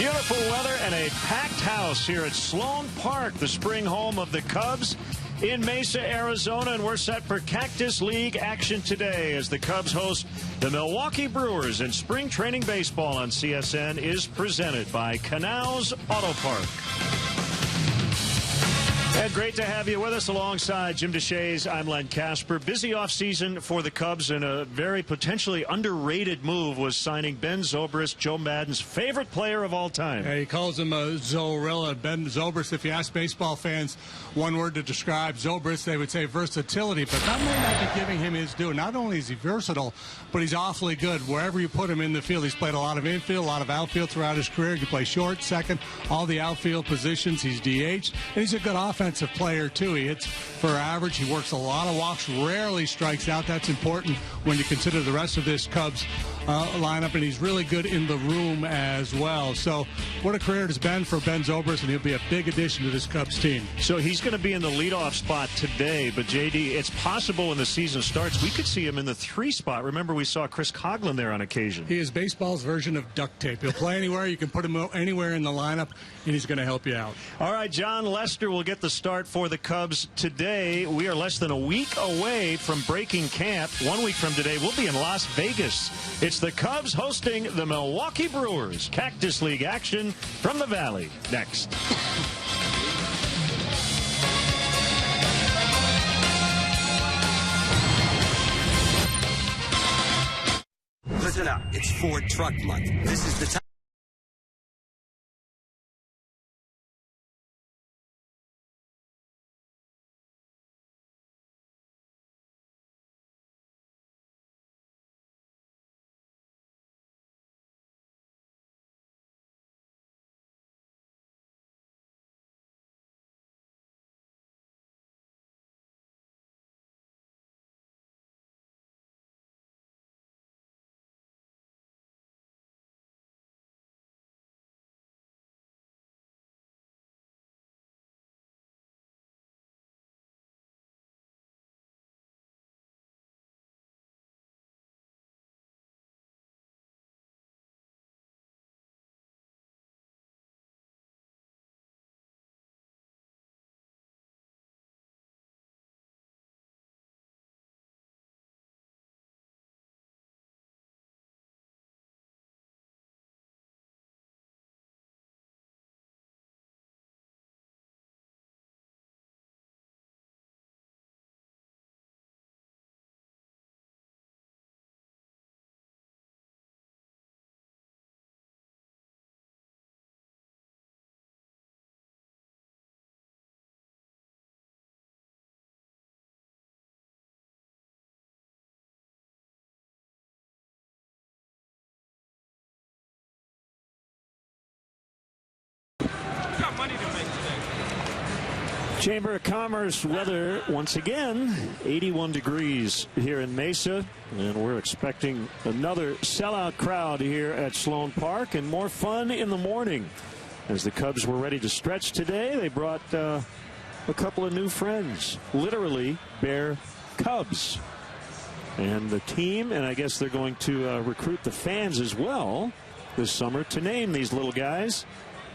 Beautiful weather and a packed house here at Sloan Park, the spring home of the Cubs in Mesa, Arizona. And we're set for Cactus League action today as the Cubs host the Milwaukee Brewers. And spring training baseball on CSN is presented by Canals Auto Park. And great to have you with us alongside Jim DeShays. I'm Len Casper. Busy offseason for the Cubs, and a very potentially underrated move was signing Ben Zobrist, Joe Maddon's favorite player of all time. Yeah, he calls him Zorilla. Ben Zobrist, if you ask baseball fans one word to describe Zobrist, they would say versatility, but that may not be giving him his due. Not only is he versatile, but he's awfully good. Wherever you put him in the field, he's played a lot of infield, a lot of outfield throughout his career. He can play short, second, all the outfield positions. He's DH, and he's a good offensive player too. He hits for average. He works a lot of walks, rarely strikes out. That's important when you consider the rest of this Cubs lineup, and he's really good in the room as well. So what a career it has been for Ben Zobrist, and he'll be a big addition to this Cubs team. So he's going to be in the leadoff spot today, but JD, it's possible when the season starts we could see him in the 3 spot. Remember, we saw Chris Coghlan there on occasion. He is baseball's version of duct tape. He'll play anywhere. You can put him anywhere in the lineup, and he's going to help you out. All right, John Lester will get the start for the Cubs today. We are less than a week away from breaking camp. 1 week from today, we'll be in Las Vegas. It's the Cubs hosting the Milwaukee Brewers. Cactus League action from the Valley next. Listen up. It's Ford Truck Month. This is the time. Chamber of Commerce weather once again, 81 degrees here in Mesa, and we're expecting another sellout crowd here at Sloan Park and more fun in the morning. As the Cubs were ready to stretch today, they brought a couple of new friends, literally Bear Cubs. And the team, and I guess they're going to recruit the fans as well this summer to name these little guys.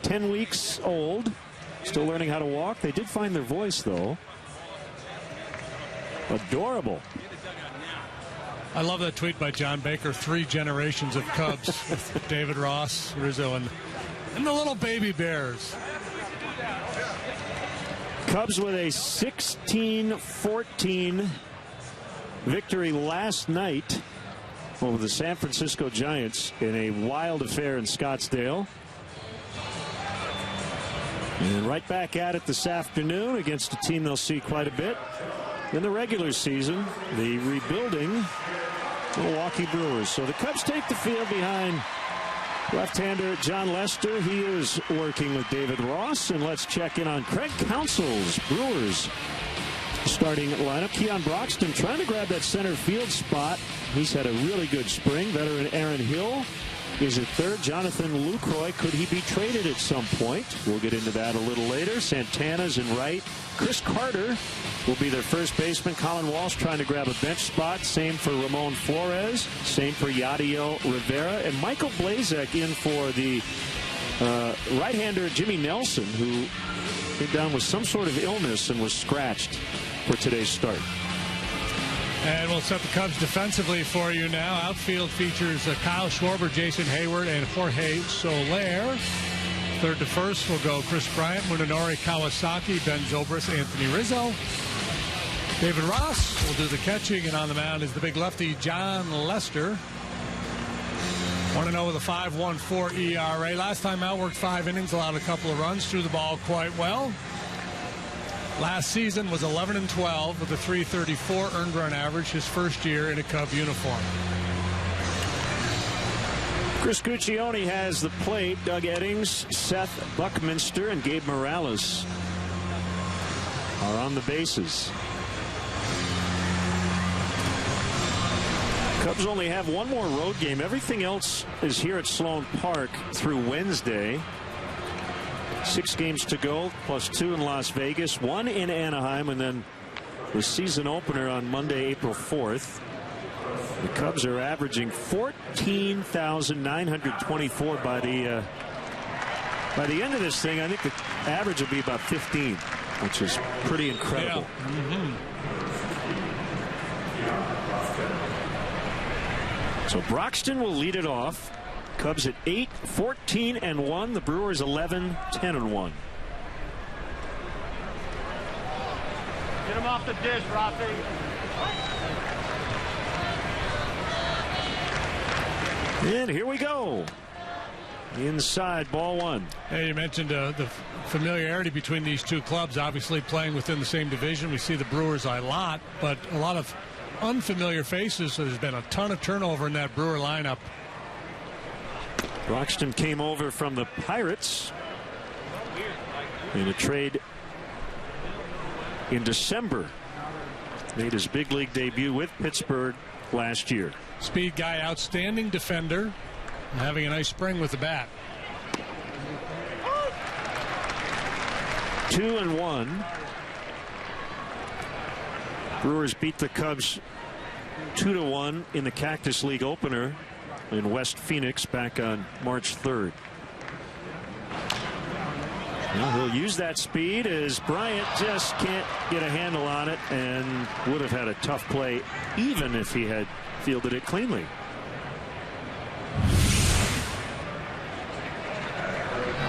10 weeks old. Still learning how to walk. They did find their voice, though. Adorable. I love that tweet by John Baker. 3 generations of Cubs with David Ross, Rizzo, and the little baby Bears. Cubs with a 16-14 victory last night over the San Francisco Giants in a wild affair in Scottsdale. And right back at it this afternoon against a team they'll see quite a bit in the regular season, the rebuilding Milwaukee Brewers. So the Cubs take the field behind left-hander John Lester. He is working with David Ross. And let's check in on Craig Counsell's Brewers starting lineup. Keon Broxton trying to grab that center field spot. He's had a really good spring. Veteran Aaron Hill is at third. Jonathan Lucroy, could he be traded at some point? We'll get into that a little later. Santana's in right. Chris Carter will be their first baseman. Colin Walsh trying to grab a bench spot. Same for Ramon Flores. Same for Yadiel Rivera. And Michael Blazek in for the right-hander Jimmy Nelson, who came down with some sort of illness and was scratched for today's start. And we'll set the Cubs defensively for you now. Outfield features Kyle Schwarber, Jason Hayward, and Jorge Soler. Third to first will go Chris Bryant, Munenori Kawasaki, Ben Zobrist, Anthony Rizzo. David Ross will do the catching, and on the mound is the big lefty John Lester. 1-0 with a 5.14 ERA. Last time out, worked 5 innings, allowed a couple of runs, threw the ball quite well. Last season was 11-12 with a 3.34 earned run average, his first year in a Cub uniform. Chris Guccione has the plate. Doug Eddings, Seth Buckminster, and Gabe Morales are on the bases. Cubs only have one more road game. Everything else is here at Sloan Park through Wednesday. 6 games to go, plus 2 in Las Vegas, 1 in Anaheim, and then the season opener on Monday, April 4th. The Cubs are averaging 14,924 by the end of this thing. I think the average will be about 15, which is pretty incredible. Yeah. So Broxton will lead it off. Cubs at 8-14-1. The Brewers 11-10-1. Get him off the dish, Rafi. And here we go. Inside, ball 1. Hey, you mentioned the familiarity between these two clubs, obviously playing within the same division. We see the Brewers a lot, but a lot of unfamiliar faces. So there's been a ton of turnover in that Brewer lineup. Broxton came over from the Pirates in a trade in December. Made his big league debut with Pittsburgh last year. Speed guy, outstanding defender, having a nice spring with the bat. 2-1. Brewers beat the Cubs 2-1 in the Cactus League opener in West Phoenix back on March 3rd. Well, he'll use that speed as Bryant just can't get a handle on it and would have had a tough play even if he had fielded it cleanly.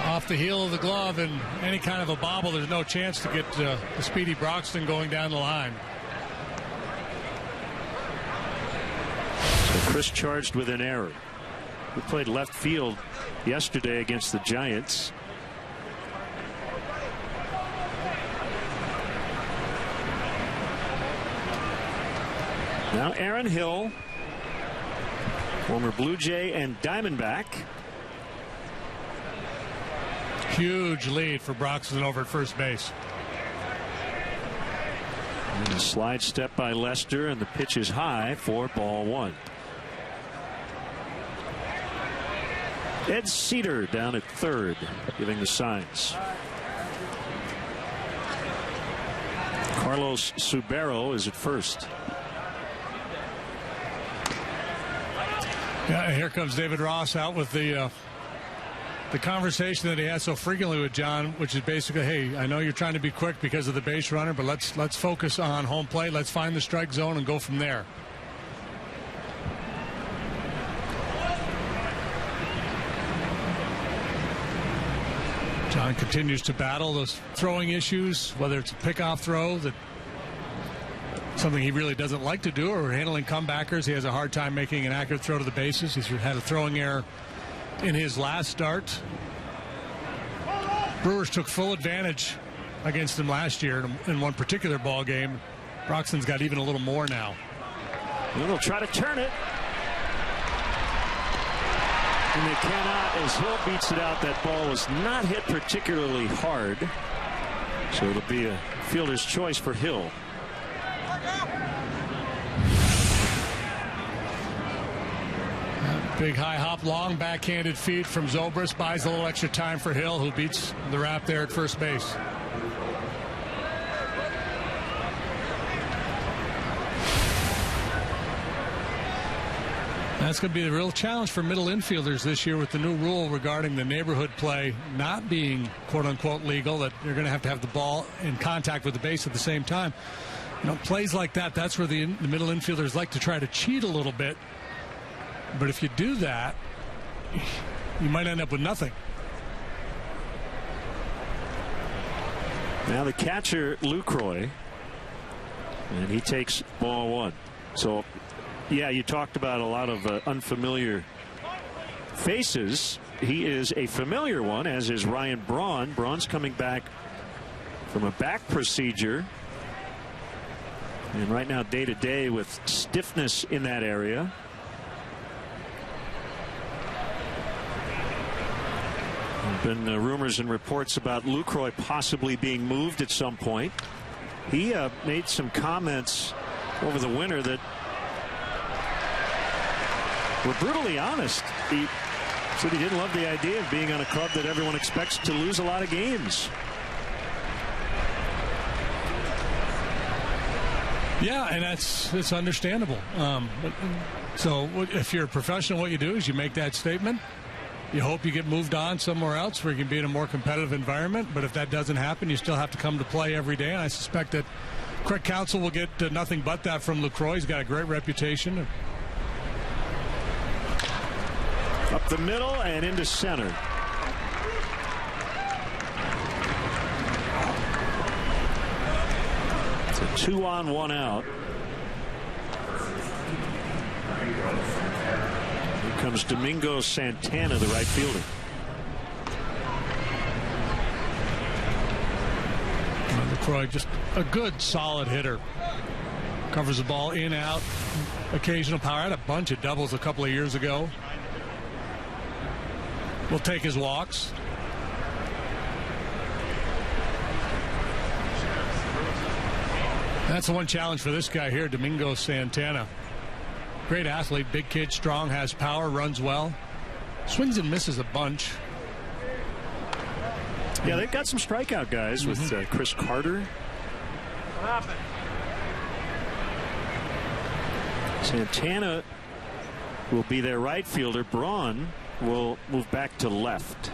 Off the heel of the glove and any kind of a bobble, there's no chance to get the speedy Broxton going down the line. So Chris charged with an error. He played left field yesterday against the Giants. Now Aaron Hill, former Blue Jay and Diamondback. Huge lead for Broxton over at first base. And a slide step by Lester, and the pitch is high for ball 1. Ed Cedar down at third, giving the signs. Carlos Subero is at first. Yeah, here comes David Ross out with the conversation that he has so frequently with John, which is basically, hey, I know you're trying to be quick because of the base runner, but let's focus on home plate. Let's find the strike zone and go from there. John continues to battle those throwing issues, whether it's a pickoff throw, that something he really doesn't like to do, or handling comebackers. He has a hard time making an accurate throw to the bases. He's had a throwing error in his last start. Brewers took full advantage against him last year in one particular ball game. Broxton's got even a little more now. They'll try to turn it. And they cannot, as Hill beats it out. That ball was not hit particularly hard. So it'll be a fielder's choice for Hill. Big high hop, long backhanded feed from Zobrist. Buys a little extra time for Hill, who beats the wrap there at first base. That's going to be the real challenge for middle infielders this year with the new rule regarding the neighborhood play not being quote-unquote legal, that you're going to have the ball in contact with the base at the same time. You know, plays like that, that's where the middle infielders like to try to cheat a little bit. But if you do that, you might end up with nothing. Now the catcher, Lucroy, and he takes ball one. So, yeah, you talked about a lot of unfamiliar faces. He is a familiar one, as is Ryan Braun. Braun's coming back from a back procedure. And right now, day-to-day with stiffness in that area. There have been rumors and reports about Lucroy possibly being moved at some point. He made some comments over the winter that were brutally honest. He said he didn't love the idea of being on a club that everyone expects to lose a lot of games. Yeah, and it's understandable. So if you're a professional, what you do is you make that statement. You hope you get moved on somewhere else where you can be in a more competitive environment. But if that doesn't happen, you still have to come to play every day. And I suspect that Craig Counsell will get nothing but that from Lucroy. He's got a great reputation. Up the middle and into center. It's a 2-on, 1-out. Here comes Domingo Santana, the right fielder. Lucroy, just a good, solid hitter. Covers the ball in, out, occasional power. Had a bunch of doubles a couple of years ago. Will take his walks. That's the one challenge for this guy here, Domingo Santana. Great athlete, big kid, strong, has power, runs well. Swings and misses a bunch. Yeah, they've got some strikeout guys with Chris Carter. What happened? Santana will be their right fielder. Braun will move back to left.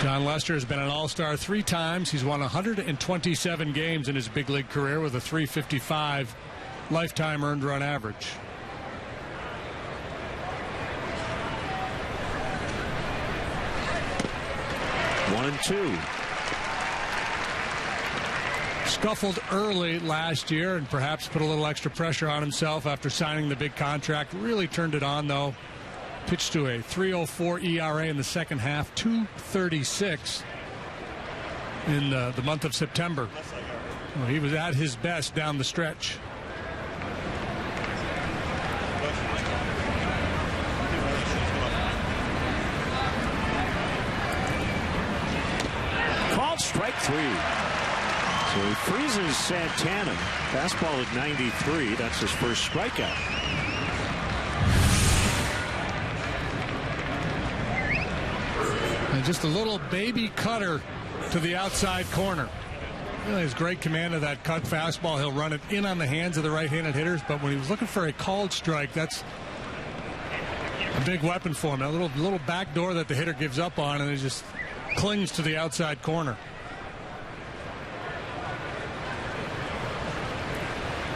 John Lester has been an all-star 3 times. He's won 127 games in his big league career with a .355 lifetime earned run average. One and two. Scuffled early last year and perhaps put a little extra pressure on himself after signing the big contract. Really turned it on, though. Pitched to a .304 ERA in the second half, .236 in the month of September. Well, he was at his best down the stretch. Called strike 3. So he freezes Santana. Fastball at 93. That's his first strikeout. And just a little baby cutter to the outside corner. Really has great command of that cut fastball. He'll run it in on the hands of the right-handed hitters, but when he was looking for a called strike, that's a big weapon for him. A little back door that the hitter gives up on, and he just clings to the outside corner.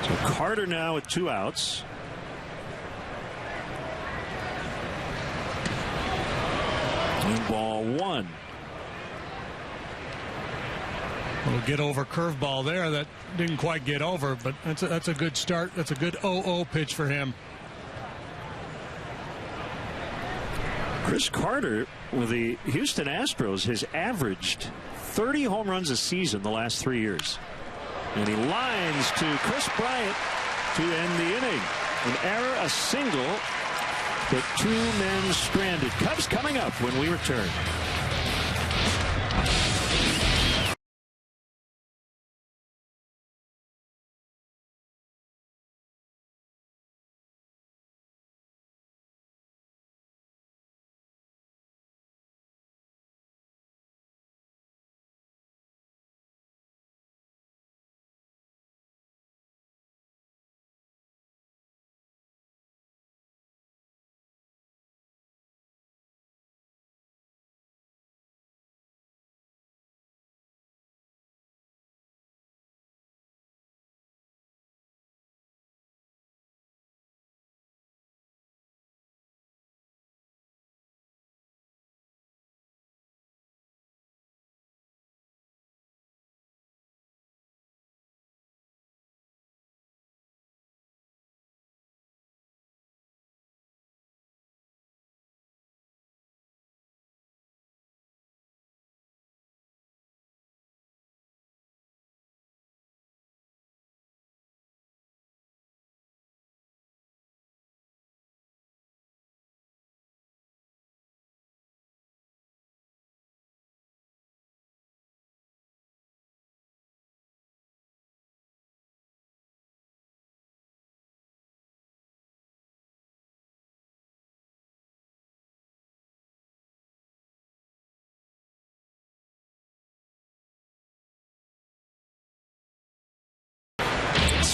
So Carter now with 2 outs. And ball 1. Little get over curveball there that didn't quite get over, but that's a good start. That's a good 0-0 pitch for him. Chris Carter with the Houston Astros has averaged 30 home runs a season the last 3 years. And he lines to Chris Bryant to end the inning. An error, a single, but 2 men stranded. Cubs coming up when we return.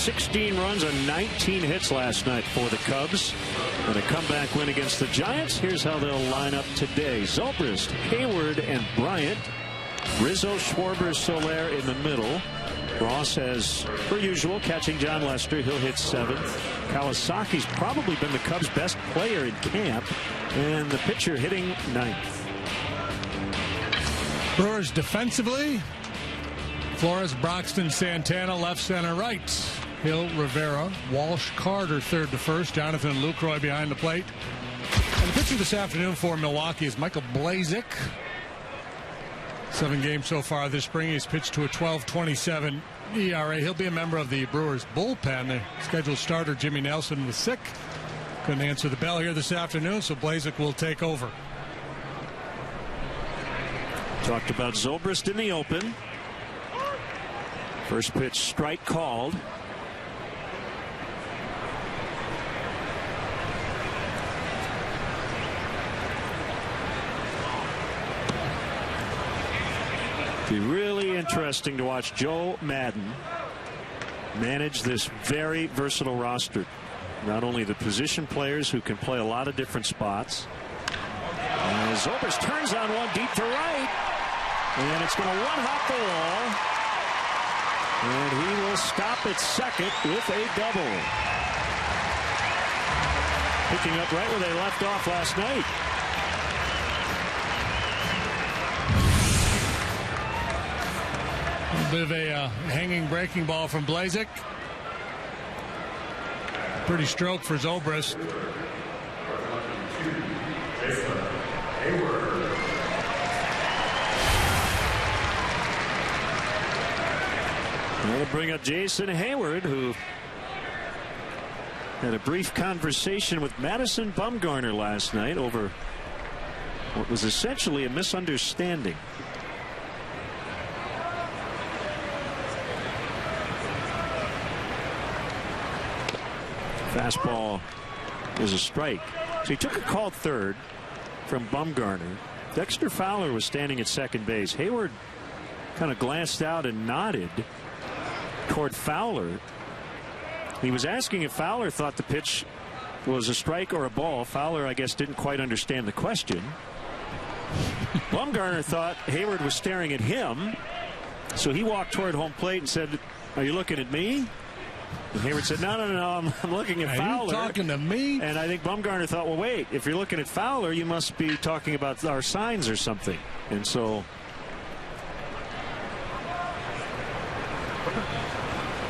16 runs on 19 hits last night for the Cubs. And a comeback win against the Giants. Here's how they'll line up today. Zobrist, Hayward, and Bryant. Rizzo, Schwarber, Soler in the middle. Ross has, per usual, catching John Lester. He'll hit 7th. Kawasaki's probably been the Cubs' best player in camp. And the pitcher hitting 9th. Brewers defensively. Flores, Broxton, Santana, left, center, right. Hill, Rivera, Walsh, Carter, third to first. Jonathan Lucroy behind the plate. And the pitcher this afternoon for Milwaukee is Michael Blazek. 7 games so far this spring. He's pitched to a 12.27 ERA. He'll be a member of the Brewers bullpen. The scheduled starter Jimmy Nelson was sick. Couldn't answer the bell here this afternoon, so Blazek will take over. Talked about Zobrist in the open. First pitch strike called. Be really interesting to watch Joe Madden manage this very versatile roster. Not only the position players who can play a lot of different spots. Zobrist turns on one deep to right. And it's going to one-hop the wall. And he will stop at second with a double. Picking up right where they left off last night. A bit of a hanging breaking ball from Blazek. Pretty stroke for Zobrist. We'll bring up Jason Hayward, who had a brief conversation with Madison Bumgarner last night over what was essentially a misunderstanding. Fastball is a strike. So he took a called third from Bumgarner. Dexter Fowler was standing at second base. Hayward kind of glanced out and nodded toward Fowler. He was asking if Fowler thought the pitch was a strike or a ball. Fowler, I guess, didn't quite understand the question. Bumgarner thought Hayward was staring at him, so he walked toward home plate and said, "Are you looking at me?" And Hayward said, "No, I'm looking at Fowler." Are you talking to me? And I think Bumgarner thought, well, wait, if you're looking at Fowler, you must be talking about our signs or something. And so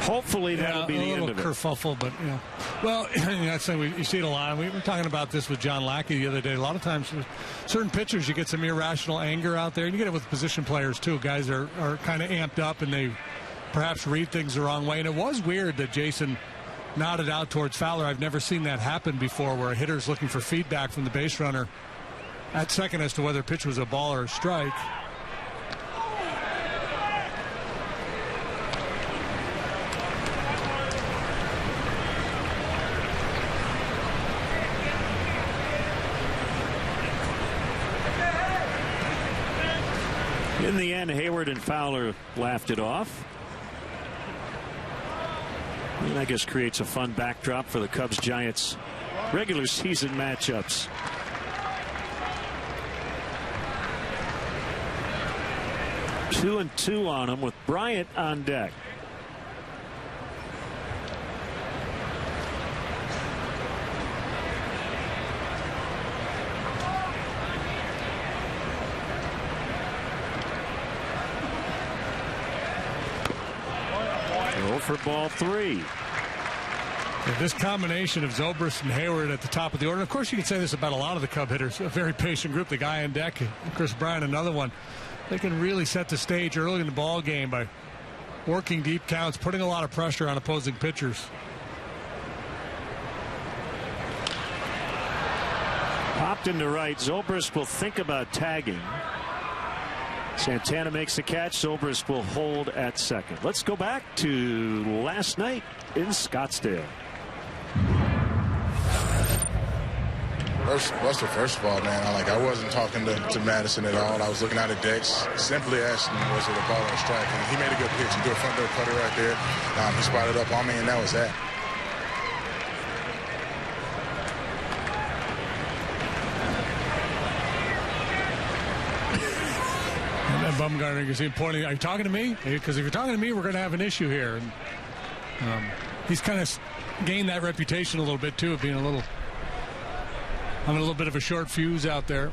hopefully that'll be the end of it. Kerfuffle, but yeah. Well, that's something you see it a lot. We were talking about this with John Lackey the other day. A lot of times with certain pitchers, you get some irrational anger out there. And you get it with position players, too. Guys are kind of amped up, and they perhaps read things the wrong way. And it was weird that Jason nodded out towards Fowler. I've never seen that happen before, where a hitter's looking for feedback from the base runner at second as to whether a pitch was a ball or a strike. In the end, Hayward and Fowler laughed it off. And I guess creates a fun backdrop for the Cubs-Giants regular season matchups. Two and two on them with Bryant on deck. For ball 3. This combination of Zobrist and Hayward at the top of the order. And of course, you can say this about a lot of the Cub hitters. A very patient group. The guy on deck, Chris Bryant, another one. They can really set the stage early in the ball game by working deep counts, putting a lot of pressure on opposing pitchers. Popped into right. Zobrist will think about tagging. Santana makes the catch. Zobrist will hold at second. Let's go back to last night in Scottsdale. Buster, first of all, man, I wasn't talking to Madison at all. I was looking out at Dex, simply asking him, was it a ball or a strike? And he made a good pitch. He threw a front door cutter right there. He spotted up on me, and that was that. And Bumgarner, you see him pointing, are you talking to me? Because if you're talking to me, we're going to have an issue here. And he's kind of gained that reputation a little bit, too, of being having a little bit of a short fuse out there.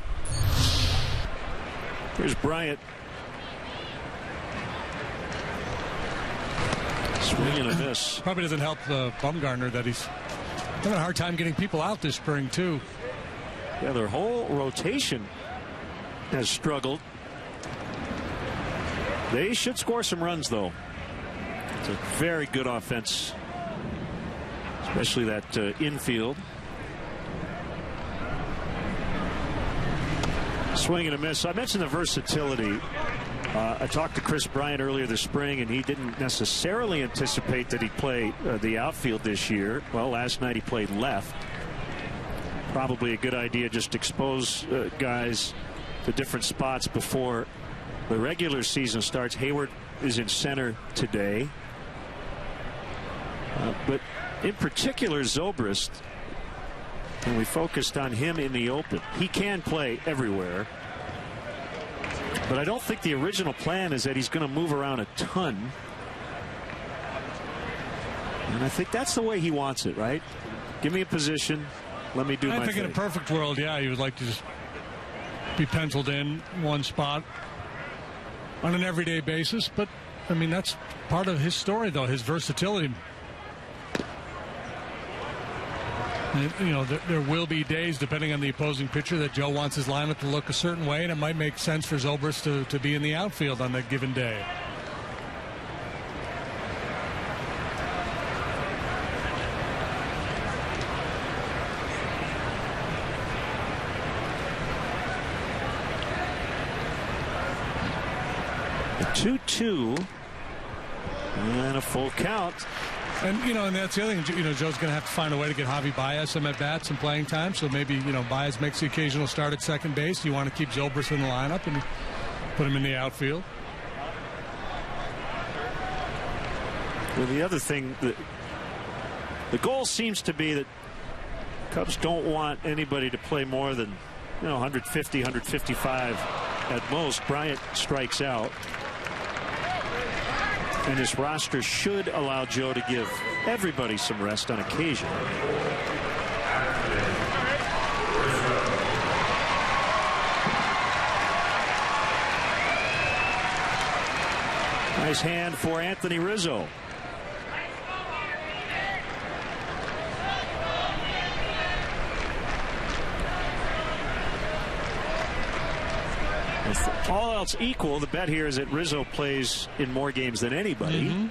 Here's Bryant. Swing and a miss. Probably doesn't help Bumgarner that he's having a hard time getting people out this spring, too. Yeah, their whole rotation has struggled. They should score some runs, though. It's a very good offense, especially that infield. Swing and a miss. I mentioned the versatility. I talked to Chris Bryant earlier this spring, and he didn't necessarily anticipate that he'd play the outfield this year. Well, last night he played left. Probably a good idea, just expose guys to different spots before the regular season starts. Hayward is in center today. But in particular, Zobrist, and we focused on him in the open. He can play everywhere. But I don't think the original plan is that he's going to move around a ton. And I think that's the way he wants it, right? Give me a position. Let me do my thing. I think in a perfect world, yeah, he would like to just be penciled in one spot on an everyday basis. But, I mean, that's part of his story, though, his versatility. And, you know, there will be days, depending on the opposing pitcher, that Joe wants his lineup to look a certain way, and it might make sense for Zobrist to be in the outfield on that given day. A 2-2 and a full count. And, you know, and that's the other thing, you know, Joe's going to have to find a way to get Javi Baez some at-bats, some playing time. So maybe, you know, Baez makes the occasional start at second base. You want to keep Zobrist in the lineup and put him in the outfield. Well, the other thing, the goal seems to be that Cubs don't want anybody to play more than, you know, 150, 155 at most. Bryant strikes out. And his roster should allow Joe to give everybody some rest on occasion. Nice hand for Anthony Rizzo. If all else equal, the bet here is that Rizzo plays in more games than anybody. Mm-hmm.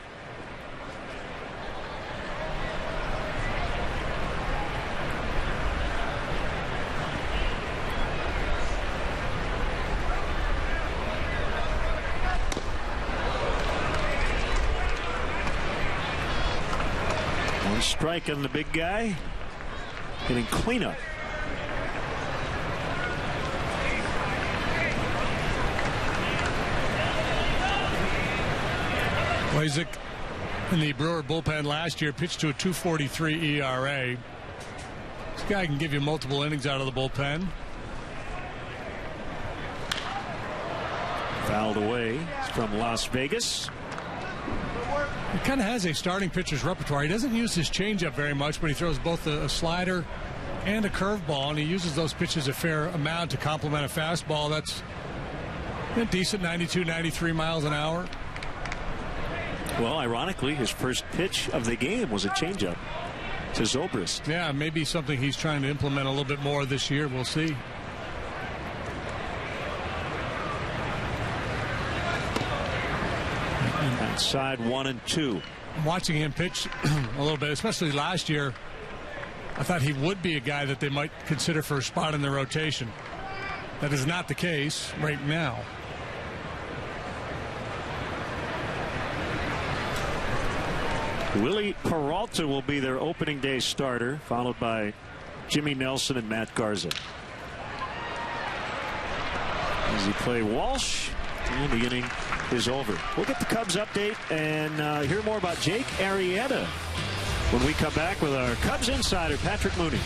One strike on the big guy. Getting cleanup. Isaac in the Brewer bullpen last year pitched to a 2.43 ERA. This guy can give you multiple innings out of the bullpen. Fouled away from Las Vegas. He kind of has a starting pitcher's repertoire. He doesn't use his changeup very much, but he throws both a slider and a curveball, and he uses those pitches a fair amount to complement a fastball that's a decent 92, 93 miles an hour. Well, ironically, his first pitch of the game was a changeup to Zobrist. Yeah, maybe something he's trying to implement a little bit more this year. We'll see. Outside 1-2. I'm watching him pitch a little bit, especially last year. I thought he would be a guy that they might consider for a spot in the rotation. That is not the case right now. Willie Peralta will be their opening day starter, followed by Jimmy Nelson and Matt Garza. As he play Walsh, and the inning is over. We'll get the Cubs update and hear more about Jake Arrieta when we come back with our Cubs insider, Patrick Mooney.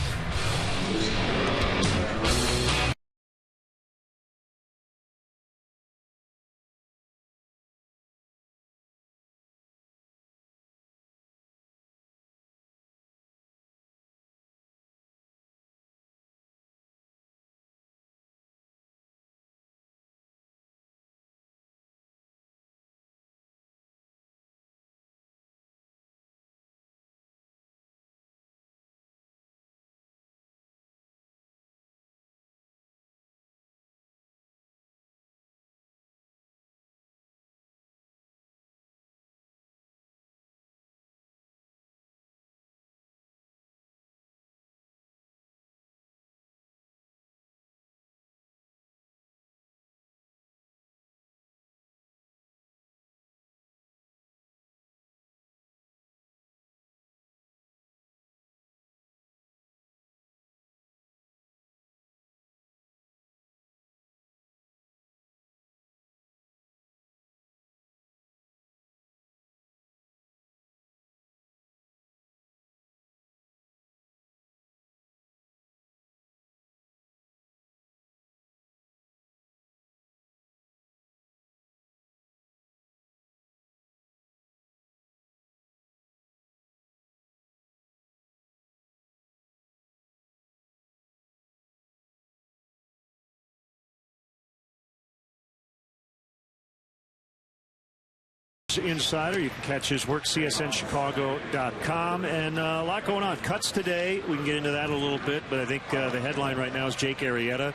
Insider. You can catch his work, csnchicago.com, and a lot going on. Cuts today. We can get into that a little bit, but I think the headline right now is Jake Arrieta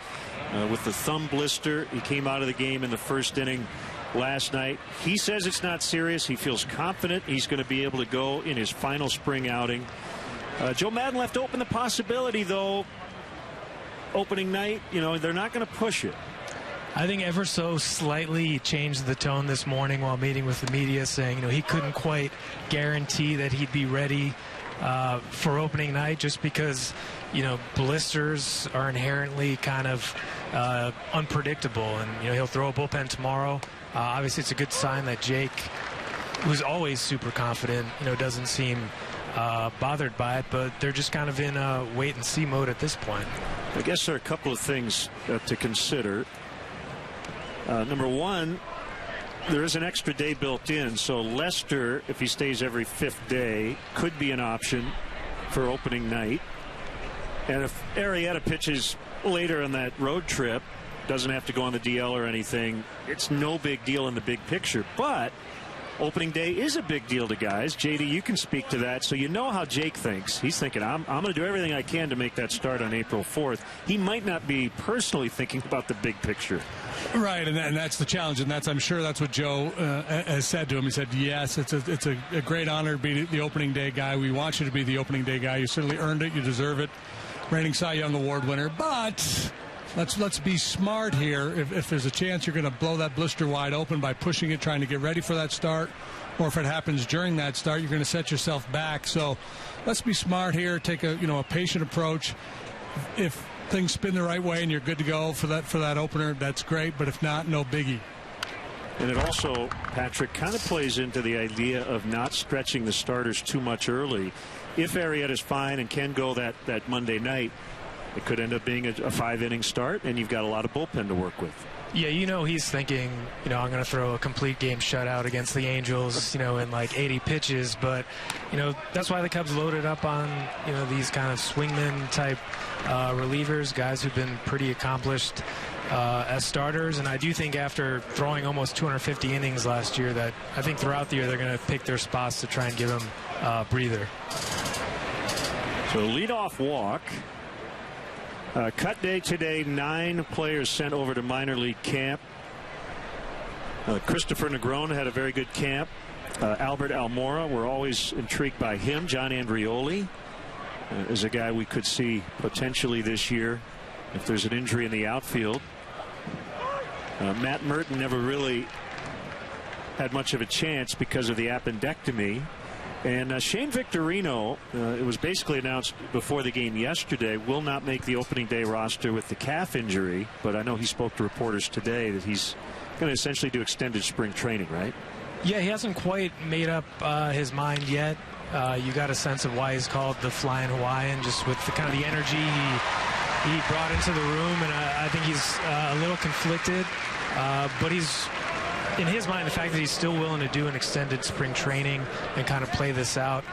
with the thumb blister. He came out of the game in the first inning last night. He says it's not serious. He feels confident he's going to be able to go in his final spring outing. Joe Maddon left open the possibility, though, opening night, they're not going to push it. I think ever so slightly changed the tone this morning while meeting with the media, saying, he couldn't quite guarantee that he'd be ready for opening night, just because, blisters are inherently kind of unpredictable, and, he'll throw a bullpen tomorrow. Obviously, it's a good sign that Jake, who's always super confident, doesn't seem bothered by it, but they're just kind of in a wait-and-see mode at this point. I guess there are a couple of things to consider. Number one, there is an extra day built in, so Lester, if he stays every fifth day, could be an option for opening night. And if Arrieta pitches later on that road trip, doesn't have to go on the DL or anything, it's no big deal in the big picture. But opening day is a big deal to guys. JD, you can speak to that. So you know how Jake thinks. He's thinking, I'm going to do everything I can to make that start on April 4th. He might not be personally thinking about the big picture. Right, and that's the challenge, and I'm sure that's what Joe has said to him. He said, yes, it's a great honor to be the opening day guy. We want you to be the opening day guy. You certainly earned it. You deserve it. Reigning Cy Young Award winner. But let's be smart here. If there's a chance you're going to blow that blister wide open by pushing it, trying to get ready for that start, or if it happens during that start, you're going to set yourself back. So let's be smart here. Take a patient approach. If things spin the right way and you're good to go for that opener, that's great. But if not, no biggie. And it also, Patrick, kind of plays into the idea of not stretching the starters too much early. If Arrieta's fine and can go that Monday night, it could end up being a 5-inning start, and you've got a lot of bullpen to work with. Yeah, he's thinking, I'm going to throw a complete game shutout against the Angels, in like 80 pitches. But, that's why the Cubs loaded up on, these kind of swingman type relievers, guys who've been pretty accomplished as starters. And I do think after throwing almost 250 innings last year, that I think throughout the year they're going to pick their spots to try and give them a breather. So leadoff walk. Cut day today, 9 players sent over to minor league camp. Christopher Negron had a very good camp. Albert Almora, we're always intrigued by him. John Andrioli is a guy we could see potentially this year if there's an injury in the outfield. Matt Merton never really had much of a chance because of the appendectomy. And Shane Victorino, it was basically announced before the game yesterday, will not make the opening day roster with the calf injury. But I know he spoke to reporters today that he's going to essentially do extended spring training, right? Yeah, he hasn't quite made up his mind yet. You got a sense of why he's called the Flying Hawaiian, just with the kind of the energy he brought into the room. And I think he's a little conflicted. But he's, in his mind, the fact that he's still willing to do an extended spring training and kind of play this out.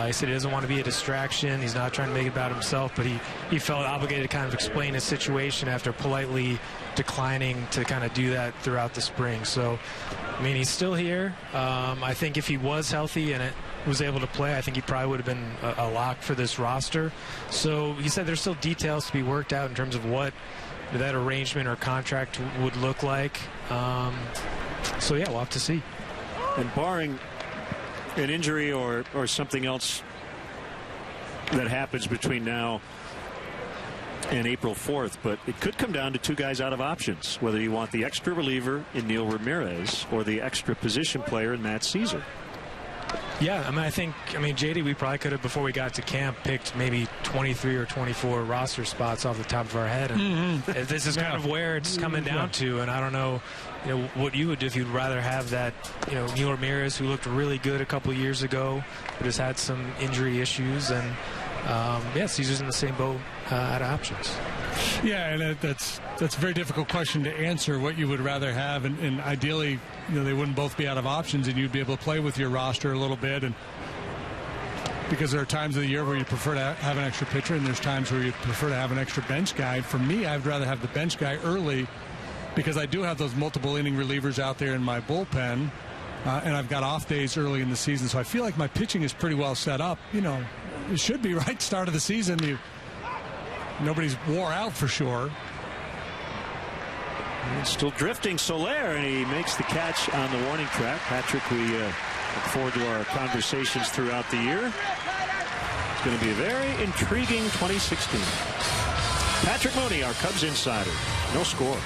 He said he doesn't want to be a distraction. He's not trying to make it about himself, but he felt obligated to kind of explain his situation after politely declining to kind of do that throughout the spring. So, I mean, he's still here. I think if he was healthy and was able to play, I think he probably would have been a lock for this roster. So he said there's still details to be worked out in terms of what that arrangement or contract would look like. So, yeah, we'll have to see. And barring an injury or something else that happens between now and April 4th, but it could come down to two guys out of options, whether you want the extra reliever in Neil Ramirez or the extra position player in Matt Caesar. Yeah, I mean, JD, we probably could have, before we got to camp, picked maybe 23 or 24 roster spots off the top of our head. And this is kind of where it's coming down to. And I don't know, what you would do if you'd rather have that, Neil Ramirez, who looked really good a couple of years ago, but has had some injury issues. And, Caesar's in the same boat out of options. Yeah, and that's a very difficult question to answer, what you would rather have. And ideally, they wouldn't both be out of options, and you'd be able to play with your roster a little bit. And because there are times of the year where you prefer to have an extra pitcher, and there's times where you prefer to have an extra bench guy. For me, I'd rather have the bench guy early, because I do have those multiple inning relievers out there in my bullpen, and I've got off days early in the season. So I feel like my pitching is pretty well set up. It should be right start of the season. Nobody's wore out for sure. And still drifting Soler, and he makes the catch on the warning track. Patrick, we look forward to our conversations throughout the year. It's going to be a very intriguing 2016. Patrick Mooney, our Cubs insider. No score.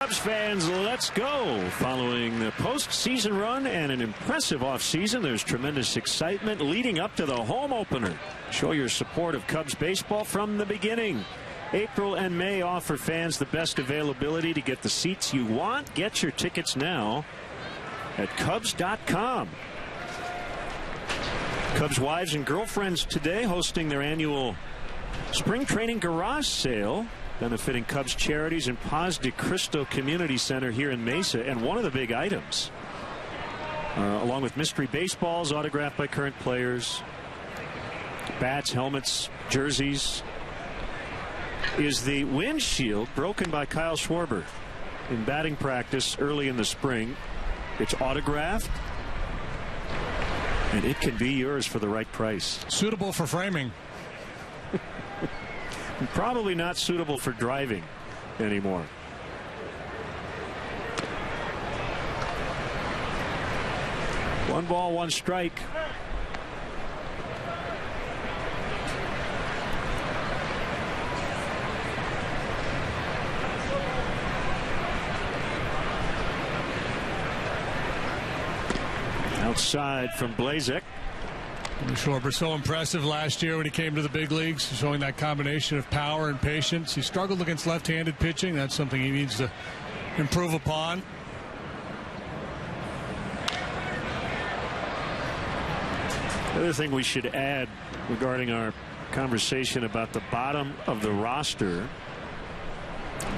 Cubs fans, let's go. Following the postseason run and an impressive offseason, there's tremendous excitement leading up to the home opener. Show your support of Cubs baseball from the beginning. April and May offer fans the best availability to get the seats you want. Get your tickets now at Cubs.com. Cubs wives and girlfriends today hosting their annual spring training garage sale, benefiting Cubs charities and Paz de Cristo Community Center here in Mesa. And one of the big items, along with mystery baseballs autographed by current players, bats, helmets, jerseys, is the windshield broken by Kyle Schwarber in batting practice early in the spring. It's autographed, And it can be yours for the right price. Suitable for framing. Probably not suitable for driving anymore. One ball, one strike. Outside from Blazek. Schwarber so impressive last year when he came to the big leagues, showing that combination of power and patience. He struggled against left-handed pitching. That's something he needs to improve upon. The other thing we should add regarding our conversation about the bottom of the roster,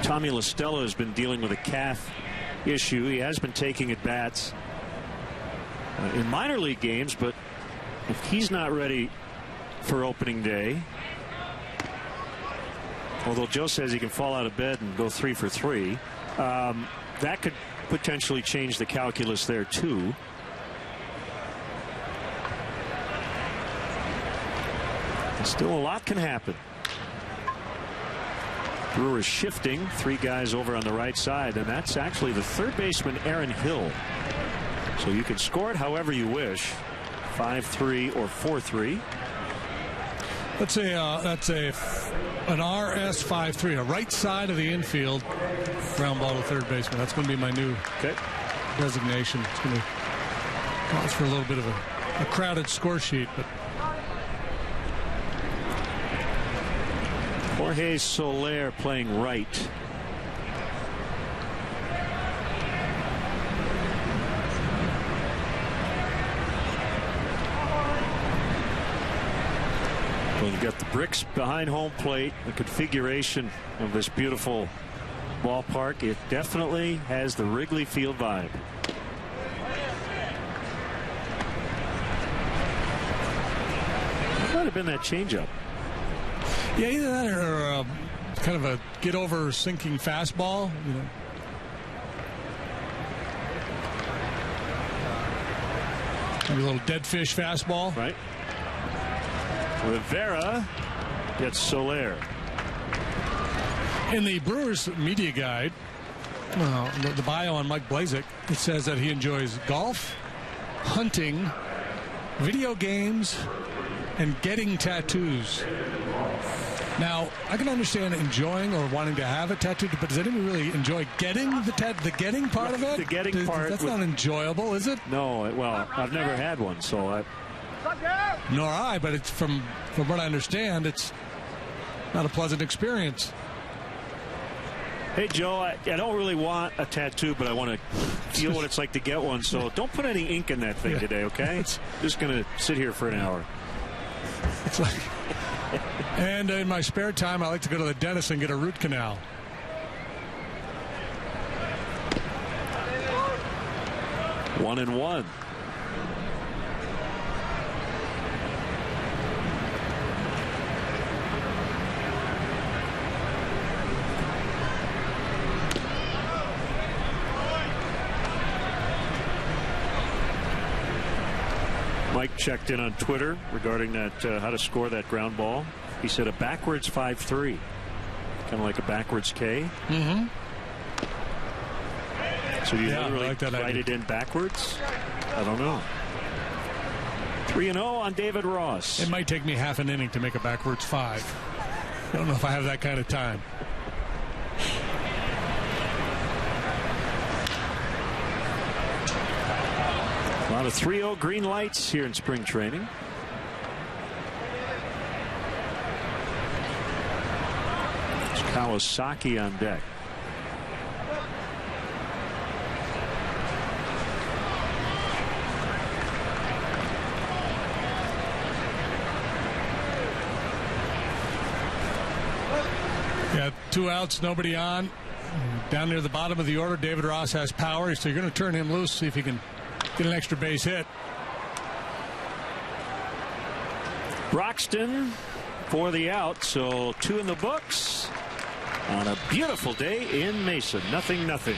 Tommy La Stella has been dealing with a calf issue. He has been taking at bats in minor league games, but if he's not ready for opening day, although Joe says he can fall out of bed and go 3 for 3, that could potentially change the calculus there too. And still a lot can happen. Brewers shifting 3 guys over on the right side, and that's actually the third baseman Aaron Hill. So you can score it however you wish, 5-3 or 4-3. That's an RS 5-3, a right side of the infield ground ball to third baseman. That's going to be my new designation. It's going to cause for a little bit of a crowded score sheet, but Jorge Soler playing right. Well, you've got the bricks behind home plate, the configuration of this beautiful ballpark. It definitely has the Wrigley Field vibe. It might have been that changeup. Yeah, either that or kind of a get over sinking fastball. You know. Maybe a little dead fish fastball. Right. Rivera gets Soler. In the Brewers media guide, the bio on Mike Blazek, it says that he enjoys golf, hunting, video games, and getting tattoos. Now, I can understand enjoying or wanting to have a tattoo, but does anyone really enjoy getting the getting part of it? The getting part. That's not enjoyable, is it? No, well, I've never had one, so Nor I, but it's from what I understand, it's not a pleasant experience. Hey, Joe, I don't really want a tattoo, but I want to feel what it's like to get one, so don't put any ink in that thing today, okay? It's just going to sit here for an hour. It's like, and in my spare time, I like to go to the dentist and get a root canal. One and one. Mike checked in on Twitter regarding that, how to score that ground ball. He said a backwards 5-3, kind of like a backwards K. Mm-hmm. So you literally like write it in backwards? I don't know. 3-0 on David Ross. It might take me half an inning to make a backwards 5. I don't know if I have that kind of time. A lot of 3-0 green lights here in spring training. It's Kawasaki on deck. Yeah, 2 outs, nobody on. Down near the bottom of the order, David Ross has power, so you're going to turn him loose, see if he can get an extra base hit. Broxton for the out, so 2 in the books on a beautiful day in Mesa. 0-0.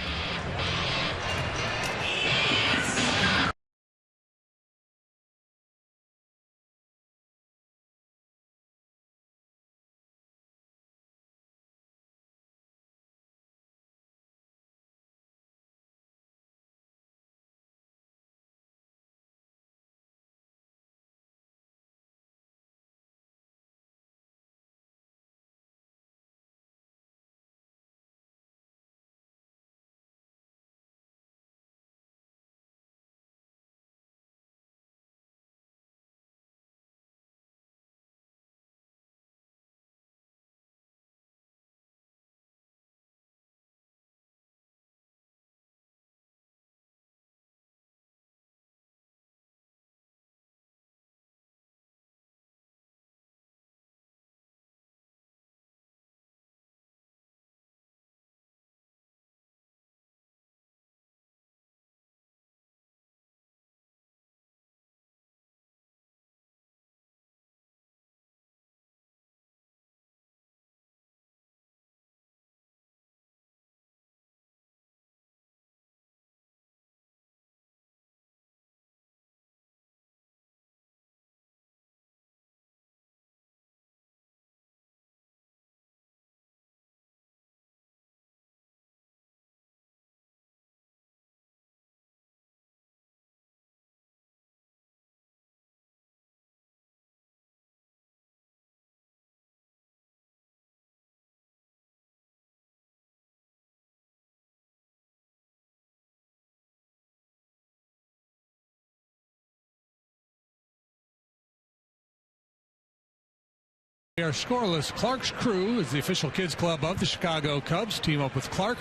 They are scoreless. Clark's Crew is the official kids club of the Chicago Cubs. Team up with Clark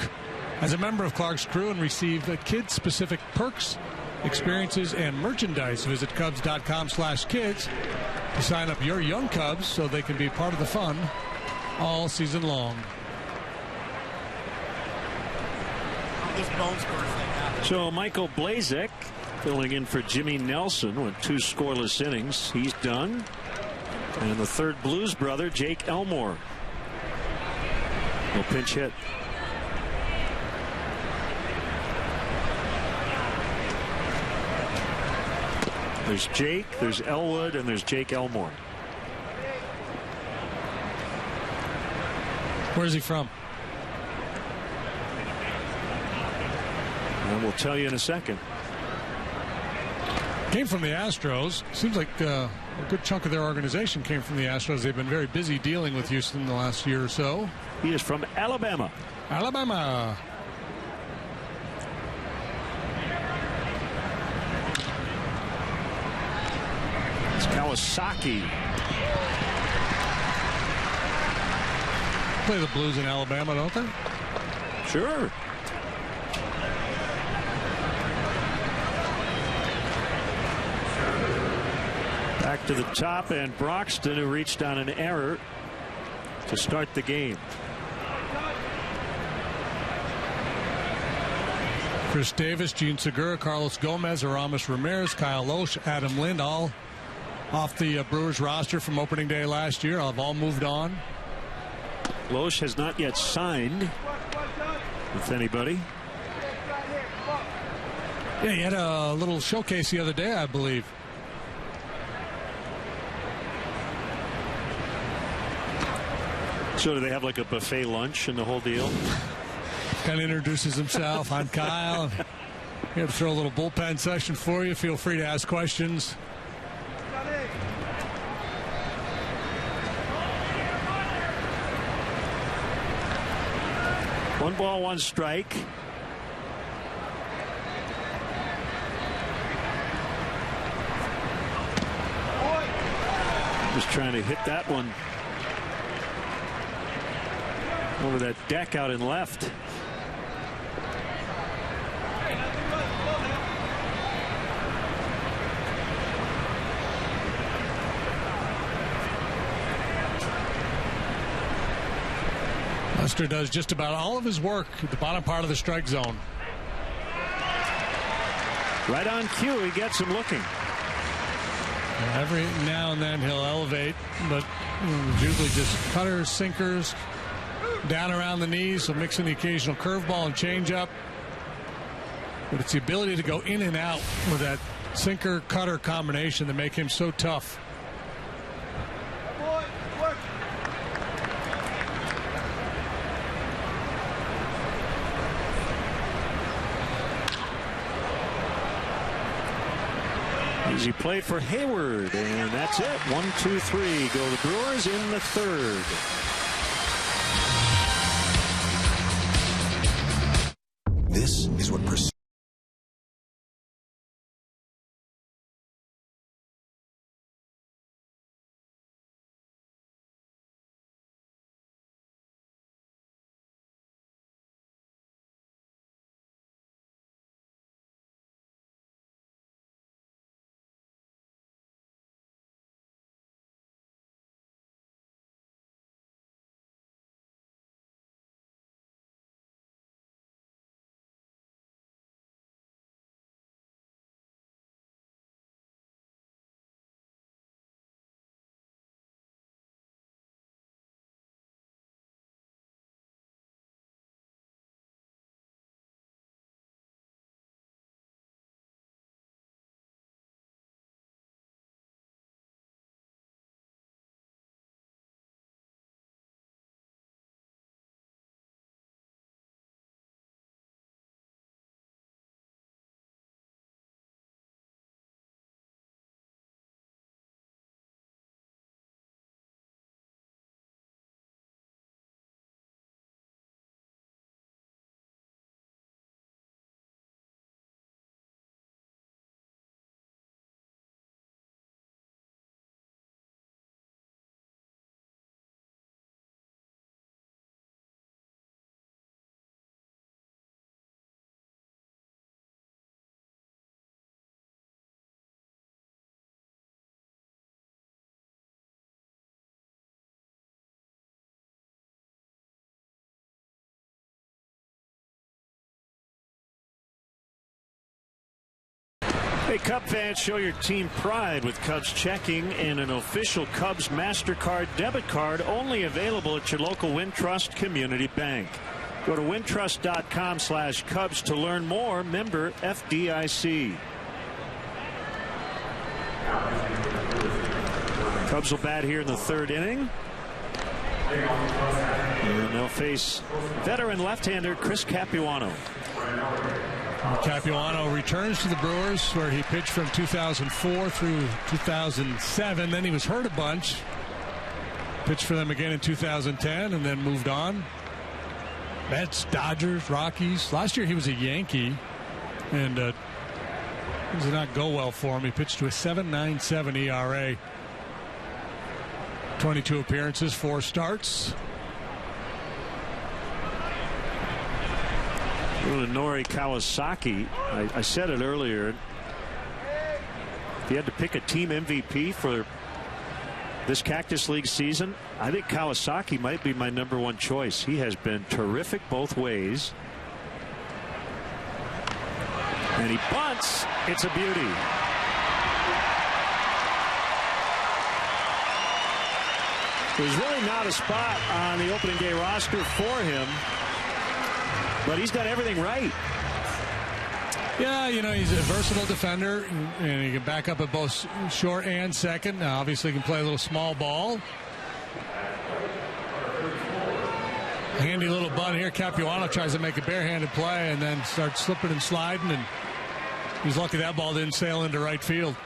as a member of Clark's Crew and receive kid-specific perks, experiences, and merchandise. Visit Cubs.com/kids to sign up your young Cubs so they can be part of the fun all season long. So Michael Blazek filling in for Jimmy Nelson with 2 scoreless innings. He's done. And the third Blues brother, Jake Elmore, will pinch hit. There's Jake, there's Elwood, and there's Jake Elmore. Where's he from? And we'll tell you in a second. Came from the Astros. Seems like a good chunk of their organization came from the Astros. They've been very busy dealing with Houston the last year or so. He is from Alabama. Alabama. It's Kawasaki. Play the Blues in Alabama, don't they? Sure. Back to the top, and Broxton, who reached on an error to start the game. Chris Davis, Gene Segura, Carlos Gomez, Aramis Ramirez, Kyle Loesch, Adam Lind, all off the Brewers roster from opening day last year. Have all moved on. Loesch has not yet signed with anybody. Yeah, he had a little showcase the other day, I believe. So do they have like a buffet lunch and the whole deal? Kind of introduces himself. I'm Kyle. Here to throw a little bullpen session for you. Feel free to ask questions. One ball, one strike. Just trying to hit that one over that deck out in left. Lester does just about all of his work at the bottom part of the strike zone. Right on cue, he gets him looking. Every now and then he'll elevate, but usually just cutters, sinkers, down around the knees, so mixing the occasional curveball and changeup. But it's the ability to go in and out with that sinker-cutter combination that make him so tough. Easy play for Hayward, and that's it. 1-2-3 go the Brewers in the third. This is what Hey, Cub fans, show your team pride with Cubs checking and an official Cubs MasterCard debit card only available at your local Wintrust Community Bank. Go to wintrust.com/Cubs to learn more. Member FDIC. Cubs will bat here in the 3rd inning. And they'll face veteran left-hander Chris Capuano. Capuano returns to the Brewers, where he pitched from 2004 through 2007. Then he was hurt a bunch. Pitched for them again in 2010 and then moved on. Mets, Dodgers, Rockies. Last year he was a Yankee, and it did not go well for him. He pitched to a 7.97 ERA. 22 appearances, 4 starts. Nori Kawasaki, I said it earlier, if you had to pick a team MVP for this Cactus League season, I think Kawasaki might be my #1 choice. He has been terrific both ways. And he bunts. It's a beauty. There's really not a spot on the opening day roster for him, but he's got everything right. Yeah, you know, he's a versatile defender, and he can back up at both short and second. Now, obviously, he can play a little small ball. Handy little bunt here. Capuano tries to make a barehanded play and then starts slipping and sliding, and he's lucky that ball didn't sail into right field.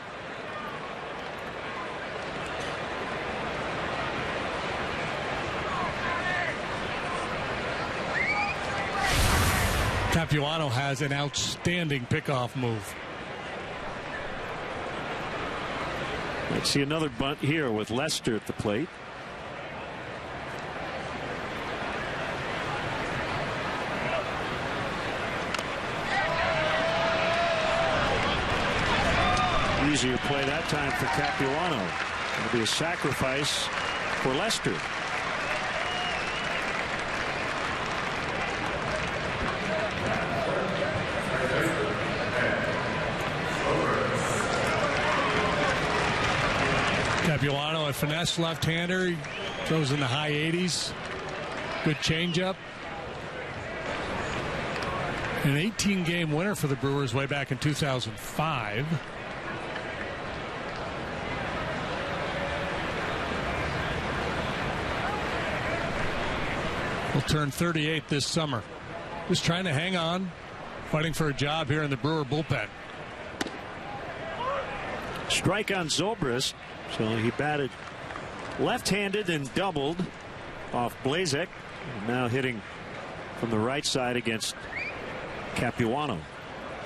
Capuano has an outstanding pickoff move. Let's see another bunt here with Lester at the plate. Easier play that time for Capuano. It'll be a sacrifice for Lester. Capuano, a finesse left-hander. He throws in the high 80s. Good changeup. An 18-game winner for the Brewers way back in 2005. Will turn 38 this summer. Just trying to hang on, fighting for a job here in the Brewer bullpen. Strike on Zobrist. So he batted left-handed and doubled off Blazek. And now hitting from the right side against Capuano.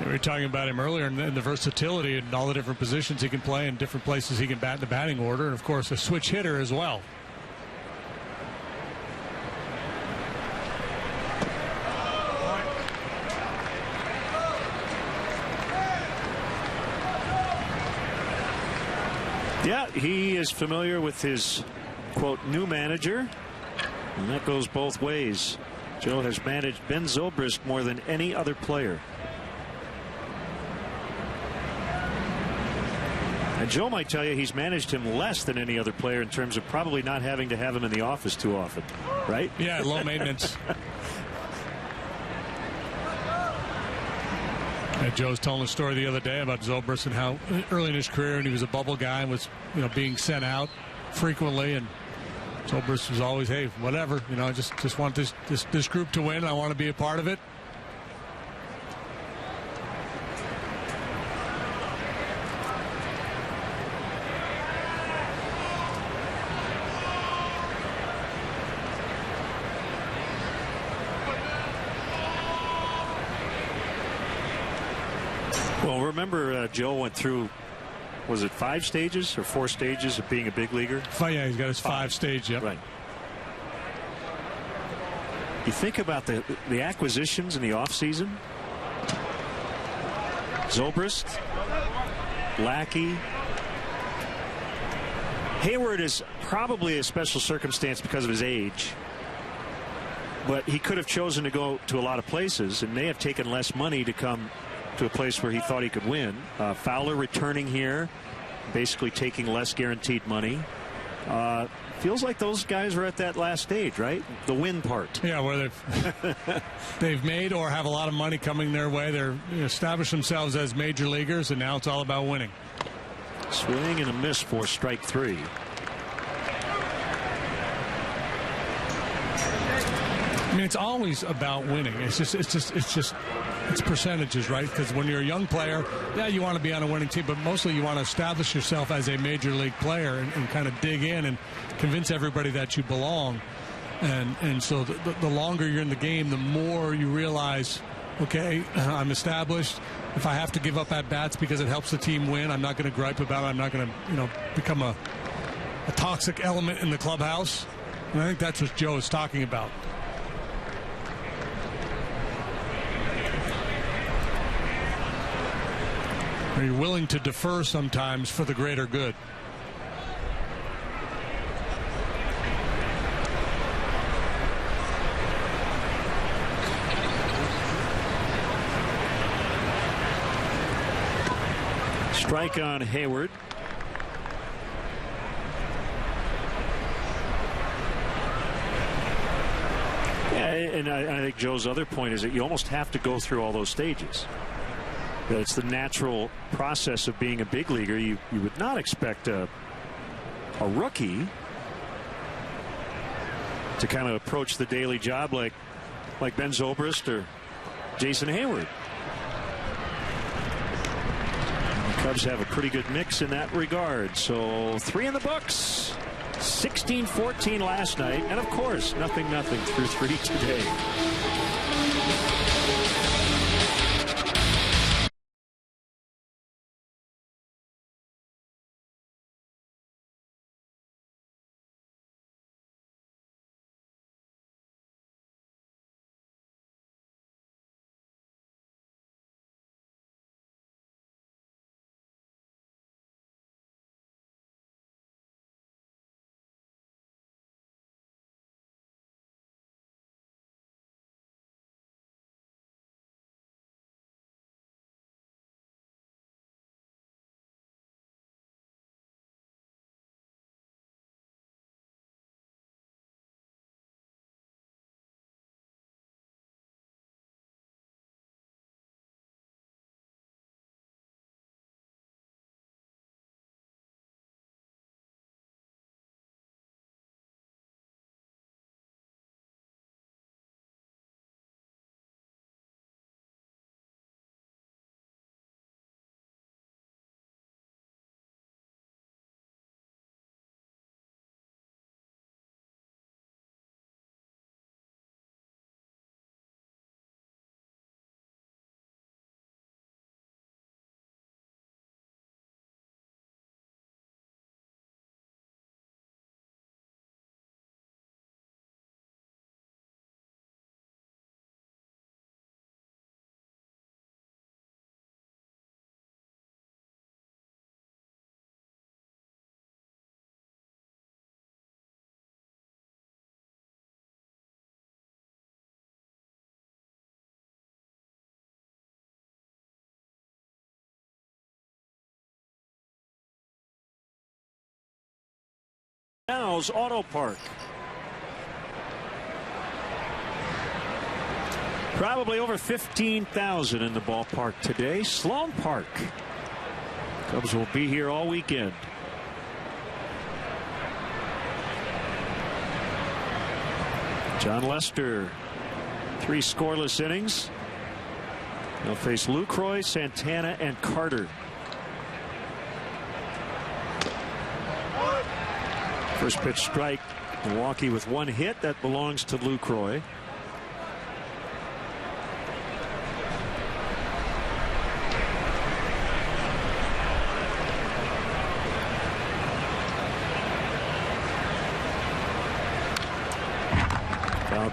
We were talking about him earlier and the versatility and all the different positions he can play and different places he can bat in the batting order. And, of course, a switch hitter as well. Yeah, he is familiar with his, quote, new manager, and that goes both ways. Joe has managed Ben Zobrist more than any other player. And Joe might tell you he's managed him less than any other player in terms of probably not having to have him in the office too often, right? Yeah, low maintenance. Joe was telling a story the other day about Zobrist and how early in his career, and he was a bubble guy and was, you know, being sent out frequently, and Zobrist was always, hey, whatever, you know, I just want this group to win. I want to be a part of it. Well, remember Joe went through, was it 5 stages or 4 stages of being a big leaguer? Yeah, he's got his 5 stage, yep. Right. You think about the acquisitions in the offseason. Zobrist, Lackey. Hayward is probably a special circumstance because of his age. But he could have chosen to go to a lot of places and may have taken less money to come to a place where he thought he could win. Fowler returning here, basically taking less guaranteed money. Feels like those guys are at that last stage, right? The win part. Yeah, where they've made or have a lot of money coming their way. They're established themselves as major leaguers, and now it's all about winning. Swing and a miss for strike 3. I mean, it's always about winning. It's percentages, right? Because when you're a young player, yeah, you want to be on a winning team, but mostly you want to establish yourself as a major league player and kind of dig in and convince everybody that you belong. And so the longer you're in the game, the more you realize, okay, I'm established. If I have to give up at bats because it helps the team win, I'm not going to gripe about it. I'm not going to, become a toxic element in the clubhouse. And I think that's what Joe is talking about. Are you willing to defer sometimes for the greater good? Strike on Hayward. Yeah, and I think Joe's other point is that you almost have to go through all those stages. It's the natural process of being a big leaguer. You would not expect a rookie to kind of approach the daily job like Ben Zobrist or Jason Hayward. The Cubs have a pretty good mix in that regard. So 3 in the books. 16-14 last night, and of course nothing through 3 today. Now's Auto Park. Probably over 15,000 in the ballpark today. Sloan Park. Cubs will be here all weekend. John Lester, 3 scoreless innings. They'll face Lucroy, Santana, and Carter. First pitch strike. Milwaukee with 1 hit. That belongs to Lucroy.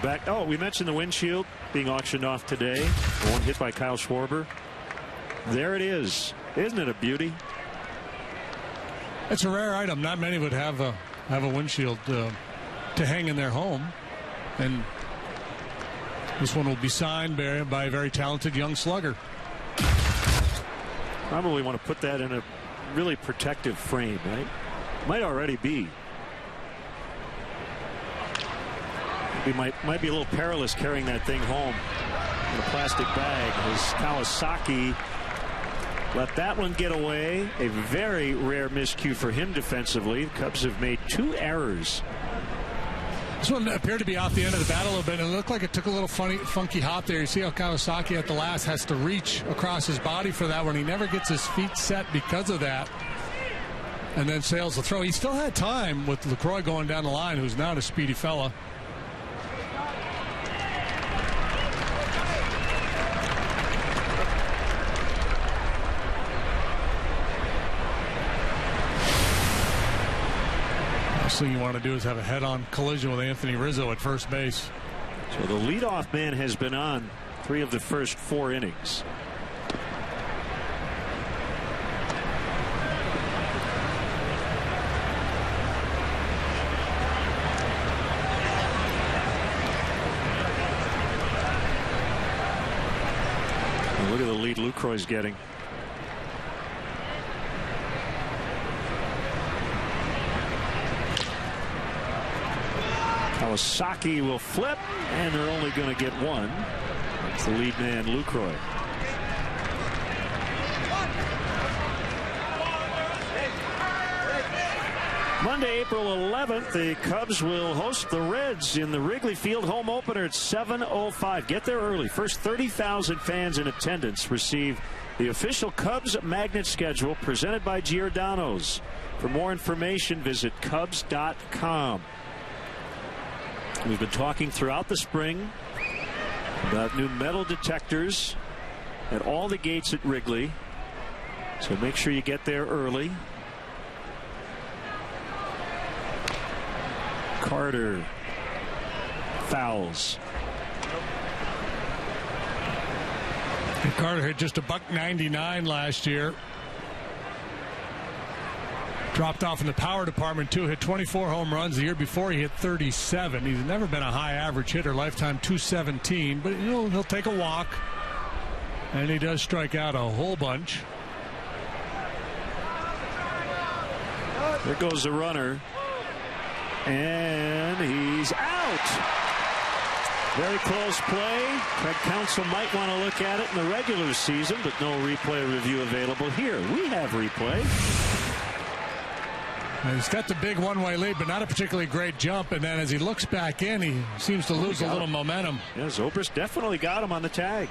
Back. Oh, we mentioned the windshield being auctioned off today. 1 hit by Kyle Schwarber. There it is. Isn't it a beauty? It's a rare item. Not many would have a windshield to hang in their home, and this one will be signed by a very talented young slugger. Probably want to put that in a really protective frame, right? Might already be. We might be a little perilous carrying that thing home in a plastic bag. As Kawasaki let that one get away. A very rare miscue for him defensively. The Cubs have made 2 errors. This one appeared to be off the end of the bat a little bit, and it looked like it took a little funky hop there. You see how Kawasaki at the last has to reach across his body for that one. He never gets his feet set because of that, and then sails the throw. He still had time with LaCroix going down the line, who's not a speedy fella. Last thing you want to do is have a head-on collision with Anthony Rizzo at first base. So the leadoff man has been on 3 of the first 4 innings. And look at the lead Lucroy's getting. Kawasaki will flip, and they're only going to get 1. It's the lead man, Lucroy. Monday, April 11th, the Cubs will host the Reds in the Wrigley Field home opener at 7:05. Get there early. First 30,000 fans in attendance receive the official Cubs magnet schedule presented by Giordano's. For more information, visit Cubs.com. We've been talking throughout the spring about new metal detectors at all the gates at Wrigley. So make sure you get there early. Carter fouls. And Carter hit just $1.99 last year. Dropped off in the power department too. Hit 24 home runs. The year before he hit 37. He's never been a high average hitter. Lifetime .217. But he'll take a walk, and he does strike out a whole bunch. There goes the runner, and he's out. Very close play. Craig Counsell might want to look at it in the regular season, but no replay review available here. We have replay. He's got the big one-way lead, but not a particularly great jump. And then as he looks back in, he seems to lose a little momentum. Yeah, Zobrist definitely got him on the tag.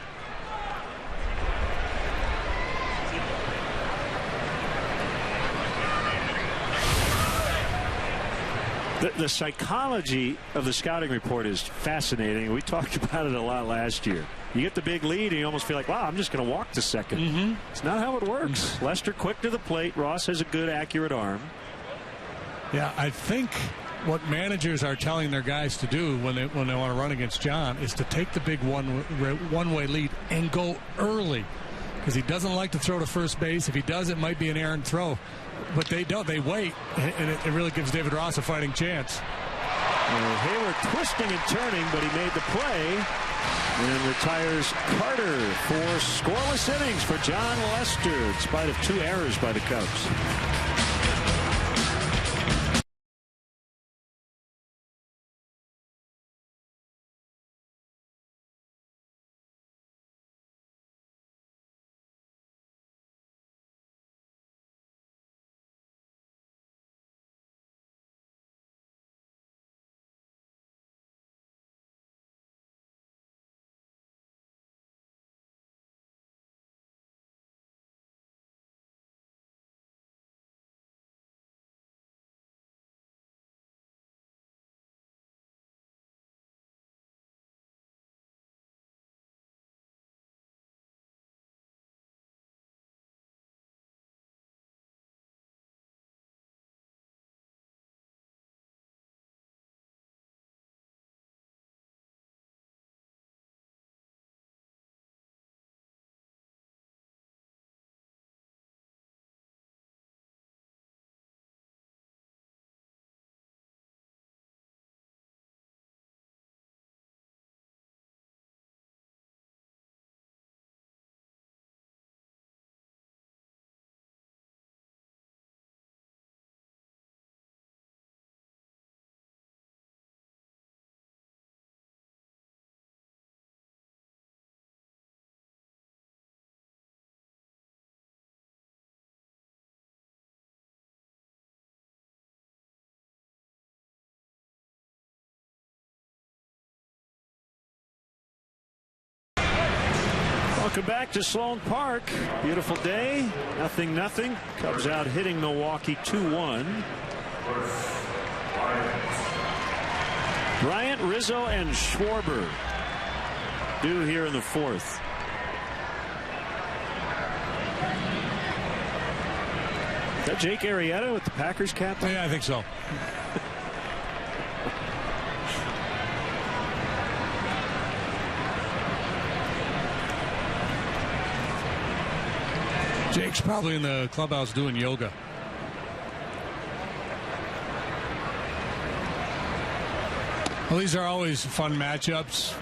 The psychology of the scouting report is fascinating. We talked about it a lot last year. You get the big lead, and you almost feel like, wow, I'm just going to walk to second. It's not how it works. Lester quick to the plate. Ross has a good, accurate arm. Yeah, I think what managers are telling their guys to do when they want to run against John is to take the big one-way lead and go early, because he doesn't like to throw to first base. If he does, it might be an errant throw. But they don't. They wait, and it really gives David Ross a fighting chance. Hayward twisting and turning, but he made the play and retires Carter for scoreless innings for John Lester in spite of 2 errors by the Cubs. Welcome back to Sloan Park. Beautiful day. 0-0. Cubs out hitting Milwaukee 2-1. Bryant, Rizzo, and Schwarber due here in the 4th. Is that Jake Arrieta with the Packers captain? Yeah, I think so. Jake's probably in the clubhouse doing yoga. Well, these are always fun matchups.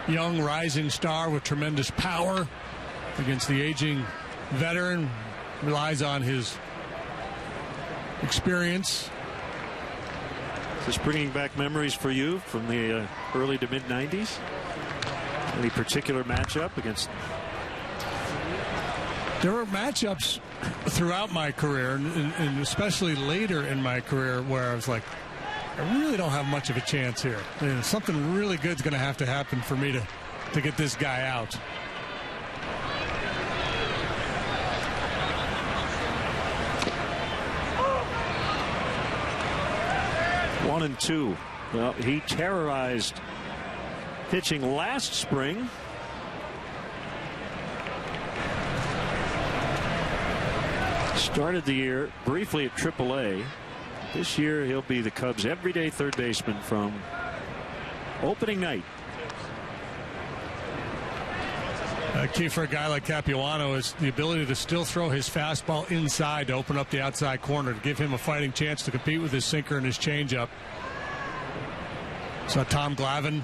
Young rising star with tremendous power against the aging veteran. Relies on his experience. Is this bringing back memories for you from the early to mid-90s? Any particular matchup against? There were matchups throughout my career, and especially later in my career, where I was like, I really don't have much of a chance here. And something really good is going to happen for me to get this guy out. One and two. Well, he terrorized pitching last spring. Started the year briefly at AAA. This year he'll be the Cubs' everyday third baseman from opening night. Key for a guy like Capuano is the ability to still throw his fastball inside to open up the outside corner, to give him a fighting chance to compete with his sinker and his changeup. Saw Tom Glavine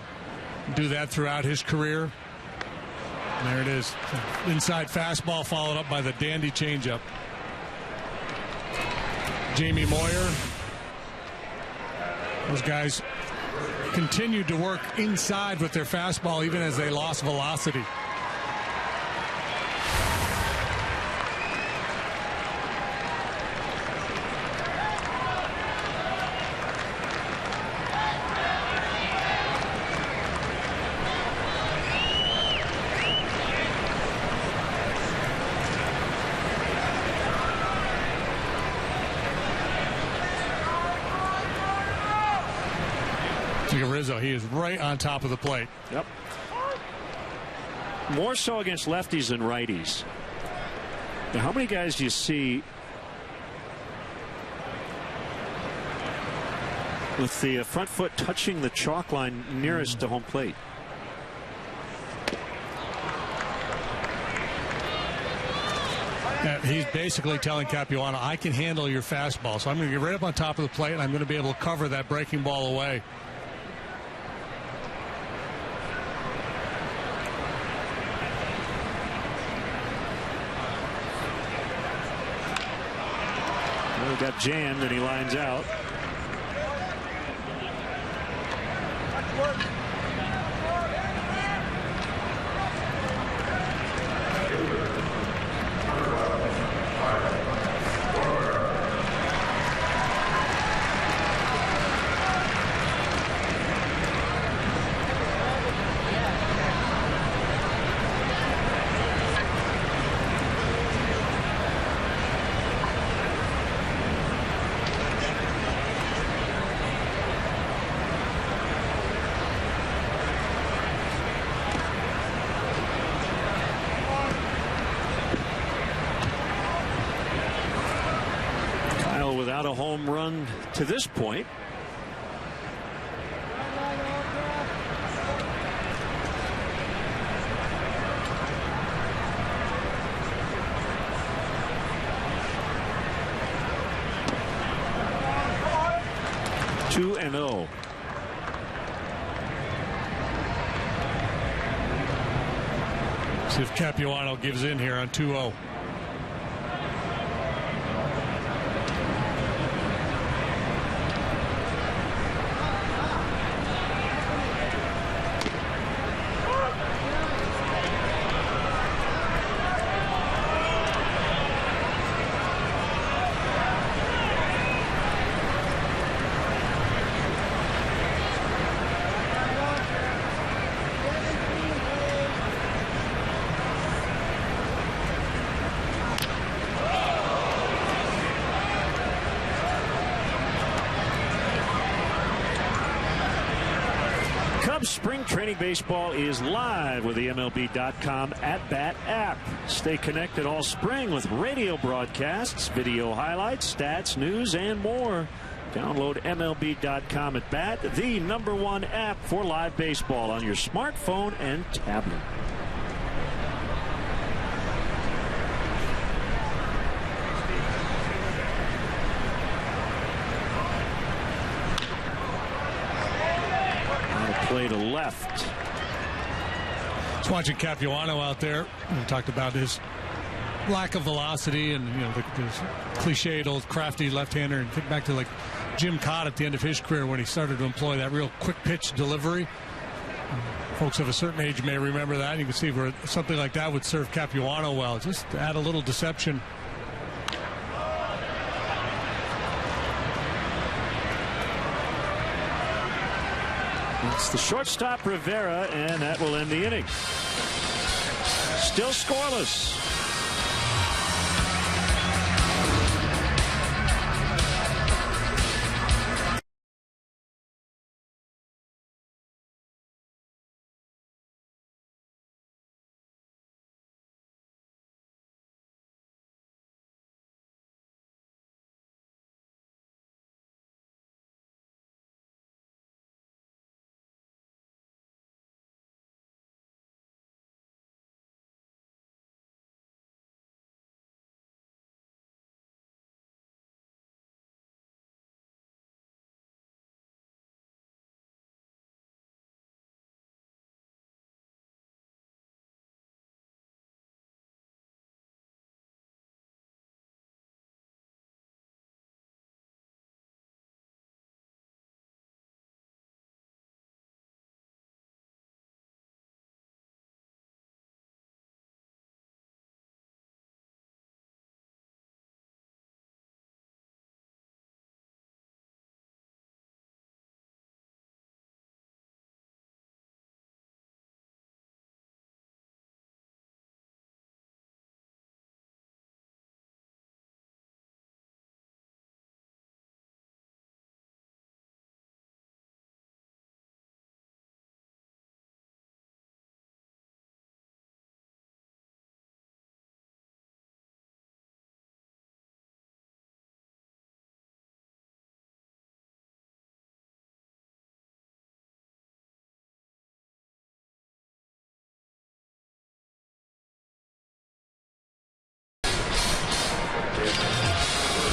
do that throughout his career. And there it is. Inside fastball followed up by the dandy changeup. Jamie Moyer. Those guys continued to work inside with their fastball even as they lost velocity. Rizzo, he is right on top of the plate. Yep. More so against lefties than righties. Now, how many guys do you see with the front foot touching the chalk line nearest to home plate? He's basically telling Capuano, I can handle your fastball, so I'm going to get right up on top of the plate, and I'm going to be able to cover that breaking ball away. Got jammed and he lines out. Without a home run to this point. Two and 0. See if Capuano gives in here on 2-0. Cubs spring training baseball is live with the MLB.com at-bat app. Stay connected all spring with radio broadcasts, video highlights, stats, news, and more. Download MLB.com at-bat, the #1 app for live baseball on your smartphone and tablet. Play to left. Just watching Capuano out there. We talked about his lack of velocity and, you know, the cliched old crafty left-hander. And think back to like Jim Cott at the end of his career when he started to employ that real quick pitch delivery. Folks of a certain age may remember that. You can see where something like that would serve Capuano well. Just to add a little deception. It's the shortstop Rivera, and that will end the inning. Still scoreless.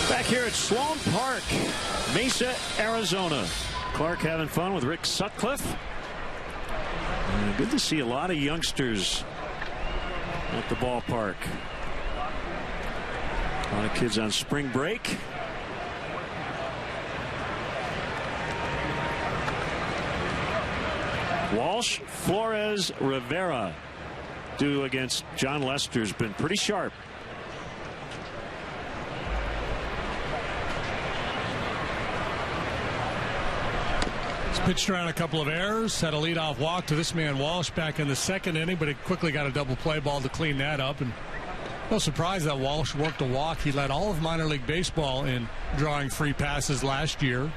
Back here at Sloan Park, Mesa, Arizona. Clark having fun with Rick Sutcliffe. Good to see a lot of youngsters at the ballpark. A lot of kids on spring break. Walsh, Flores, Rivera. Due against John Lester's been pretty sharp. Pitched around a couple of errors, had a leadoff walk to this man Walsh back in the second inning, but he quickly got a double play ball to clean that up. And no surprise that Walsh worked a walk. He led all of minor league baseball in drawing free passes last year.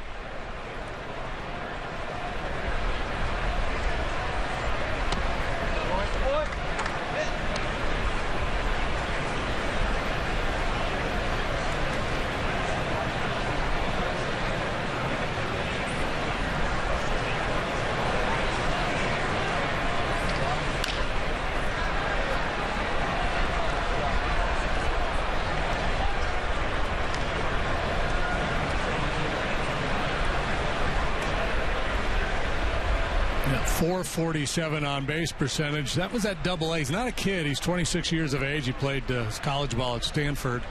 .447 on base percentage. That was at Double A. He's not a kid. He's 26 years of age. He played college ball at Stanford.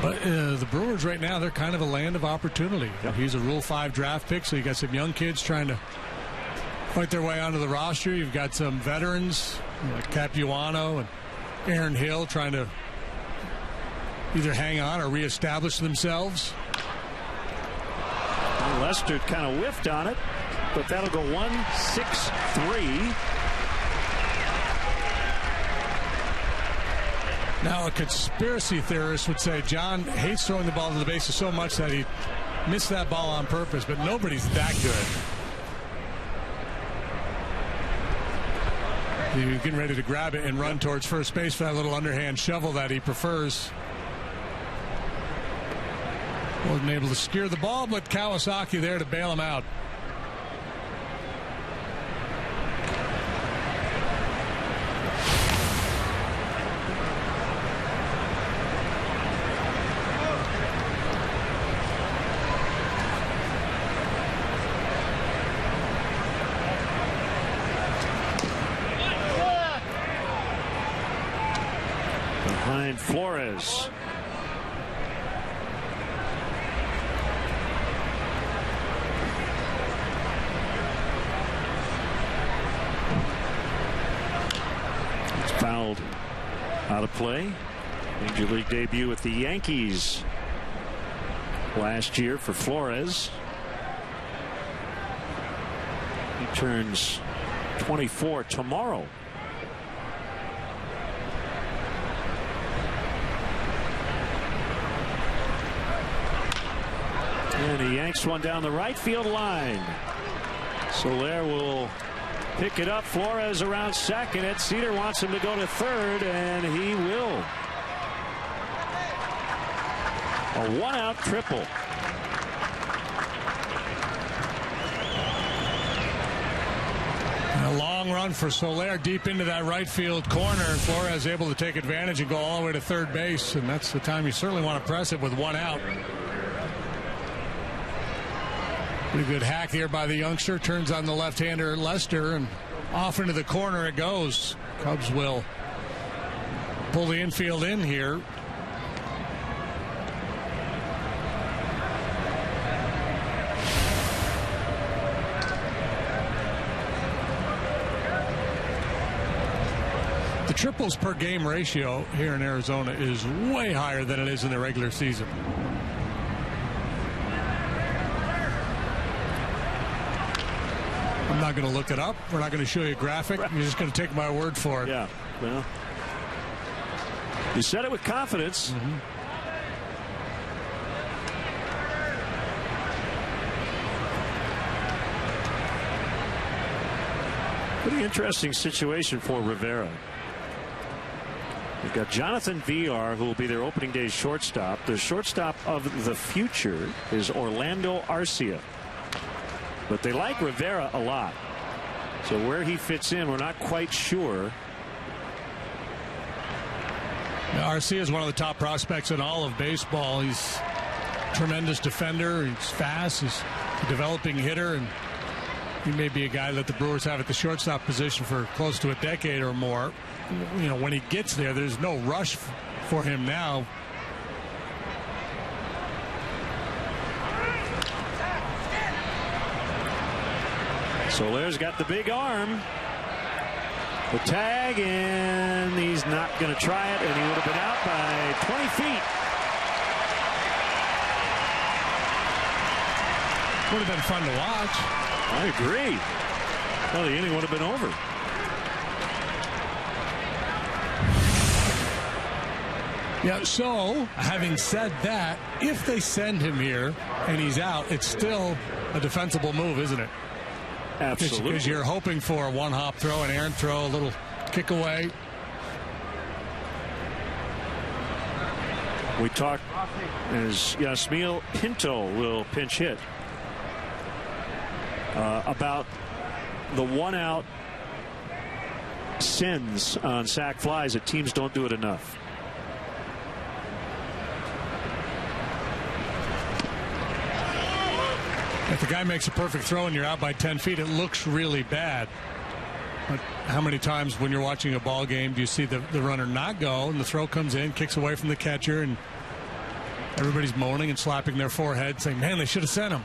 But the Brewers right now, they're kind of a land of opportunity. Yep. He's a Rule 5 draft pick, so you got some young kids trying to fight their way onto the roster. You've got some veterans like Capuano and Aaron Hill trying to either hang on or reestablish themselves. Lester kind of whiffed on it, but that'll go 1-6-3. Now, a conspiracy theorist would say John hates throwing the ball to the bases so much that he missed that ball on purpose, but nobody's that good. He's getting ready to grab it and run towards first base for that little underhand shovel that he prefers. Wasn't able to steer the ball, but Kawasaki there to bail him out. Behind Flores. It's fouled out of play. Major League debut with the Yankees last year for Flores. He turns 24 tomorrow. And he yanks one down the right field line. Soler will pick it up. Flores around second. Ed Cedar wants him to go to third, and he will. A one-out triple. A long run for Soler deep into that right field corner. Flores able to take advantage and go all the way to third base, and that's the time you certainly want to press it with one out. Pretty good hack here by the youngster. Turns on the left-hander Lester, and off into the corner it goes. Cubs will pull the infield in here. The triples per game ratio here in Arizona is way higher than it is in the regular season. I'm not going to look it up. We're not going to show you a graphic. You're just going to take my word for it. Yeah, well, you said it with confidence. Pretty interesting situation for Rivera. We've got Jonathan Villar, who will be their opening day shortstop. The shortstop of the future is Orlando Arcia. But they like Rivera a lot. So where he fits in, we're not quite sure. Arcia is one of the top prospects in all of baseball. He's a tremendous defender. He's fast. He's a developing hitter. And he may be a guy that the Brewers have at the shortstop position for close to a decade or more. You know, when he gets there, there's no rush for him now. Soler's got the big arm. The tag, and he's not going to try it, and he would have been out by 20 feet. Would have been fun to watch. I agree. Well, the inning would have been over. Yeah, so having said that, if they send him here and he's out, it's still a defensible move, isn't it? Absolutely. Because you're hoping for a one-hop throw, an errant throw, a little kick away. We talked as Yasmiel Pinto will pinch hit about the one-out sends on sac flies that teams don't do it enough. If the guy makes a perfect throw and you're out by 10 feet, it looks really bad. But how many times when you're watching a ball game do you see the runner not go and the throw comes in, kicks away from the catcher, and everybody's moaning and slapping their forehead saying, man, they should have sent him.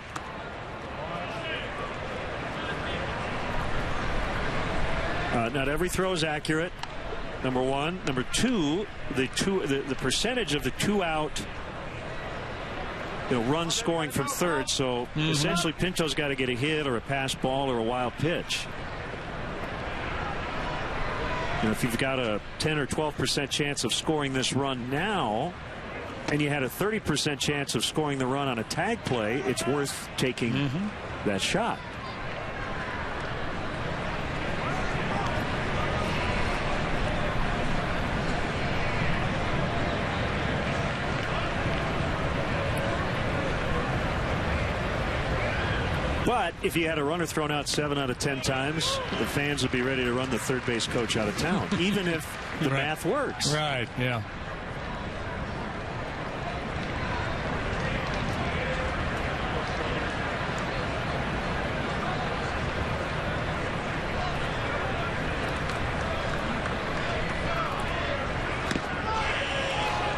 Not every throw is accurate, number one. Number two, the percentage of the two-out run scoring from third. So essentially Pinto's got to get a hit or a pass ball or a wild pitch. if you've got a 10 or 12% chance of scoring this run now, and you had a 30% chance of scoring the run on a tag play, it's worth taking that shot. But if you had a runner thrown out 7 out of 10 times, the fans would be ready to run the third base coach out of town, even if the math works. Right, yeah.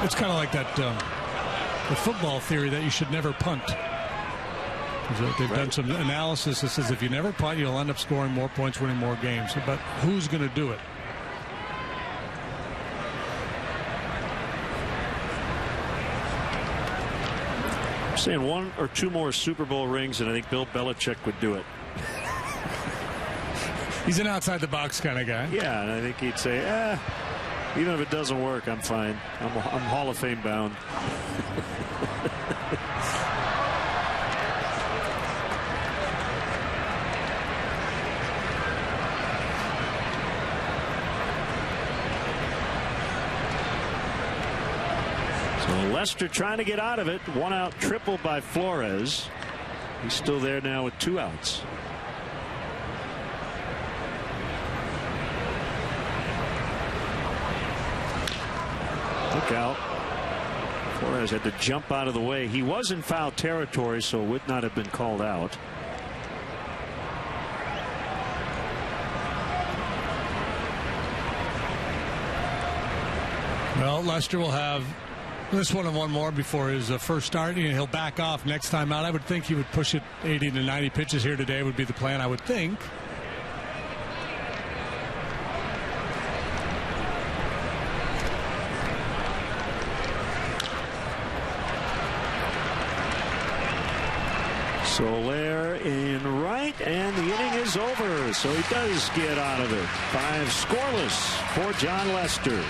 It's kind of like that the football theory that you should never punt. They've done some analysis that says if you never punt, you'll end up scoring more points, winning more games. But who's going to do it? I'm saying 1 or 2 more Super Bowl rings, and I think Bill Belichick would do it. He's an outside the box kind of guy. Yeah, and I think he'd say, even if it doesn't work, I'm fine. I'm Hall of Fame bound. Lester trying to get out of it. 1 out triple by Flores. He's still there now with 2 outs. Look out. Flores had to jump out of the way. He was in foul territory, so would not have been called out. Well, Lester will have this one and one more before his first start. He'll back off next time out. I would think he would push it 80 to 90 pitches here today would be the plan, I would think. Soler in right, and the inning is over. So he does get out of it. 5 scoreless for John Lester.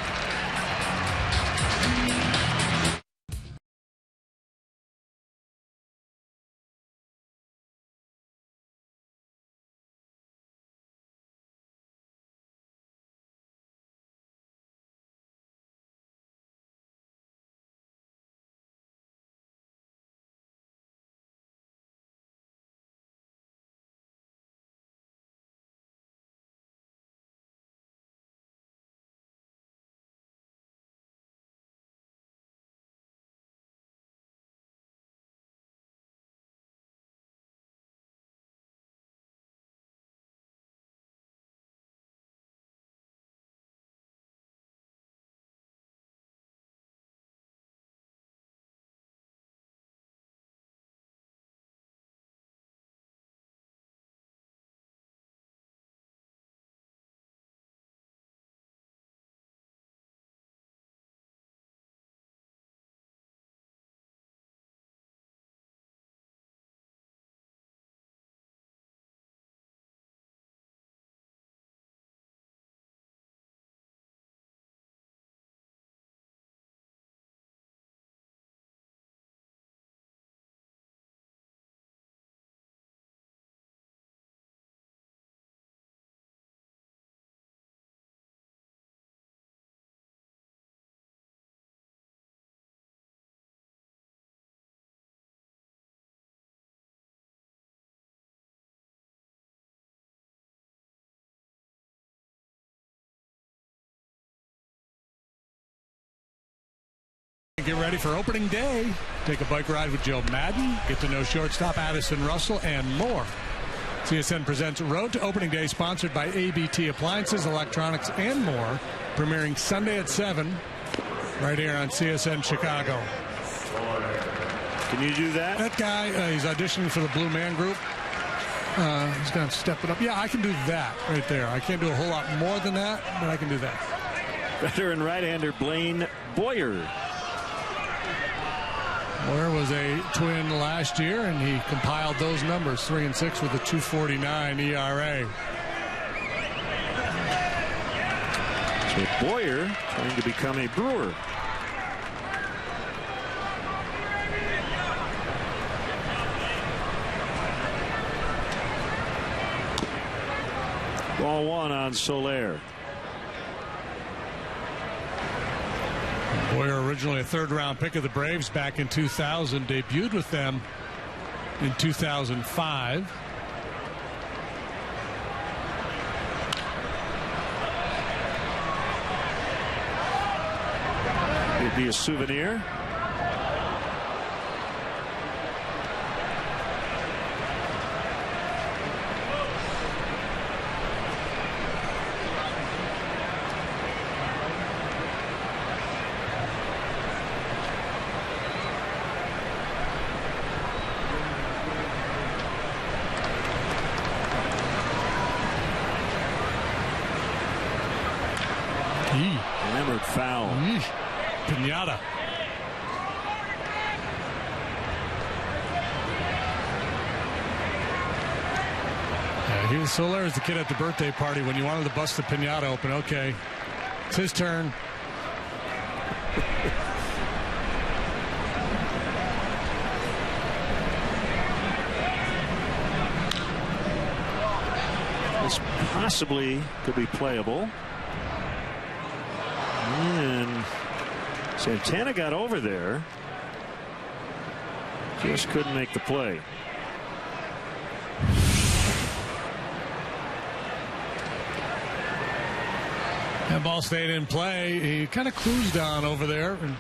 Get ready for opening day. Take a bike ride with Joe Madden. Get to know shortstop Addison Russell and more. CSN presents Road to Opening Day, sponsored by ABT Appliances, Electronics, and more. Premiering Sunday at 7, right here on CSN Chicago. Can you do that? That guy, he's auditioning for the Blue Man Group. He's going to step it up. Yeah, I can do that right there. I can't do a whole lot more than that, but I can do that. Veteran right-hander Blaine Boyer. Boyer was a Twin last year, and he compiled those numbers, 3 and 6 with a 2.49 ERA. So Boyer trying to become a Brewer. Ball one on Soler. Boyer, originally a third-round pick of the Braves back in 2000, debuted with them in 2005. It'd be a souvenir. Hammered foul. Pinata. Yeah, Soler is the kid at the birthday party when you wanted to bust the pinata open. Okay, it's his turn. This possibly could be playable. And Santana got over there. Just couldn't make the play. That ball stayed in play. He kind of cruised on over there. And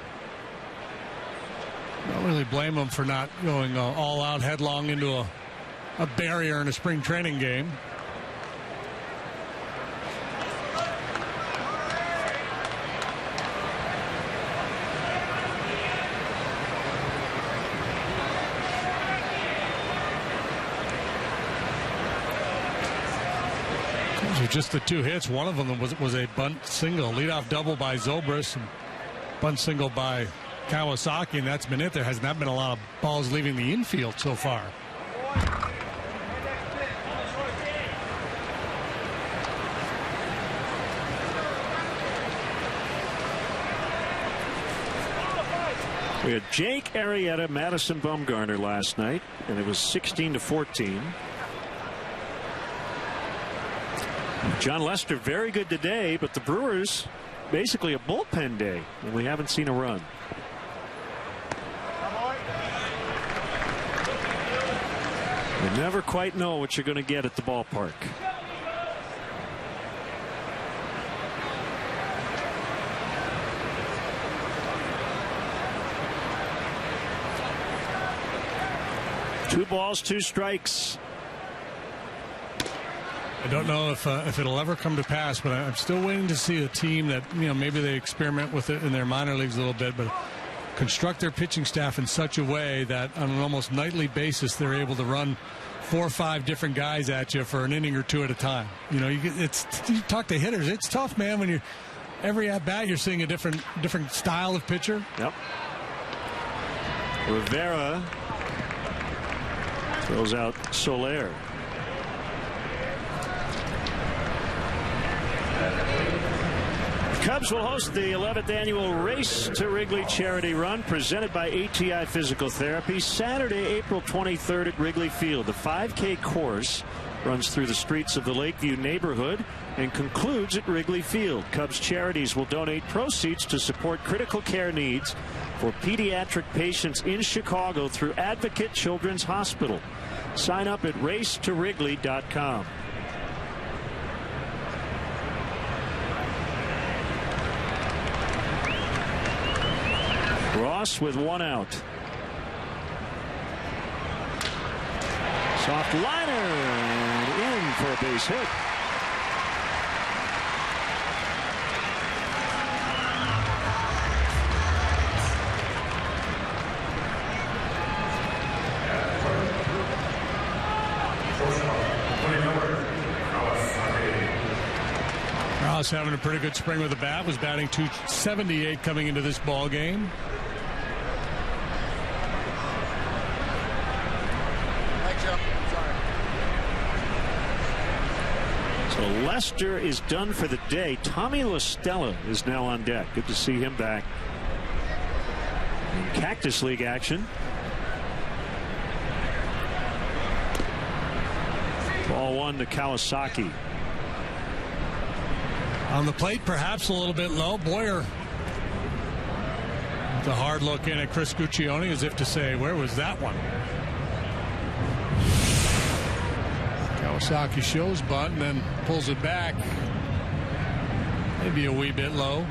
I don't really blame him for not going all out headlong into a barrier in a spring training game. Just the two hits. One of them was a bunt single, leadoff double by Zobrist, and bunt single by Kawasaki, and that's been it. There has not been a lot of balls leaving the infield so far. We had Jake Arrieta, Madison Bumgarner last night, and it was 16-14. John Lester very good today, but the Brewers basically a bullpen day, and we haven't seen a run. You never quite know what you're going to get at the ballpark. Two balls, two strikes. I don't know if it'll ever come to pass, but I'm still waiting to see a team that, you know, maybe they experiment with it in their minor leagues a little bit, but construct their pitching staff in such a way that on an almost nightly basis they're able to run 4 or 5 different guys at you for an inning or two at a time. You know, you talk to hitters, it's tough, man, when you're every at bat you're seeing a different style of pitcher. Yep. Rivera throws out Soler. Cubs will host the 11th annual Race to Wrigley charity run presented by AT Physical Therapy Saturday, April 23rd at Wrigley Field. The 5K course runs through the streets of the Lakeview neighborhood and concludes at Wrigley Field. Cubs Charities will donate proceeds to support critical care needs for pediatric patients in Chicago through Advocate Children's Hospital. Sign up at racetowrigley.com. Ross with one out. Soft liner and in for a base hit. Ross having a pretty good spring with the bat, was batting .278 coming into this ball game. So Lester is done for the day. Tommy La Stella is now on deck. Good to see him back in Cactus League action. Ball 1 to Kawasaki. On the plate, perhaps a little bit low. Boyer, the hard look in at Chris Guccione, as if to say, where was that one? Kawasaki shows bunt and then pulls it back. Maybe a wee bit low.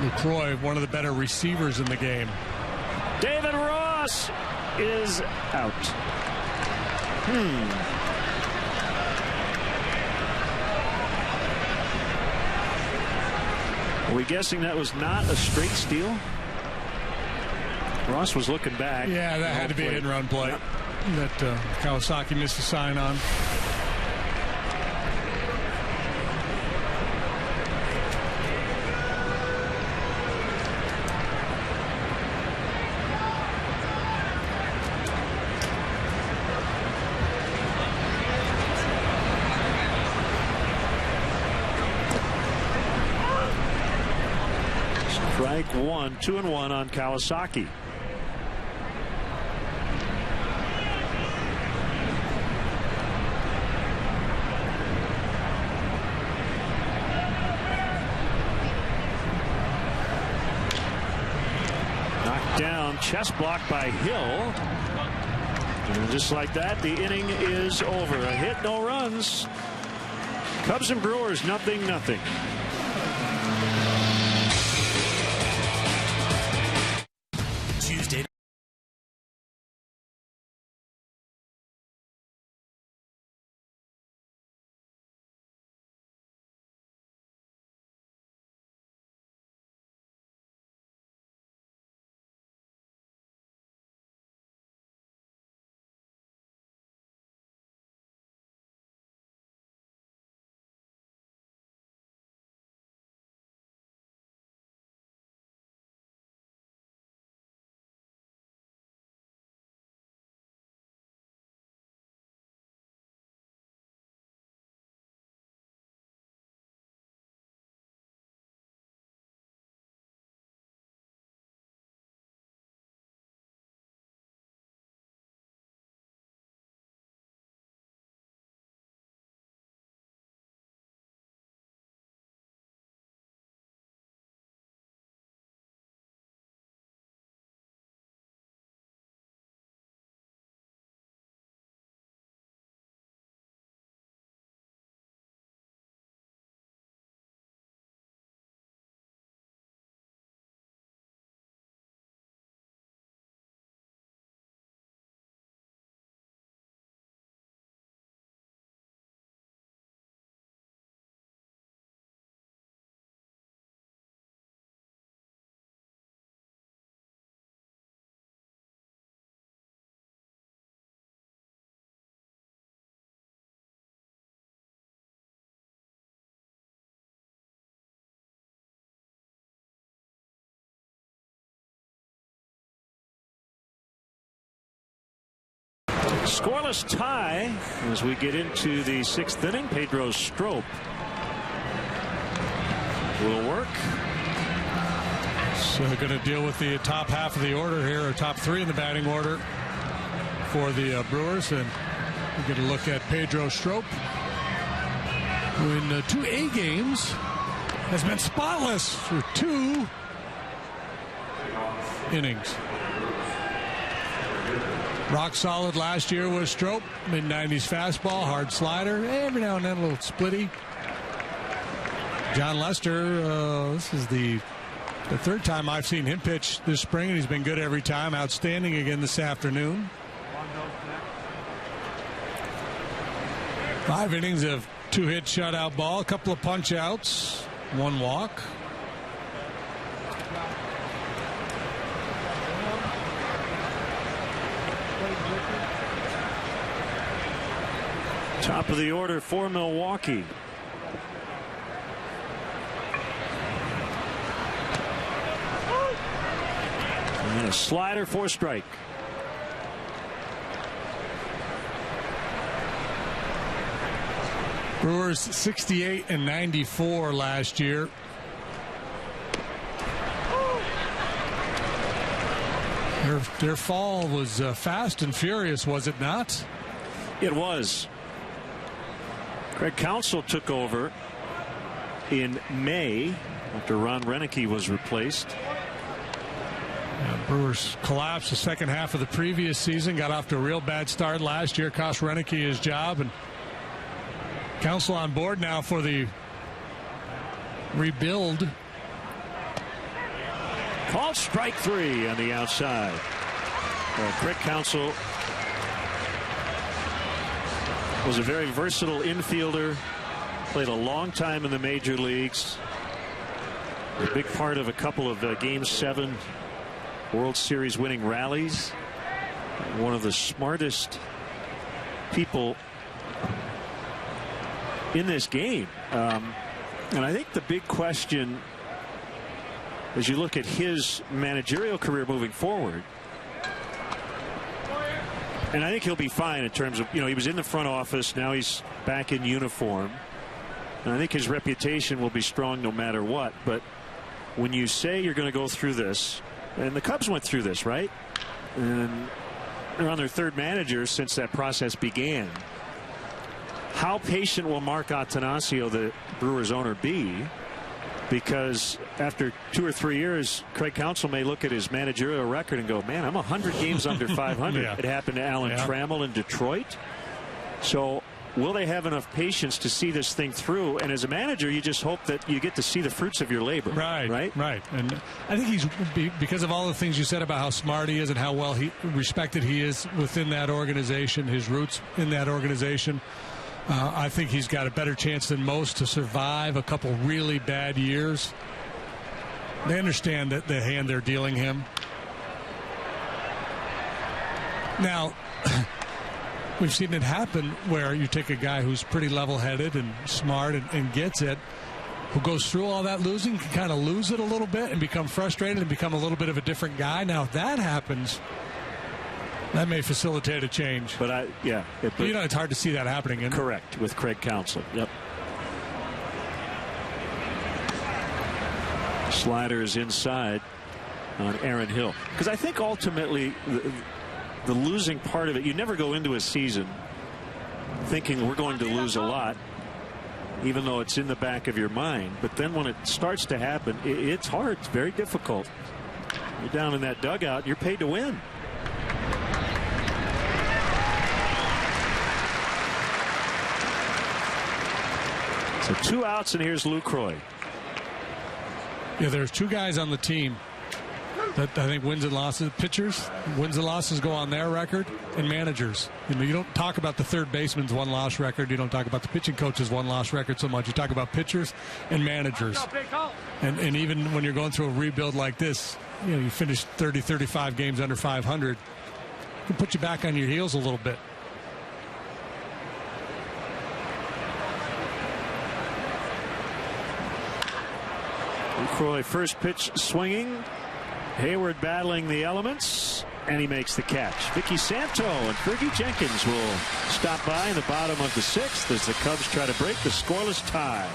LaCroix, one of the better receivers in the game. David Ross is out. Are we guessing that was not a straight steal? Ross was looking back. Yeah, that had to be an in-run play. Yep. That Kawasaki missed a sign on. Strike 1, 2-1 on Kawasaki. Knocked down, chest block by Hill. And just like that, the inning is over. A hit, no runs. Cubs and Brewers, 0-0. Tuesday. Scoreless tie as we get into the 6th inning. Pedro Strop will work. So they're going to deal with the top half of the order here, or top 3 in the batting order for the Brewers. And we're going to look at Pedro Strop, who in 2 A games has been spotless for 2 innings. Rock solid last year was Strop. Mid-90s fastball, hard slider, every now and then a little splitty. John Lester, this is the 3rd time I've seen him pitch this spring, and he's been good every time. Outstanding again this afternoon. 5 innings of 2-hit shutout ball, a couple of punch outs, 1 walk. Top of the order for Milwaukee. And a slider for strike. Brewers 68 and 94 last year. Their fall was fast and furious, was it not? It was. Craig Counsell took over in May after Ron Renicky was replaced. Brewers collapsed the second half of the previous season, got off to a real bad start last year, cost Renicky his job, and Counsell on board now for the rebuild. Called strike 3 on the outside. Craig Counsell was a very versatile infielder, played a long time in the major leagues, a big part of a couple of Game 7 World Series winning rallies. One of the smartest people in this game. And I think the big question as you look at his managerial career moving forward, and I think he'll be fine in terms of, he was in the front office, now he's back in uniform, and I think his reputation will be strong no matter what. But when you say you're going to go through this, and the Cubs went through this, right? And they're on their third manager since that process began. How patient will Mark Attanasio, the Brewers owner, be? Because after 2 or 3 years, Craig Counsell may look at his managerial record and go, man, I'm 100 games under 500. Yeah. It happened to Alan Trammell in Detroit. So will they have enough patience to see this thing through? And as a manager, you just hope that you get to see the fruits of your labor. Right. And I think he's, because of all the things you said about how smart he is and how well respected he is within that organization, his roots in that organization, I think he's got a better chance than most to survive a couple really bad years. They understand that the hand they're dealing him. Now, we've seen it happen where you take a guy who's pretty level-headed and smart and gets it, who goes through all that losing, can kind of lose it a little bit and become frustrated and become a little bit of a different guy. Now, if that happens, that may facilitate a change. But it's hard to see that happening. Isn't it? Correct, with Craig Counsell. Yep. Slider is inside on Aaron Hill. Because I think ultimately the losing part of it, you never go into a season thinking we're going to lose a lot, even though it's in the back of your mind. But then when it starts to happen, it's hard. It's very difficult. You're down in that dugout. You're paid to win. So 2 outs, and here's Lucroy. Yeah, there's 2 guys on the team that I think wins and losses. Pitchers, wins and losses go on their record, and managers. You don't talk about the third baseman's 1-loss record. You don't talk about the pitching coach's 1-loss record so much. You talk about pitchers and managers. And even when you're going through a rebuild like this, you finish 30, 35 games under 500, it can put you back on your heels a little bit. Lucroy, first pitch swinging. Hayward battling the elements, and he makes the catch. Vicky Santo and Fergie Jenkins will stop by in the bottom of the 6th as the Cubs try to break the scoreless tie.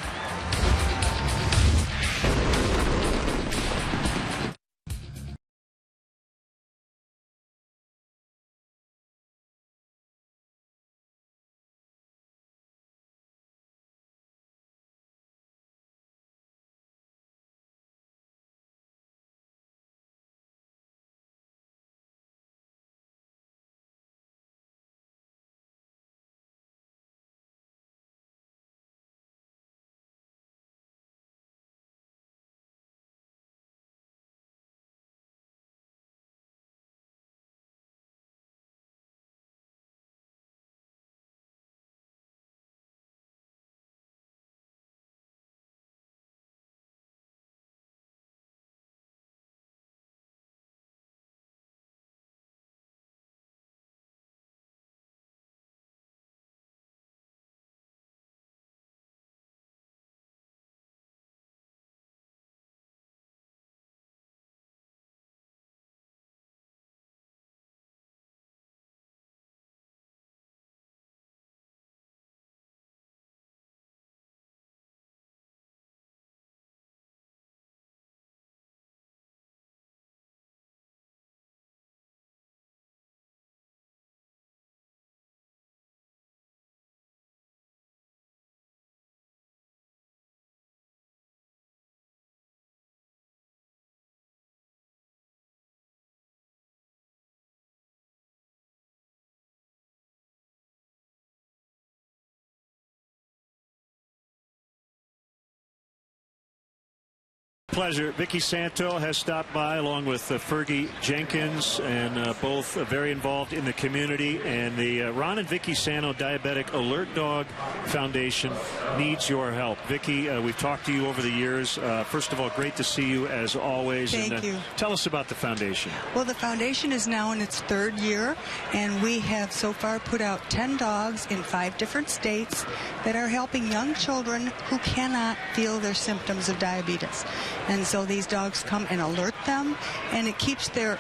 Pleasure. Vicky Santo has stopped by along with Fergie Jenkins, and both very involved in the community. And the Ron and Vicky Santo Diabetic Alert Dog Foundation needs your help. Vicky, we've talked to you over the years. First of all, great to see you as always. Thank you. Tell us about the foundation. Well, the foundation is now in its 3rd year, and we have so far put out 10 dogs in 5 different states that are helping young children who cannot feel their symptoms of diabetes. And so these dogs come and alert them, and it keeps the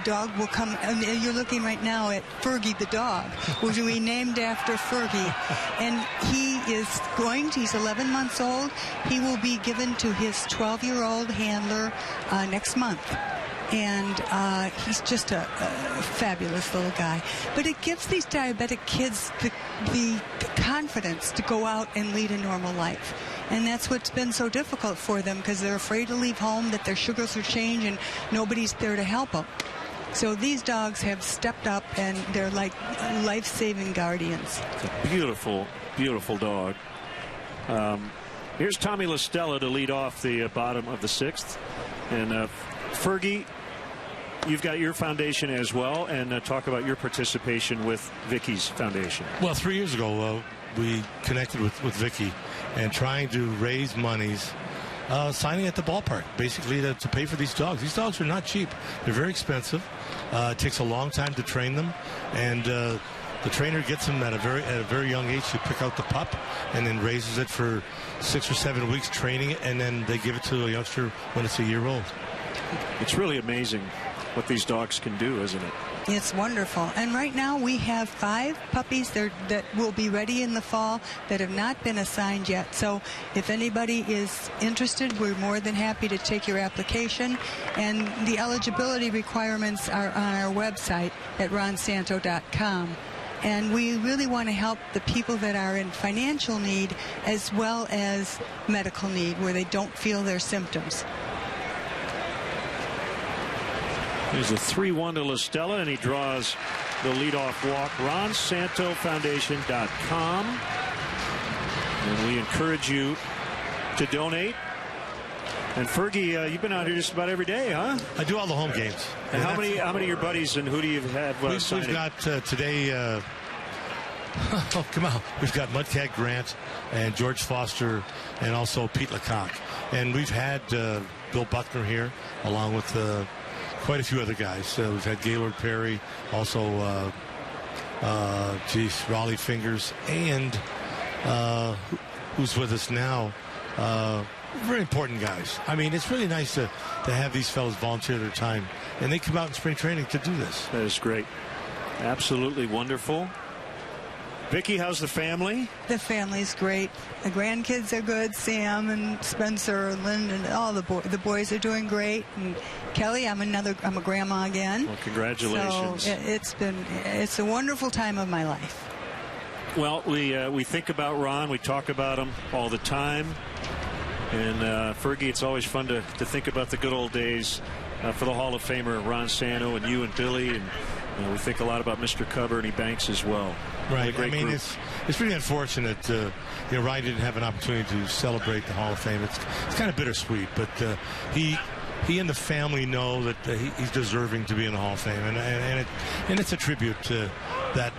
dog will come, and you're looking right now at Fergie the dog, which we named after Fergie. And he's 11 months old. He will be given to his 12-year-old handler next month. And he's just a fabulous little guy. But it gives these diabetic kids the confidence to go out and lead a normal life. And that's what's been so difficult for them, because they're afraid to leave home, that their sugars will change, and nobody's there to help them. So these dogs have stepped up, and they're like life-saving guardians. It's a beautiful, beautiful dog. Here's Tommy LaStella to lead off the bottom of the 6th. And Fergie, you've got your foundation as well, and talk about your participation with Vicky's foundation. Well, 3 years ago, we connected with Vicky and trying to raise monies, signing at the ballpark, basically to pay for these dogs. These dogs are not cheap. They're very expensive. It takes a long time to train them, and the trainer gets them at a very young age to pick out the pup, and then raises it for 6 or 7 weeks training it, and then they give it to a youngster when it's a year old. It's really amazing what these dogs can do, isn't it? It's wonderful. And right now we have 5 puppies that will be ready in the fall that have not been assigned yet. So if anybody is interested, we're more than happy to take your application. And the eligibility requirements are on our website at ronsanto.com. And we really want to help the people that are in financial need as well as medical need, where they don't feel their symptoms. There's a 3-1 to LaStella, and he draws the leadoff walk. RonSantoFoundation.com. And we encourage you to donate. And Fergie, you've been out here just about every day, huh? I do all the home games. And how many of your buddies, and who do you have signing? We've got today, oh, come on. We've got Mudcat Grant and George Foster and also Pete Lecoq. And we've had Bill Buckner here, along with quite a few other guys. We've had Gaylord Perry, also Raleigh Fingers, and who's with us now. Very important guys. I mean, it's really nice to have these fellows volunteer their time, and they come out in spring training to do this. That is great. Absolutely wonderful. Vicky, how's the family? The family's great. The grandkids are good. Sam and Spencer and Lyndon, all the boys are doing great. And Kelly, I'm a grandma again. Well, congratulations. So it's a wonderful time of my life. Well, we think about Ron. We talk about him all the time. And Fergie, it's always fun to think about the good old days for the Hall of Famer Ron Santo and you and Billy. And we think a lot about Mr. Cub, Ernie Banks as well. Right. I mean, it's really unfortunate. Ryan didn't have an opportunity to celebrate the Hall of Fame. It's kind of bittersweet, but he and the family know that he's deserving to be in the Hall of Fame, and it's a tribute to that.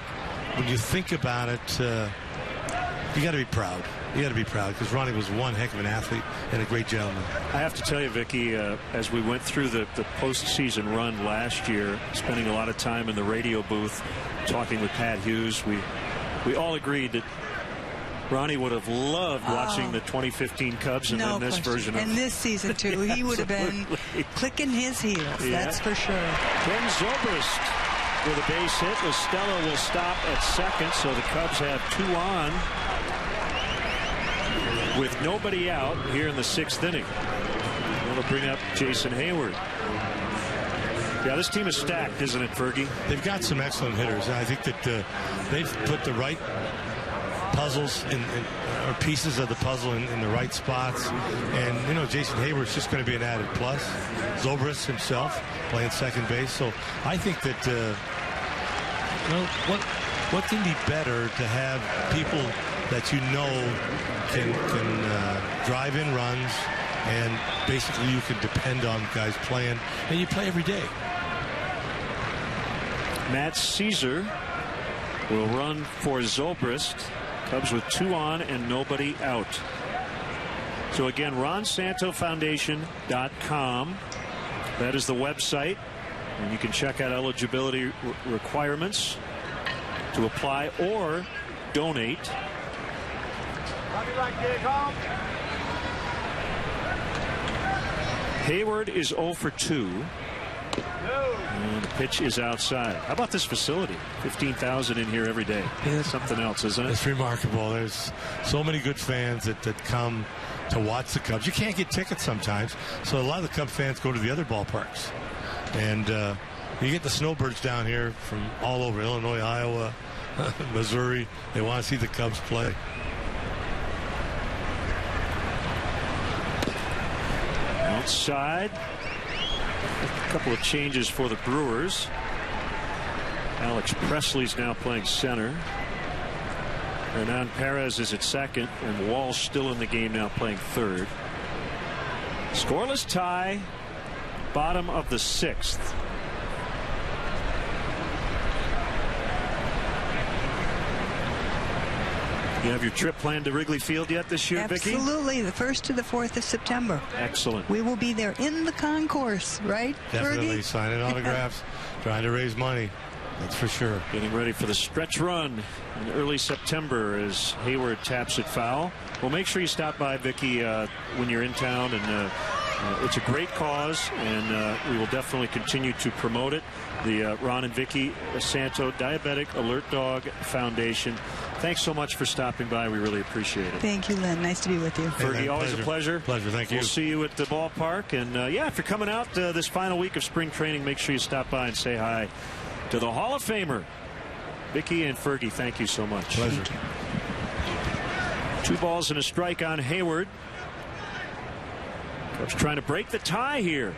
When you think about it, you got to be proud. You got to be proud, because Ronnie was one heck of an athlete and a great gentleman. I have to tell you, Vicky, as we went through the postseason run last year, spending a lot of time in the radio booth talking with Pat Hughes, we all agreed that Ronnie would have loved watching the 2015 Cubs and then this version of it. And this season, too. He would have been clicking his heels, that's for sure. Ken Zobrist with a base hit. LaStella will stop at second, so the Cubs have 2 on with nobody out here in the 6th inning. That'll bring up Jason Hayward. Yeah, this team is stacked, isn't it, Fergie? They've got some excellent hitters. I think that they've put the right puzzles or pieces of the puzzle in the right spots. And, Jason Hayward's just going to be an added plus. Zobrist himself playing second base. So I think that, what can be better to have people that can drive in runs and basically you can depend on guys playing, and you play every day. Matt Caesar will run for Zobrist. Cubs with 2 on and nobody out. So again, RonSantoFoundation.com. That is the website, and you can check out eligibility requirements to apply or donate. Hayward is 0 for 2. And the pitch is outside. How about this facility? 15,000 in here every day. It's something else, isn't it? It's remarkable. There's so many good fans that come to watch the Cubs. You can't get tickets sometimes, so a lot of the Cubs fans go to the other ballparks. And you get the snowbirds down here from all over Illinois, Iowa, Missouri. They want to see the Cubs play. Outside. A couple of changes for the Brewers. Alex Presley's now playing center. Hernan Perez is at second, and Walsh still in the game now playing third. Scoreless tie, bottom of the 6th. You have your trip planned to Wrigley Field yet this year, Vicki? Absolutely. The 1st to the 4th of September. Excellent. We will be there in the concourse, right, Definitely. Fergie? Signing autographs, trying to raise money. That's for sure. Getting ready for the stretch run in early September as Hayward taps it foul. Well, make sure you stop by, Vicki, when you're in town. And it's a great cause, and we will definitely continue to promote it. The Ron and Vicki Santo Diabetic Alert Dog Foundation. Thanks so much for stopping by. We really appreciate it. Thank you, Len. Nice to be with you. Fergie, always a pleasure. Pleasure, thank you. We'll see you at the ballpark. And, yeah, if you're coming out this final week of spring training, make sure you stop by and say hi to the Hall of Famer. Vicki and Fergie, thank you so much. Pleasure. 2 balls and a strike on Hayward. Cubs trying to break the tie here.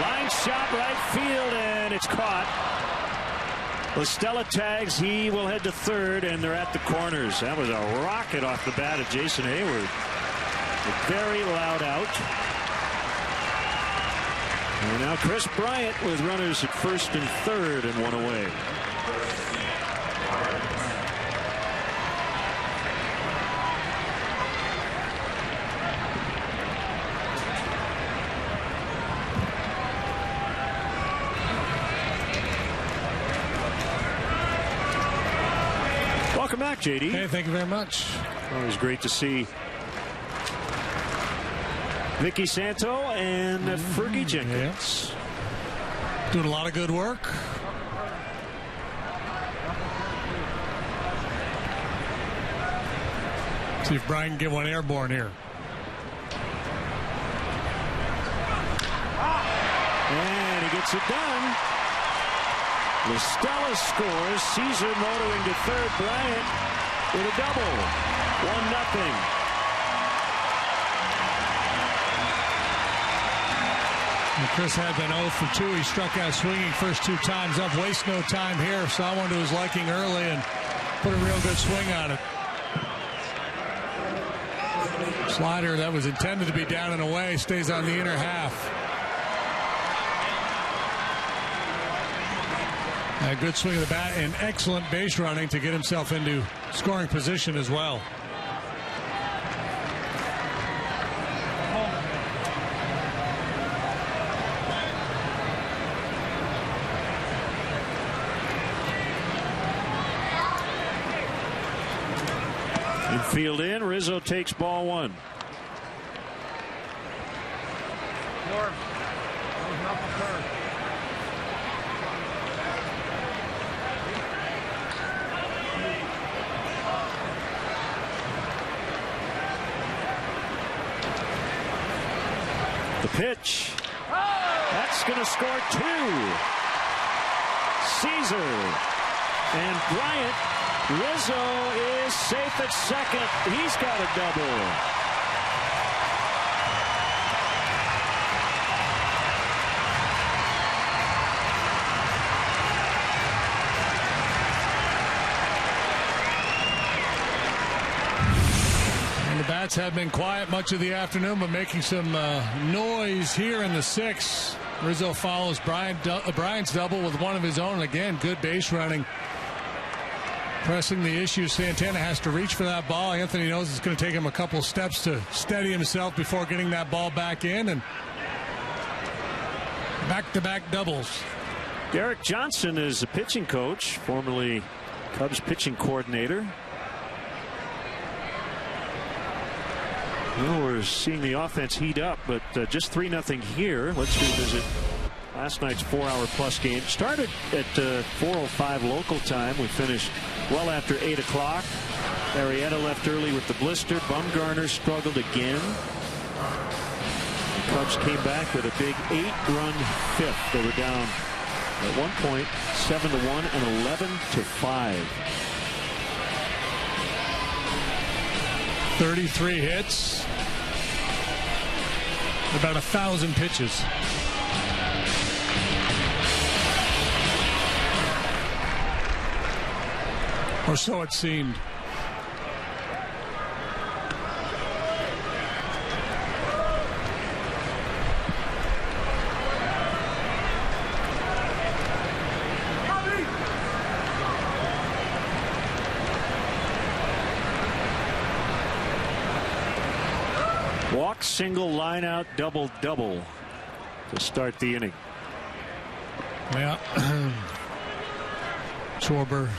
Line shot right field, and it's caught. LaStella tags. He will head to third, and they're at the corners. That was a rocket off the bat of Jason Hayward. A very loud out. And now Chris Bryant with runners at first and third and 1 away. Welcome back, JD. Hey, thank you very much. Always great to see Vicki Santo and Fergie Jenkins. Yeah. Doing a lot of good work. See if Brian can get one airborne here. And he gets it done. LaStella scores. Caesar motoring to third. Bryant with a double. 1-0. Chris had been 0 for 2. He struck out swinging first 2 times up. Waste no time here. Saw one to his liking early and put a real good swing on it. Slider that was intended to be down and away stays on the inner half. A good swing of the bat and excellent base running to get himself into scoring position as well. Infield in. Rizzo takes ball 1. The pitch. That's going to score 2. Caesar and Bryant. Rizzo is safe at second. He's got a double. bats have been quiet much of the afternoon, but making some noise here in the 6th. Rizzo follows Bryant's double with one of his own. Again, good base running. Pressing the issue, Santana has to reach for that ball. Anthony knows it's going to take him a couple steps to steady himself before getting that ball back in. And back-to-back doubles. Derek Johnson is a pitching coach, formerly Cubs pitching coordinator. Well, we're seeing the offense heat up, but just 3-0 here. Let's revisit last night's 4-hour-plus game. Started at 4:05 local time. We finished well after 8 o'clock. Arrieta left early with the blister. Bumgarner struggled again. The Cubs came back with a big 8-run fifth. They were down at one point 7-1 and 11-5. 33 hits. About 1,000 pitches. Or so it seemed. Walk, single, line out, double to start the inning. Yeah. Schwarber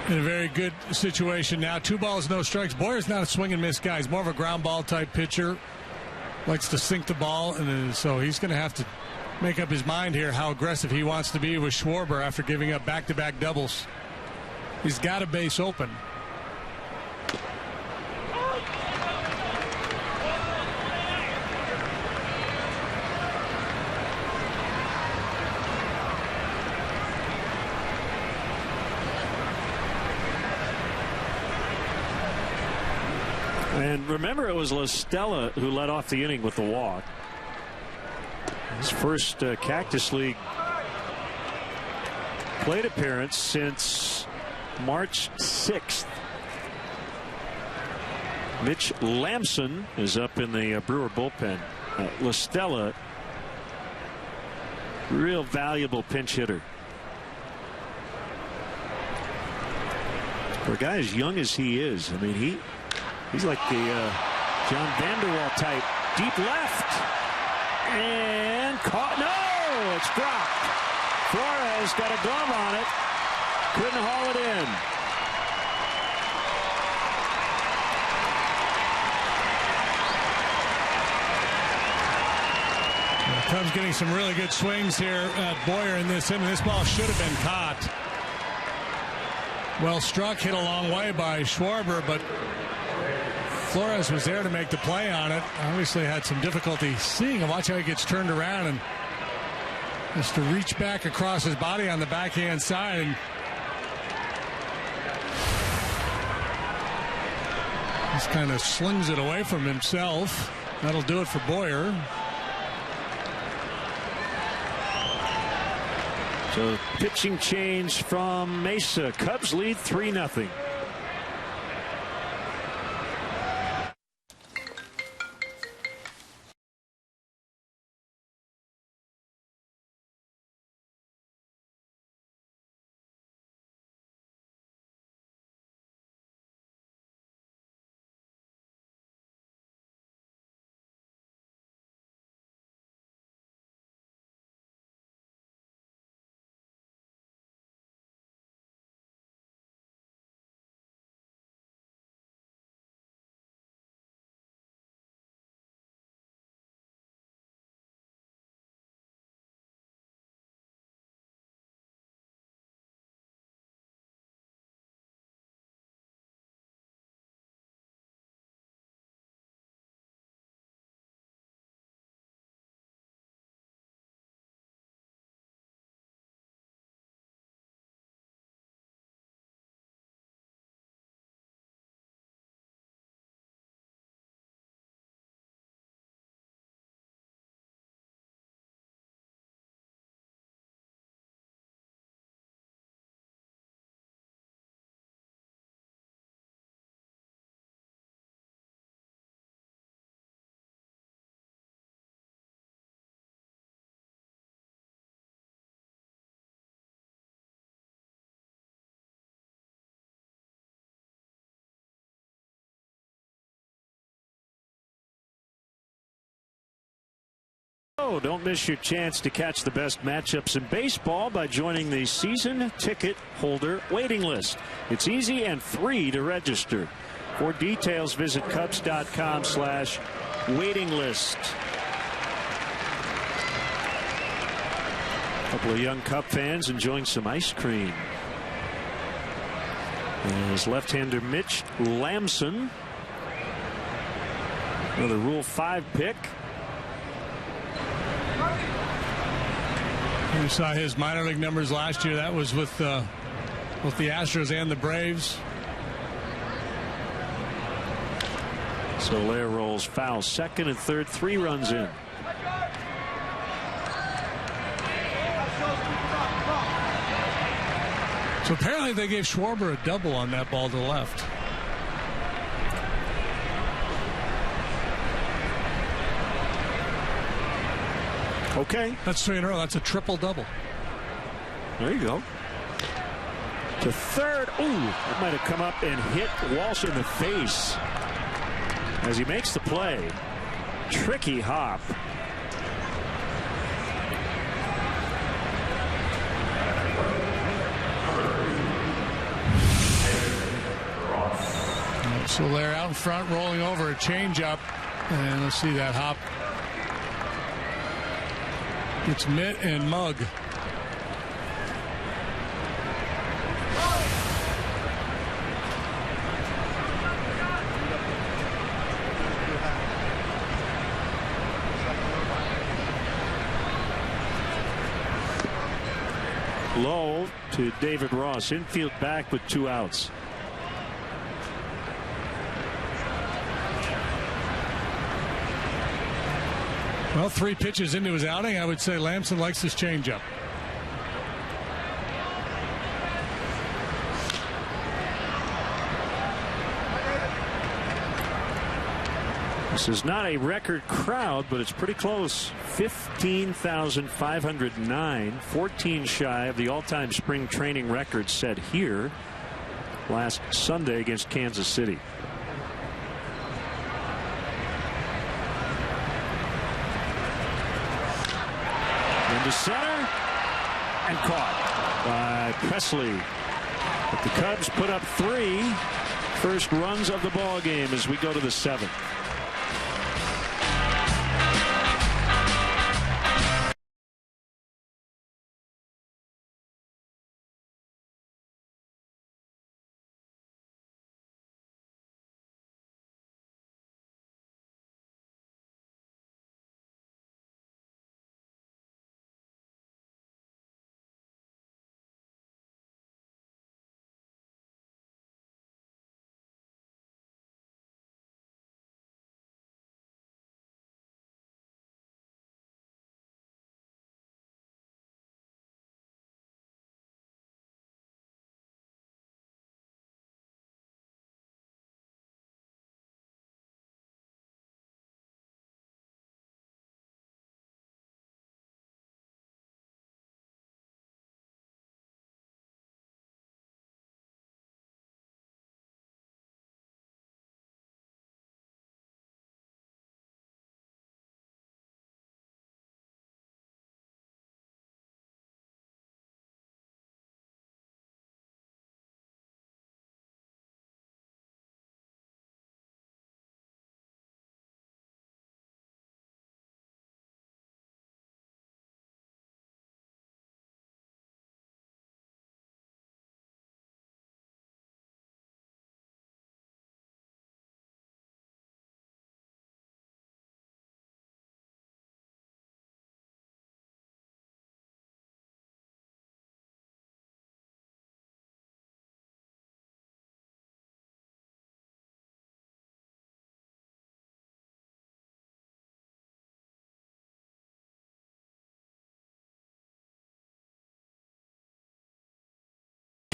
in a very good situation now. 2 balls, no strikes. Boyer's not a swing and miss guy. He's more of a ground ball type pitcher. Likes to sink the ball, and so he's going to have to make up his mind here how aggressive he wants to be with Schwarber after giving up back-to-back doubles. He's got a base open. And remember, it was La Stella who led off the inning with the walk. His first Cactus League plate appearance since March 6th. Mitch Lamson is up in the Brewer bullpen. La Stella, real valuable pinch hitter. For a guy as young as he is, I mean, he's like the John Vanderwall type. Deep left. And caught. No! It's dropped. Flores got a glove on it. Couldn't haul it in. The Cubs getting some really good swings here at Boyer in this inning. This ball should have been caught. Well struck, hit a long way by Schwarber, but Flores was there to make the play on it. Obviously had some difficulty seeing him. Watch how he gets turned around and has to reach back across his body on the backhand side. And just kind of slings it away from himself. That'll do it for Boyer. So pitching change from Mesa. Cubs lead 3-0. Oh, don't miss your chance to catch the best matchups in baseball by joining the season ticket holder waiting list. It's easy and free to register. For details, visit Cubs.com/waiting list. A couple of young Cub fans enjoying some ice cream. As left-hander Mitch Lamson, another Rule 5 pick. You saw his minor league numbers last year. That was with the Astros and the Braves. Soler rolls foul, second and third, 3 runs in. So apparently they gave Schwarber a double on that ball to the left. Okay. That's 3 in a row. That's a triple double. There you go. To third. Ooh, that might have come up and hit Walsh in the face as he makes the play. Tricky hop. So they're out in front, rolling over a changeup, and let's see that hop. It's mitt and mug. Low to David Ross, infield back with 2 outs. Well, 3 pitches into his outing, I would say Lamson likes his changeup. This is not a record crowd, but it's pretty close. 15,509, 14 shy of the all-time spring training record set here last Sunday against Kansas City. Into center and caught by Presley. But the Cubs put up 3 first runs of the ball game as we go to the 7th.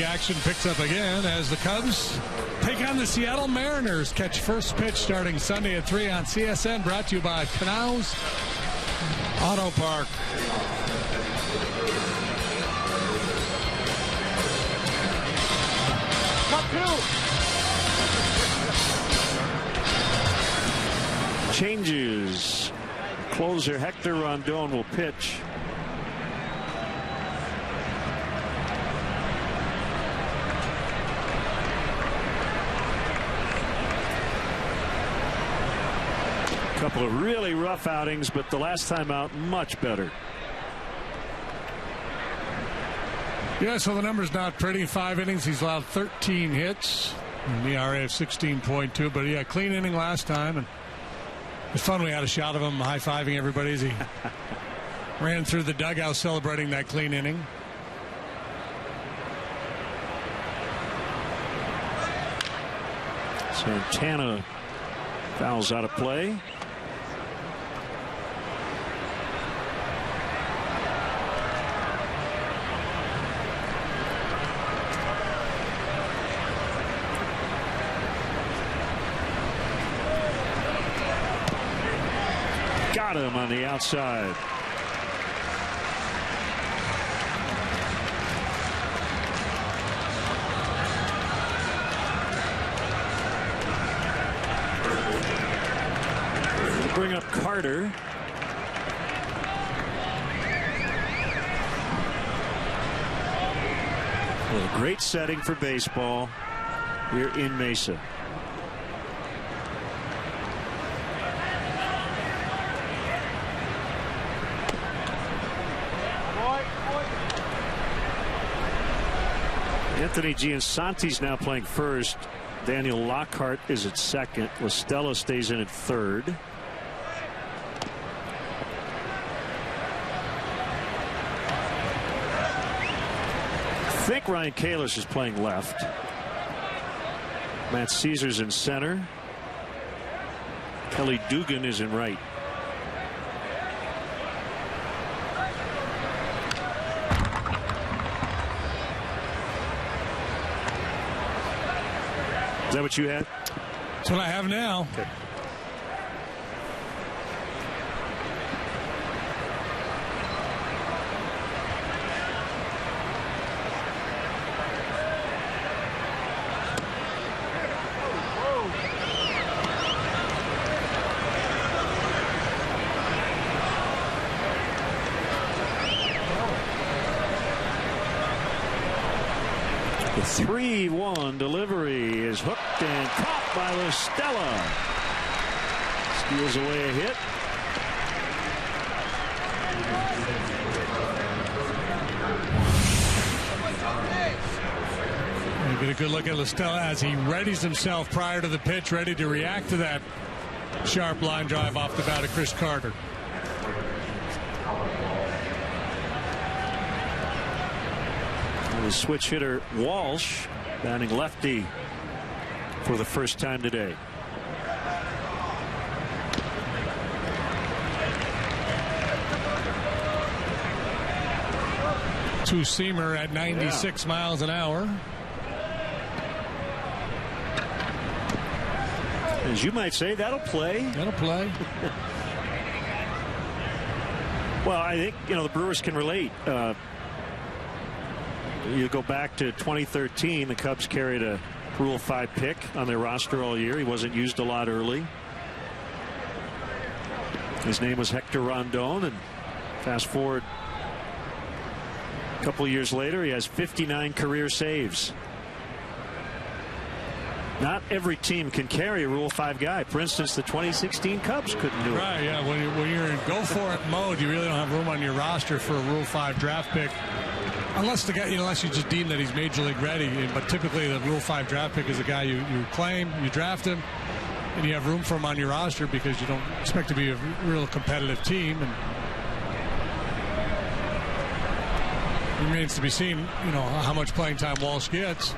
Action picks up again as the Cubs take on the Seattle Mariners. Catch first pitch starting Sunday at 3 on CSN. Brought to you by Canals Auto Park. Changes closer Hector Rondon will pitch. A couple of really rough outings, but the last time out much better. Yeah, so the number's not pretty. 5 innings, he's allowed 13 hits, an ERA of 16.2. But yeah, clean inning last time, and it's fun. We had a shot of him high-fiving everybody as he ran through the dugout celebrating that clean inning. Santana fouls out of play. Got him on the outside. Bring up Carter. Well, a great setting for baseball here in Mesa. Anthony Giansanti's now playing first. Daniel Lockhart is at second. Listella stays in at third. I think Ryan Kalish is playing left. Matt Caesar's in center. Kelly Dugan is in right. Is that what you had? That's what I have now. Okay. The 3-1 delivery is hooked and caught by Listella. Steals away a hit. You get a good look at Listella as he readies himself prior to the pitch, ready to react to that sharp line drive off the bat of Chris Carter. The switch hitter Walsh batting lefty for the first time today. Two-seamer at 96 miles an hour. As you might say, that'll play. That'll play. Well, I think, the Brewers can relate. You go back to 2013, the Cubs carried a Rule 5 pick on their roster all year. He wasn't used a lot early. His name was Hector Rondon, and fast forward a couple years later, he has 59 career saves. Not every team can carry a Rule 5 guy. For instance, the 2016 Cubs couldn't do it. Right, yeah. When you're in go-for-it mode, you really don't have room on your roster for a Rule 5 draft pick. Unless the guy, unless you just deem that he's major league ready. But typically, the Rule 5 draft pick is a guy you claim, you draft him, and you have room for him on your roster because you don't expect to be a real competitive team. And it remains to be seen, how much playing time Walsh gets.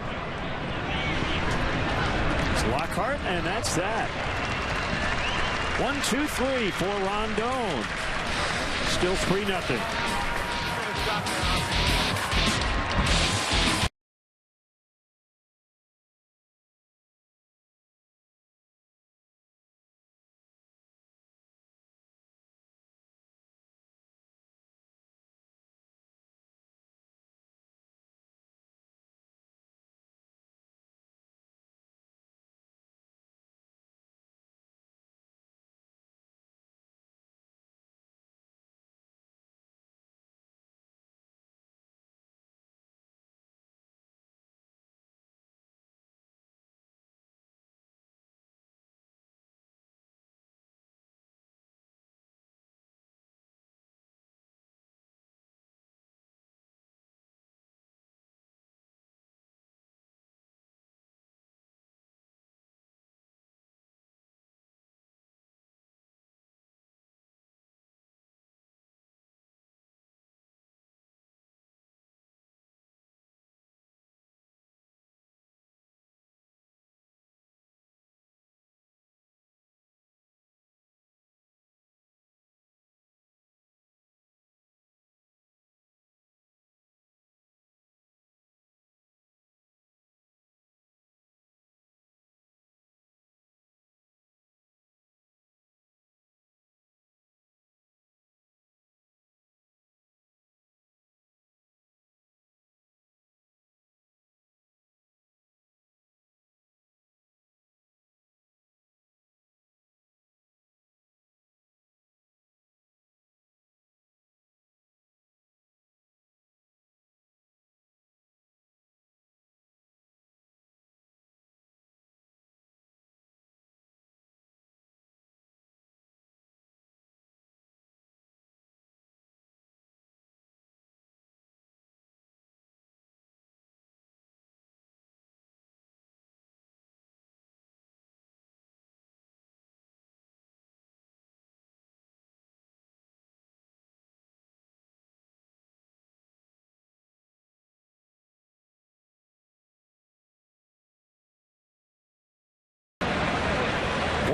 It's Lockhart, and that's that. 1-2-3 for Rondon. Still 3-0.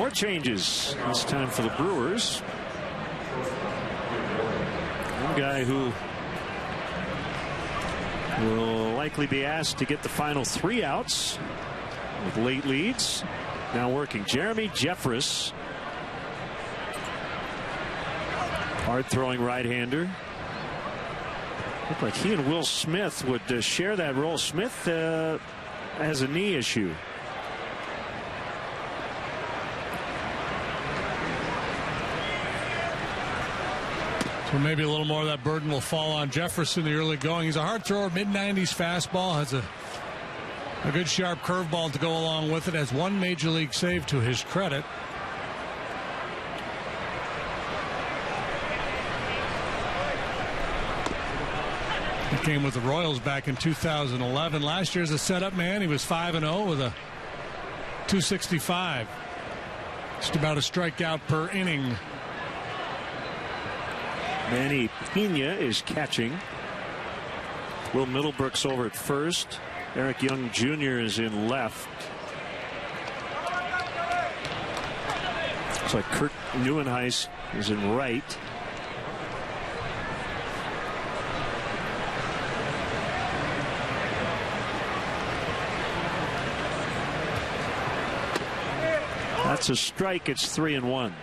More changes this time for the Brewers. One guy who will likely be asked to get the final 3 outs with late leads. Now working, Jeremy Jeffress. Hard throwing right-hander. Looked like he and Will Smith would share that role. Smith has a knee issue. So maybe a little more of that burden will fall on Jefferson in the early going. He's a hard thrower, mid-90s fastball, has a good sharp curveball to go along with it. Has 1 major league save to his credit. He came with the Royals back in 2011. Last year as a setup man, he was 5-0 with a .265. Just about a strikeout per inning. Manny Pena is catching. Will Middlebrooks over at first. Eric Young Jr. is in left. Looks like Kurt Neuenhuis is in right. That's a strike. It's 3-1.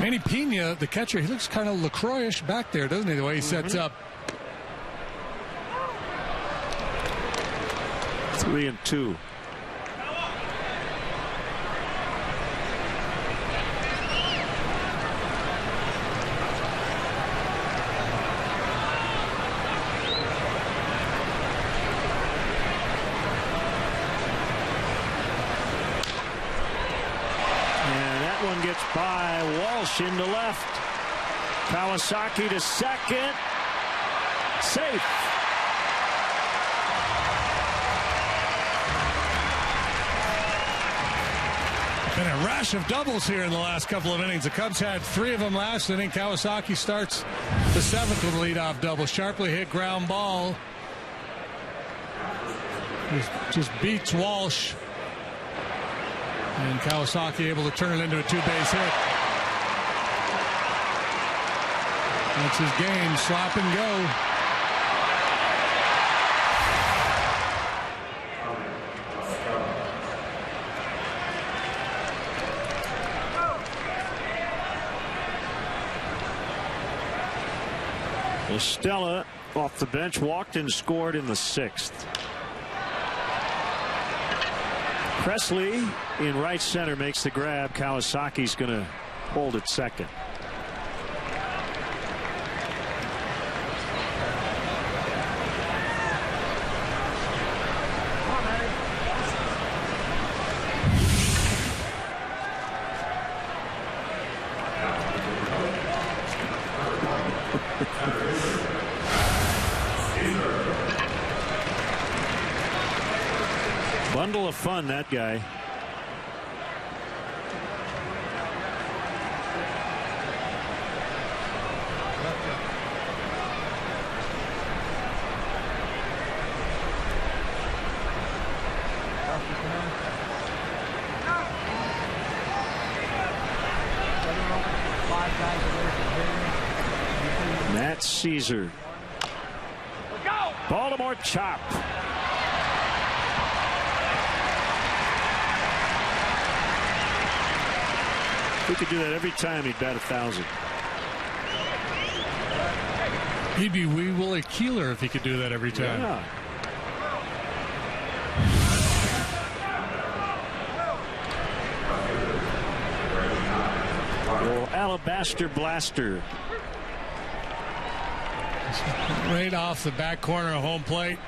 Manny Pena, the catcher, he looks kind of LaCroix-ish back there, doesn't he, the way he sets up. 3-2. Gets by Walsh into left. Kawasaki to second. Safe. Been a rash of doubles here in the last couple of innings. The Cubs had 3 of them last inning. Kawasaki starts the 7th with a leadoff double. Sharply hit ground ball. Just beats Walsh. And Kawasaki able to turn it into a 2-base hit. That's his game. Slap and go. Estella off the bench, walked and scored in the 6th. Presley in right center makes the grab. Kawasaki's going to hold at second. Bundle of fun, that guy. Matt Caesar. Baltimore chop. If he could do that every time, he'd bat 1,000. He'd be Wee Willie Keeler if he could do that every time. Yeah. Well, Alabaster Blaster. Right off the back corner of home plate.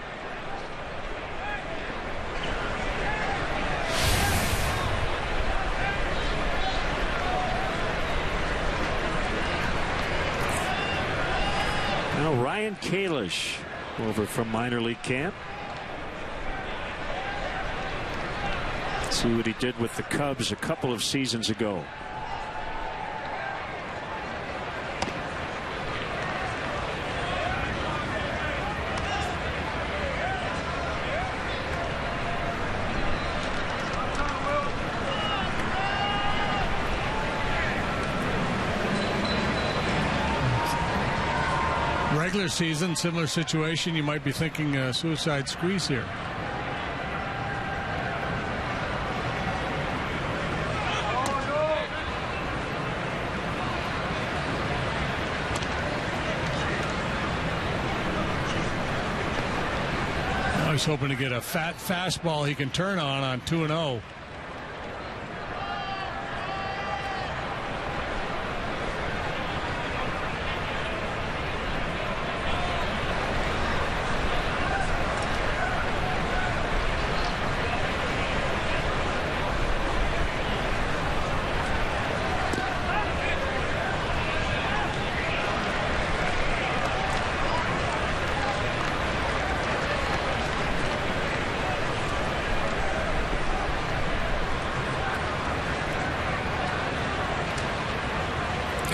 Now Ryan Kalish over from minor league camp. Let's see what he did with the Cubs a couple of seasons ago. Regular season, similar situation. You might be thinking suicide squeeze here. He's hoping to get a fat fastball he can turn on 2-0.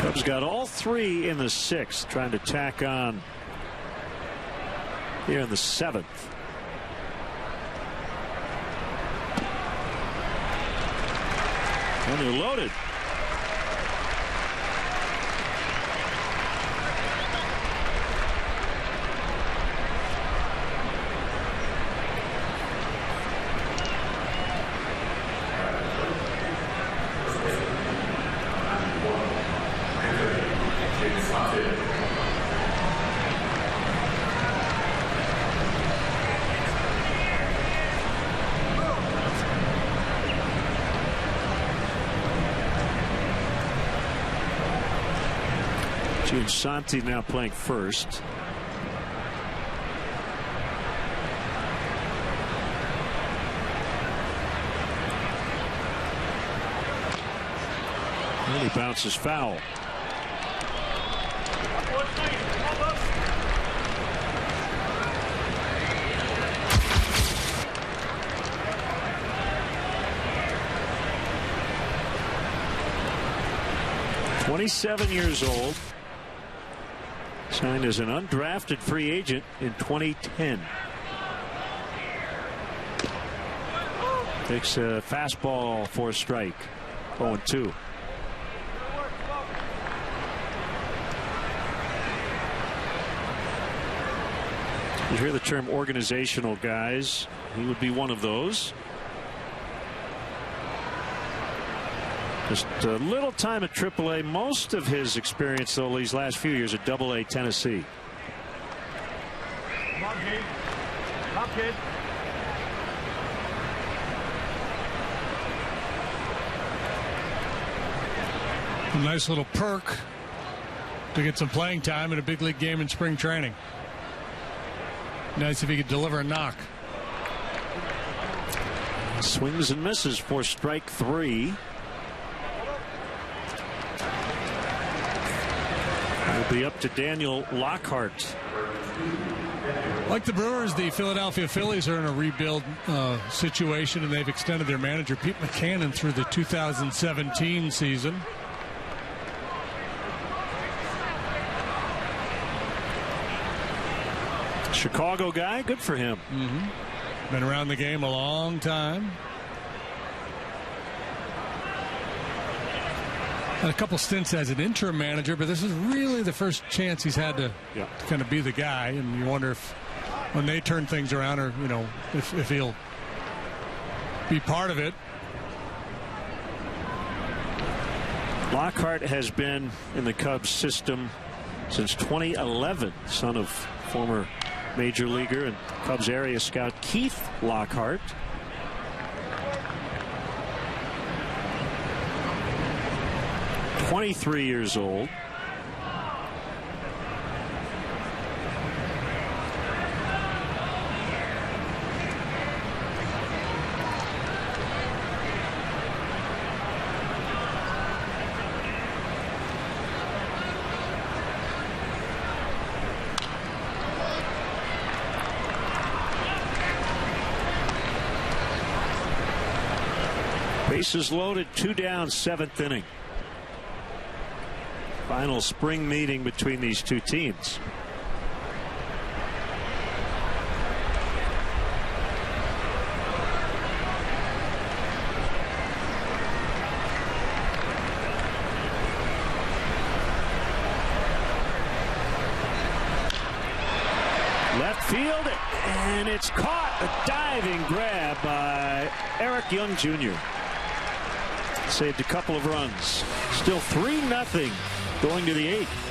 Cubs got all three in the sixth, trying to tack on here in the seventh. And they're loaded. Santi now playing first. And he bounces foul. "27 years old. Signed as an undrafted free agent in 2010. Takes a fastball for a strike. 0-2. You hear the term organizational guys. He would be one of those. Just a little time at AAA. Most of his experience, though, these last few years at AA Tennessee. Come on, kid. Come on, kid. A nice little perk to get some playing time in a big league game in spring training. Nice if he could deliver a knock. Swings and misses for strike 3. It'll be up to Daniel Lockhart. Like the Brewers, the Philadelphia Phillies are in a rebuild situation, and they've extended their manager Pete McCannon through the 2017 season. Chicago guy, good for him. Been around the game a long time. Had a couple stints as an interim manager, but this is really the first chance he's had to kind of be the guy. And you wonder if when they turn things around, or if he'll be part of it. Lockhart has been in the Cubs system since 2011. Son of former major leaguer and Cubs area scout Keith Lockhart. "23 years old. Bases loaded, 2 down, 7th inning. Final spring meeting between these two teams. Left field, and it's caught. A diving grab by Eric Young Jr. Saved a couple of runs. Still 3-0 going to the 8th.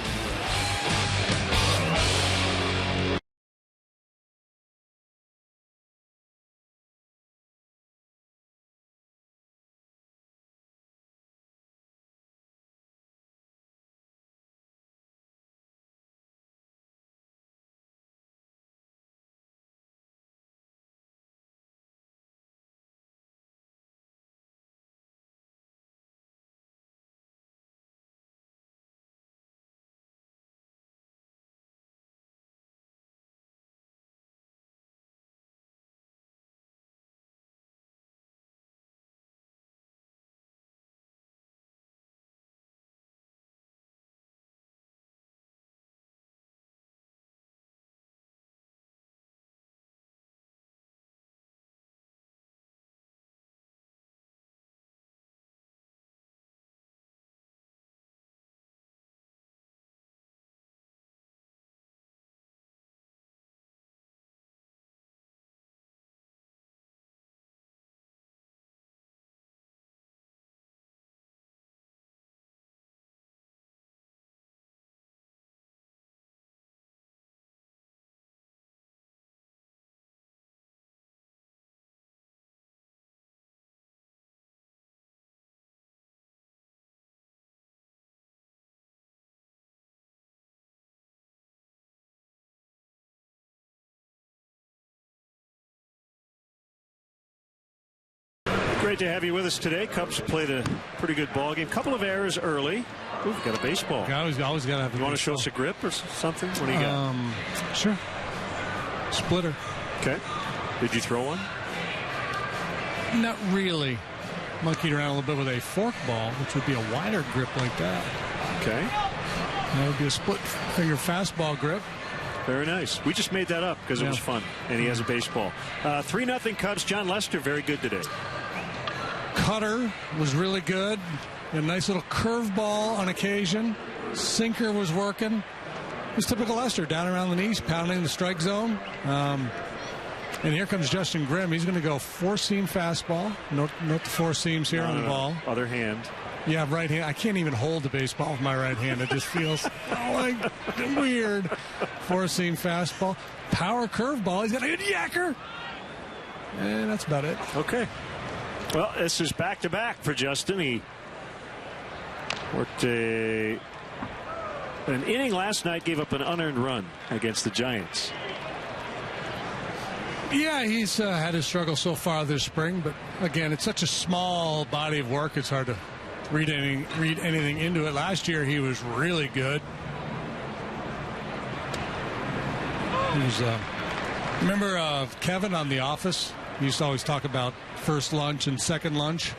Great to have you with us today. Cubs played a pretty good ball game. Couple of errors early. Ooh, we've got a baseball. Yeah, always got to have. You want to show us a grip or something? What do you got? Sure. Splitter. Okay. Did you throw one? Not really. Monkeyed around a little bit with a fork ball, which would be a wider grip like that. Okay. That would be a split finger fastball grip. Very nice. We just made that up because it was fun, and he has a baseball. 3-0 Cubs. John Lester, very good today. Cutter was really good. A nice little curveball on occasion. Sinker was working. It was typical Lester, down around the knees, pounding the strike zone. And here comes Justin Grimm. He's going to go four-seam fastball. Note the four seams here on the ball. Other hand. Yeah, right hand. I can't even hold the baseball with my right hand. It just feels like weird. Four-seam fastball. Power curveball. He's got a good yacker. And that's about it. Okay. Well, this is back-to-back for Justin. He worked an inning last night, gave up an unearned run against the Giants. Yeah, he's had his struggle so far this spring, but again, it's such a small body of work, it's hard to read anything into it. Last year, he was really good. He was, remember Kevin on The Office? He used to always talk about first lunch and second lunch.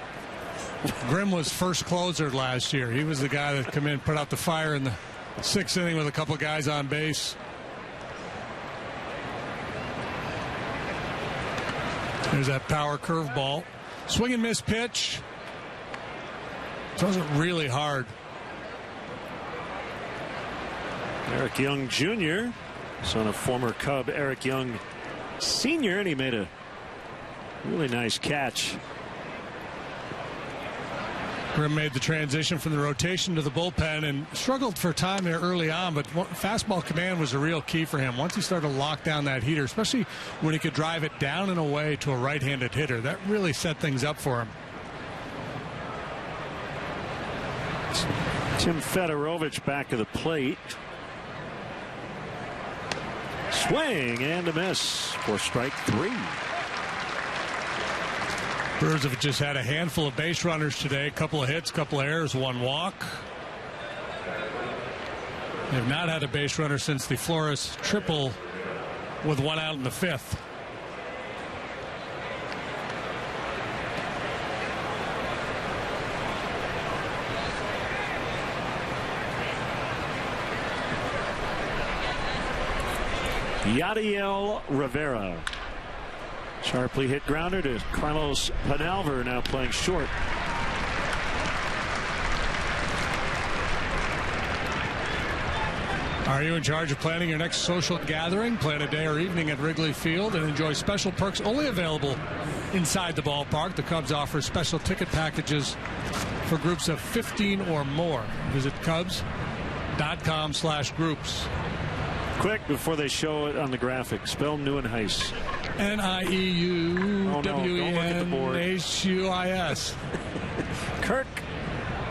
Grimm was first closer last year. He was the guy that come in, put out the fire in the sixth inning with a couple of guys on base. There's that power curveball. Swing and miss pitch. Throws it really hard. Eric Young Jr., son of former Cub Eric Young Sr., and he made a really nice catch. Grimm made the transition from the rotation to the bullpen and struggled for time there early on, but fastball command was a real key for him. Once he started to lock down that heater, especially when he could drive it down and away to a right-handed hitter, that really set things up for him. Tim Fedorovich back to the plate. Swing and a miss for strike 3. Brewers have just had a handful of base runners today. A couple of hits, couple of errors, one walk. They have not had a base runner since the Flores triple with one out in the 5th. Yadiel Rivera. Sharply hit grounder to Carlos Penalver, now playing short. Are you in charge of planning your next social gathering? Plan a day or evening at Wrigley Field and enjoy special perks only available inside the ballpark. The Cubs offer special ticket packages for groups of 15 or more. Visit Cubs.com/groups. Quick, before they show it on the graphic, spell Nieuwenhuis. Nieuwenhuis. Kirk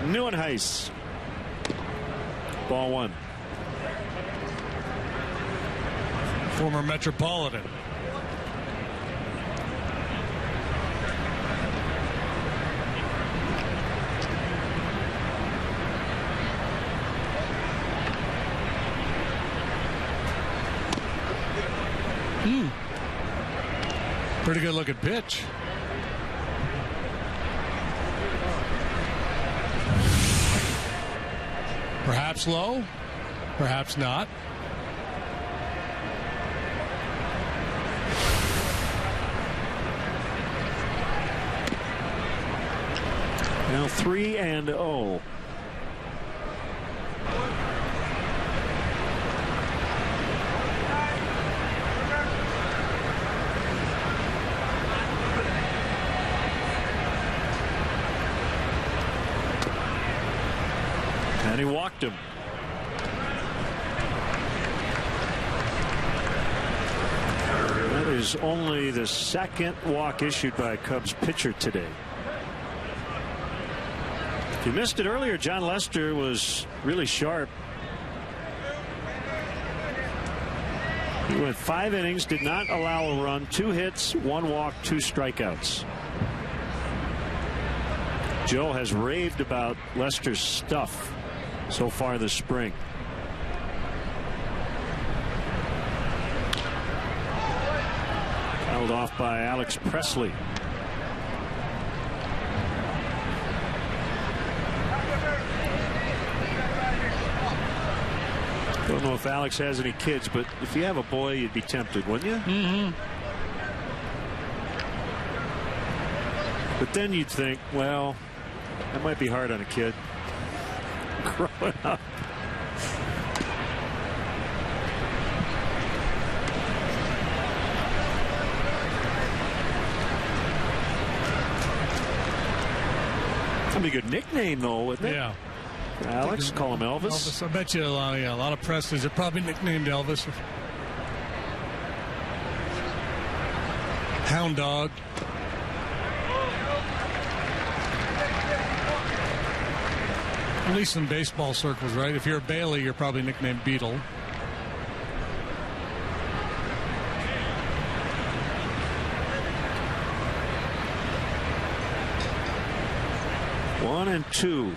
Nieuwenhuis. Ball one. Former Metropolitan. Pretty good looking pitch. Perhaps low, perhaps not. Now 3-0. And he walked him. That is only the second walk issued by a Cubs pitcher today. If you missed it earlier, John Lester was really sharp. He went 5 innings, did not allow a run, 2 hits, 1 walk, 2 strikeouts. Joe has raved about Lester's stuff so far this spring. Held off by Alex Presley. I don't know if Alex has any kids, but if you have a boy, you'd be tempted, wouldn't you? Mm-hmm. But then you'd think, well, that might be hard on a kid growing up. That'd be a good nickname, though, wouldn't it? Yeah. Alex, call him Elvis. I bet you a lot of Presleys are probably nicknamed Elvis. Hound Dog. At least in baseball circles, right? If you're a Bailey, you're probably nicknamed Beetle. One and two.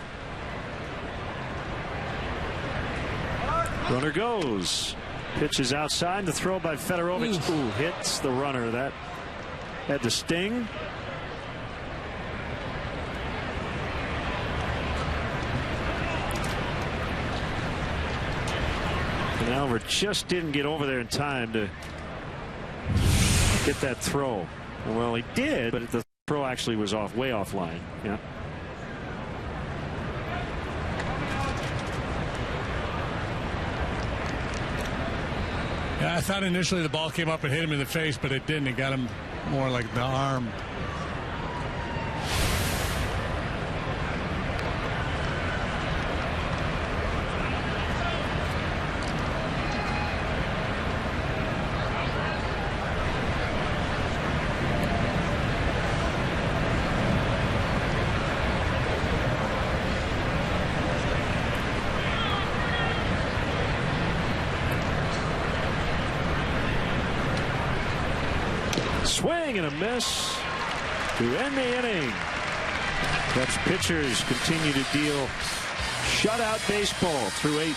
Runner goes. Pitch is outside. The throw by Fedorovic. Ooh, hits the runner. That had the sting. And Albert just didn't get over there in time to get that throw. Well, he did, but the throw actually was way offline. Yeah. Yeah, I thought initially the ball came up and hit him in the face, but it didn't. It got him more like the arm. Swing and a miss to end the inning. Cubs pitchers continue to deal shutout baseball through 8.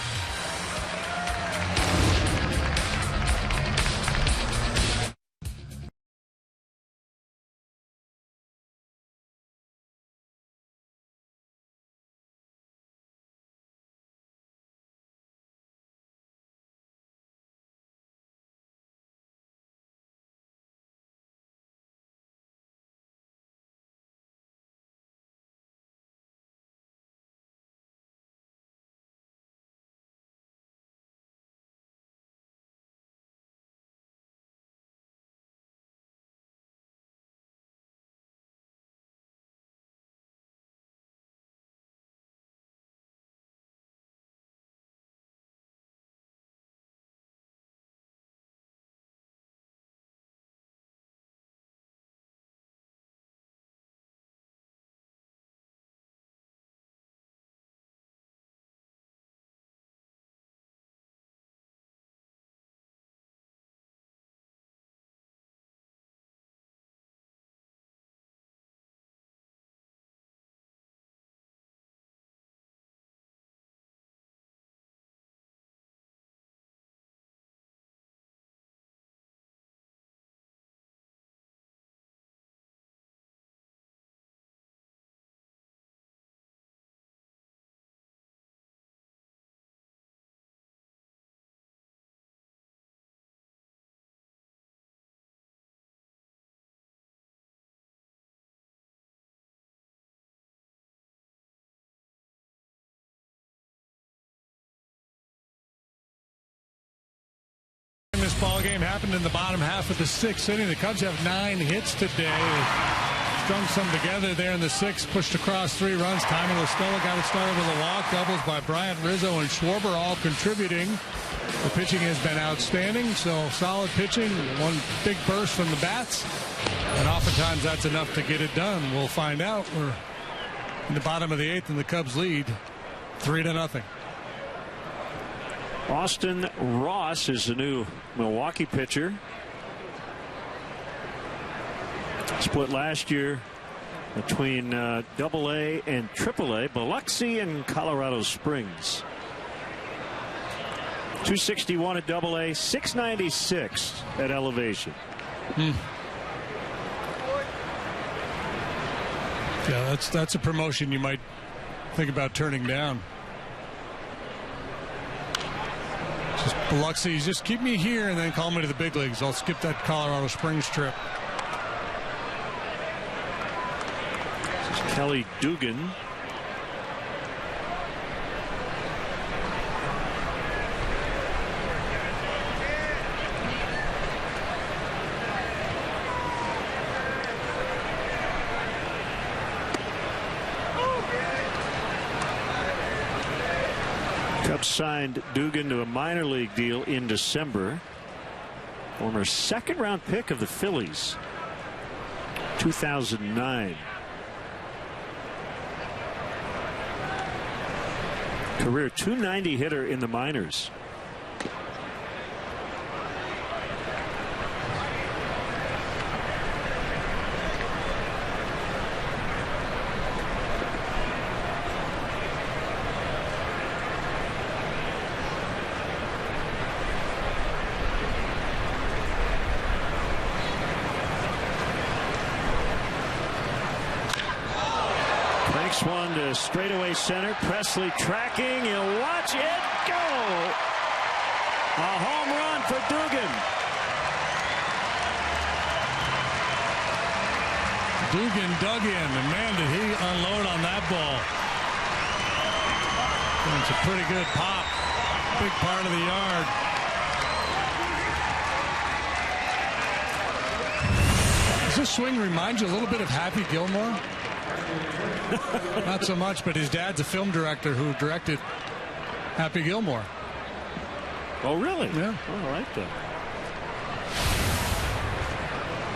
ball game happened in the bottom half of the 6th inning. The Cubs have 9 hits today. Strung some together there in the 6th, pushed across 3 runs. Tommy La Stella got it started with a walk. Doubles by Bryant, Rizzo, and Schwarber, all contributing. The pitching has been outstanding, so solid pitching. One big burst from the bats, and oftentimes that's enough to get it done. We'll find out. We're in the bottom of the 8th, and the Cubs lead 3-0. Austin Ross is the new Milwaukee pitcher. Split last year between AA and AAA, Biloxi and Colorado Springs. 261 at AA, 696 at elevation. Yeah, that's a promotion you might think about turning down. Just Biloxi, just keep me here and then call me to the big leagues. I'll skip that Colorado Springs trip. Kelly Dugan. Cubs signed Dugan to a minor league deal in December. Former second-round pick of the Phillies, 2009. Career .290 hitter in the minors. One to straightaway center. Presley tracking. You'll watch it go. A home run for Dugan. Dugan dug in, and man, did he unload on that ball. And it's a pretty good pop. Big part of the yard. Does this swing remind you a little bit of Happy Gilmore? Not so much, but his dad's a film director who directed Happy Gilmore. Oh, really? Yeah. Oh, I like that.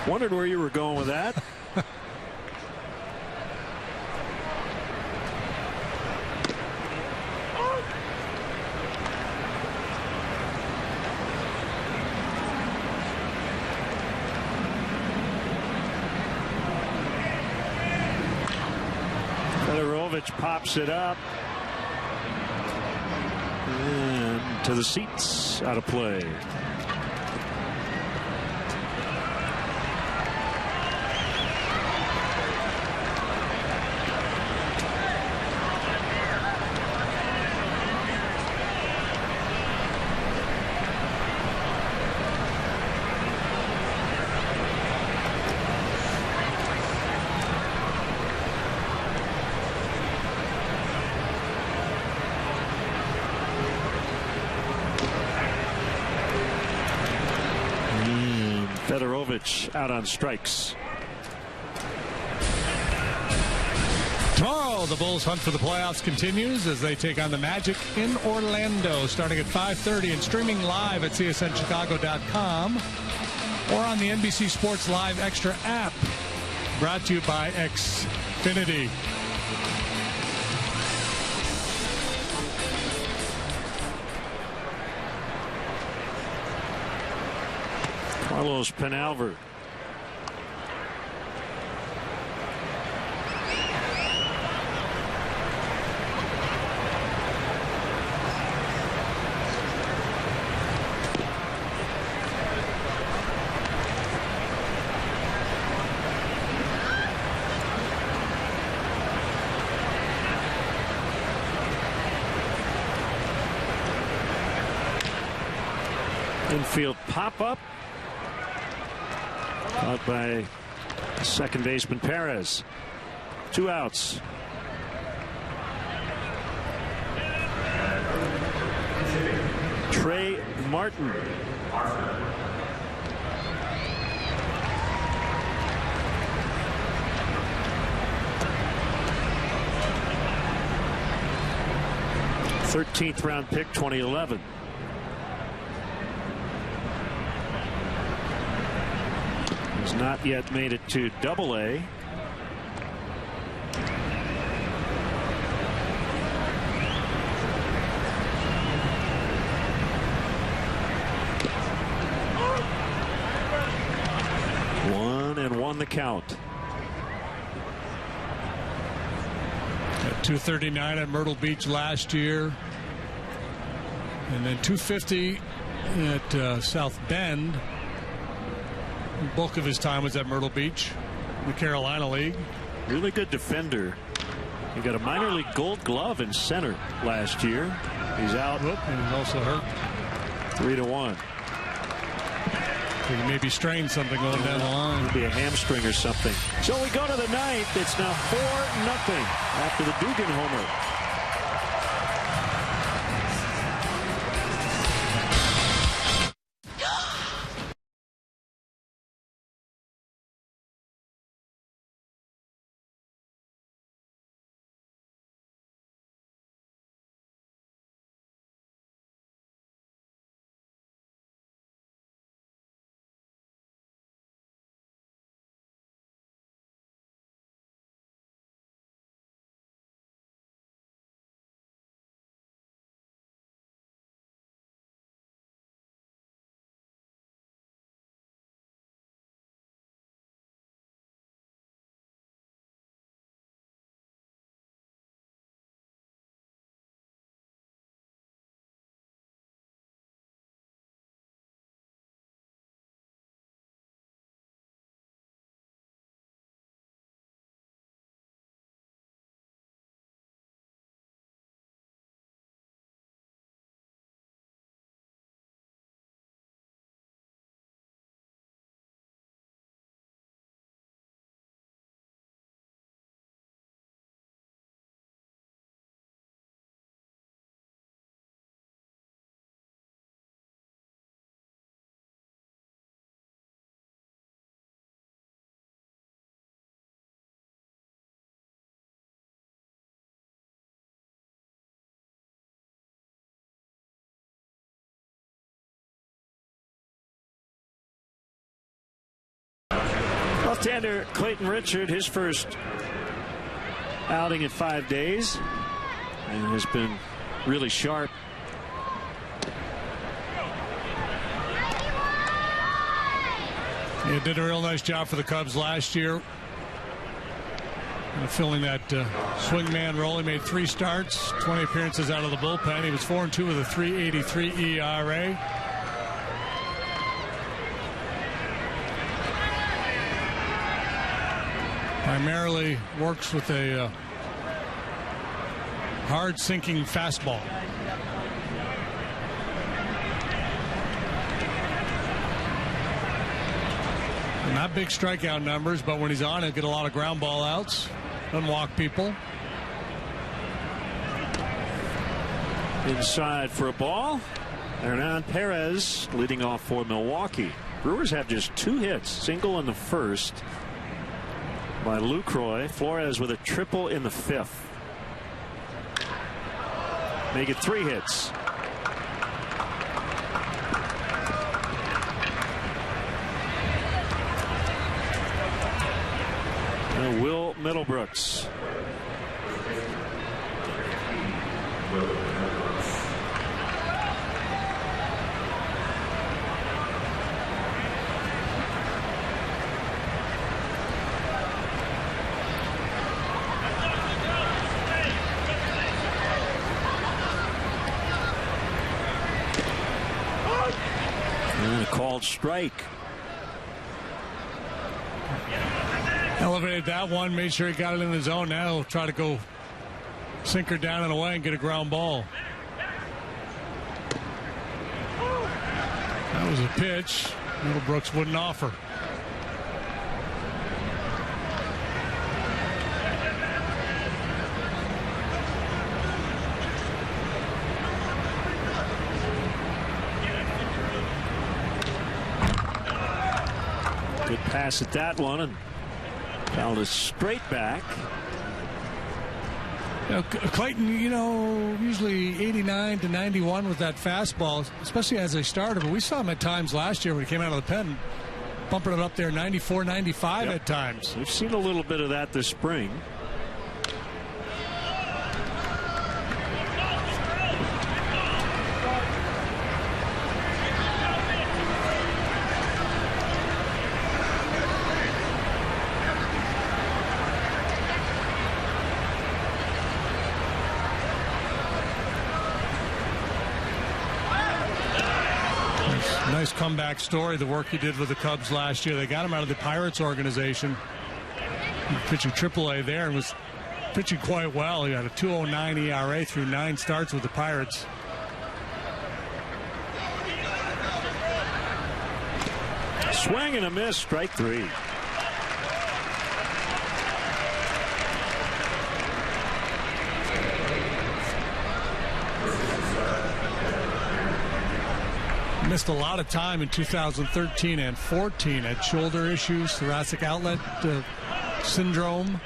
Wondered where you were going with that. Pops it up and to the seats, out of play. Out on strikes. Tomorrow, the Bulls' hunt for the playoffs continues as they take on the Magic in Orlando, starting at 5:30 and streaming live at csnchicago.com or on the NBC Sports Live Extra app, brought to you by Xfinity. Carlos Penalver. Infield pop-up. Caught by second baseman Perez. 2 outs. Trey Martin th round pick, 2011. Has not yet made it to Double-A. Won the count. At 239 at Myrtle Beach last year, and then 250 at South Bend. The bulk of his time was at Myrtle Beach, the Carolina League. Really good defender. He got a minor league Gold Glove in center last year. He's out. And he's also hurt. 3-1. He maybe strained something going down the line. Could be a hamstring or something. So we go to the ninth. It's now 4-0 after the Dugan homer. Left-hander Clayton Richard, his first outing in 5 days, and has been really sharp. He did a real nice job for the Cubs last year, filling that swingman role. He made 3 starts, 20 appearances out of the bullpen. He was 4-2 with a 3.83 ERA. Primarily works with a hard sinking fastball. Not big strikeout numbers, but when he's on, he'll get a lot of ground ball outs. Doesn't walk people. Inside for a ball. Hernan Perez leading off for Milwaukee. Brewers have just 2 hits, single in the first by Lucroy. Flores with a triple in the 5th. Make it 3 hits. And Will Middlebrooks. And a called strike. Elevated that one, made sure he got it in the zone. Now he'll try to go sinker down and away and get a ground ball. That was a pitch Middlebrooks wouldn't offer. Good pass at that one, and fouled it straight back. Clayton, usually 89 to 91 with that fastball, especially as a starter. But we saw him at times last year when he came out of the pen, bumping it up there 94, 95 at times. We've seen a little bit of that this spring. Nice comeback story, the work he did with the Cubs last year. They got him out of the Pirates organization, pitching AAA there, and was pitching quite well. He had a 2.09 ERA through 9 starts with the Pirates. Swing and a miss, strike 3. Missed a lot of time in 2013 and 14 had shoulder issues, thoracic outlet syndrome.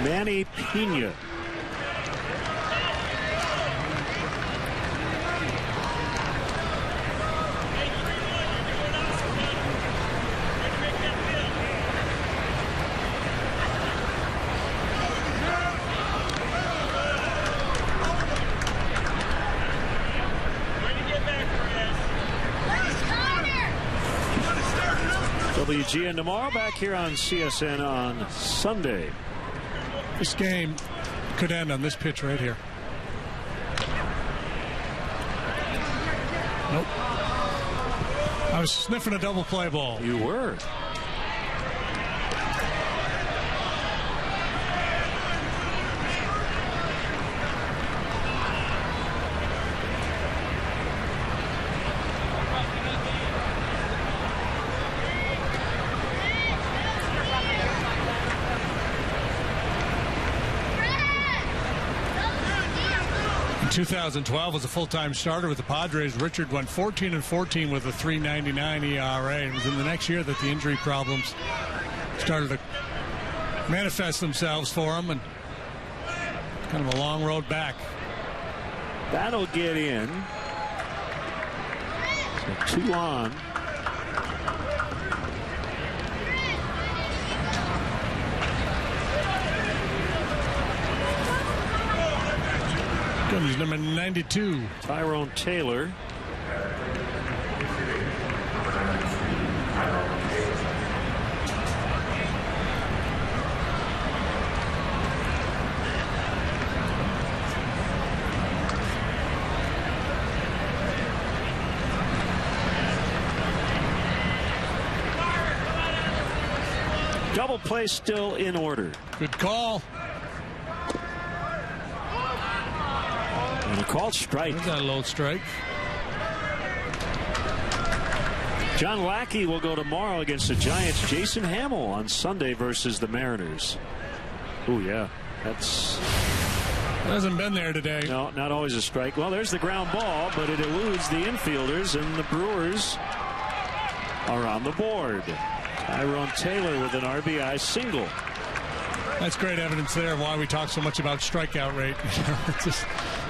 Manny Pena. WGN tomorrow, back here on CSN on Sunday. This game could end on this pitch right here. Nope. I was sniffing a double play ball. You were. In 2012 was a full-time starter with the Padres. Richard went 14-14 with a 3.99 ERA. It was in the next year that the injury problems started to manifest themselves for him, and kind of a long road back. That'll get in. So 2 on. He's number 92. Tyrone Taylor. Double play still in order. Good call. And a called strike. There's that low strike. John Lackey will go tomorrow against the Giants. Jason Hamill on Sunday versus the Mariners. Oh, yeah. That's... Hasn't been there today. No, not always a strike. Well, there's the ground ball, but it eludes the infielders, and the Brewers are on the board. Tyrone Taylor with an RBI single. That's great evidence there of why we talk so much about strikeout rate. It's just,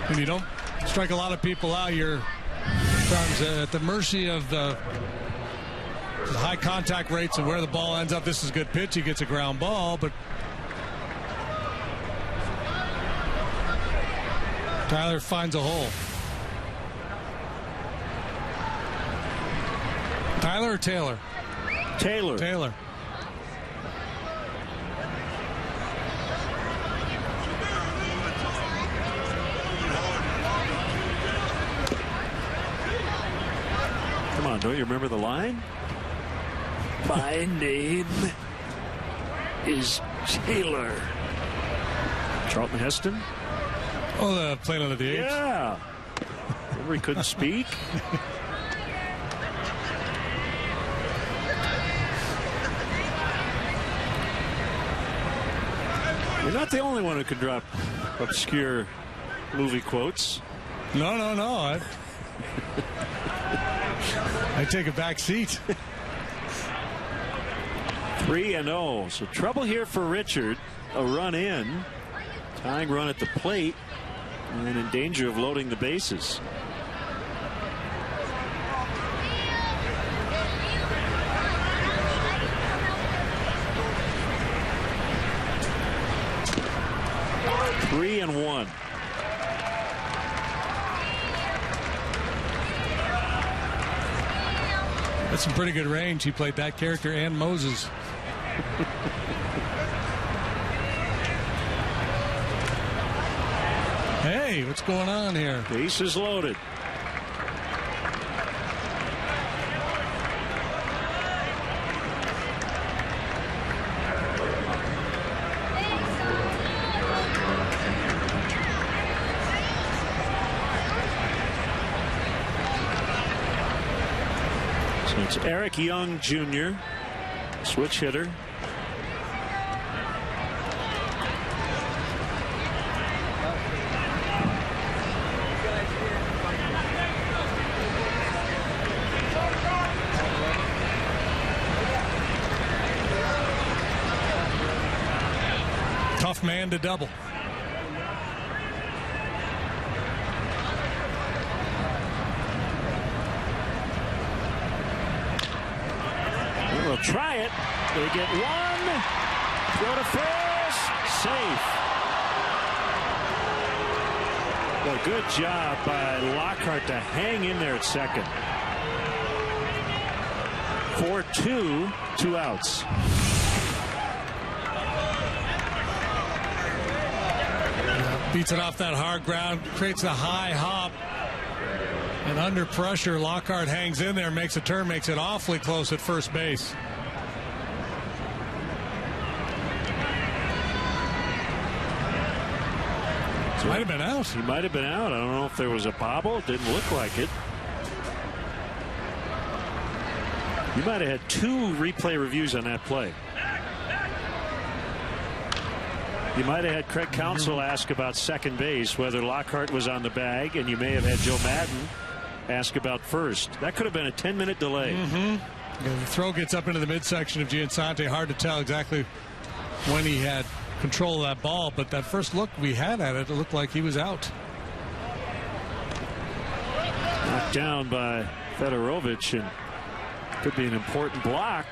when you don't strike a lot of people out, you're sometimes at the mercy of the high contact rates and where the ball ends up. This is a good pitch. He gets a ground ball, but Tyler finds a hole. Tyler or Taylor? Taylor. Taylor. Come on, don't you remember the line? My name is Taylor. Charlton Heston? Oh, the Planet of the Apes? Yeah. Remember he couldn't speak? You're not the only one who can drop obscure movie quotes. No. I take a back seat. 3-0. So trouble here for Richard. A run in. Tying run at the plate. And in danger of loading the bases. Three and one. That's some pretty good range. He played that character and Moses. Hey, what's going on here? Bases loaded. So it's Eric Young Jr., switch hitter. Tough man to double. We'll try it. They get one. Throw to first. Safe. Well, good job by Lockhart to hang in there at second. 4-2, 2 outs. Beats it off that hard ground, creates a high hop. And under pressure, Lockhart hangs in there, makes a turn, makes it awfully close at first base. So might have been out. He might have been out. I don't know if there was a bobble. It didn't look like it. You might have had 2 replay reviews on that play. You might have had Craig Counsell ask about second base, whether Lockhart was on the bag, and you may have had Joe Madden ask about first. That could have been a 10-minute delay. Yeah, the throw gets up into the midsection of Giansanti. Hard to tell exactly when he had control of that ball, but that first look we had at it, it looked like he was out. Knocked down by Fedorovich, and could be an important block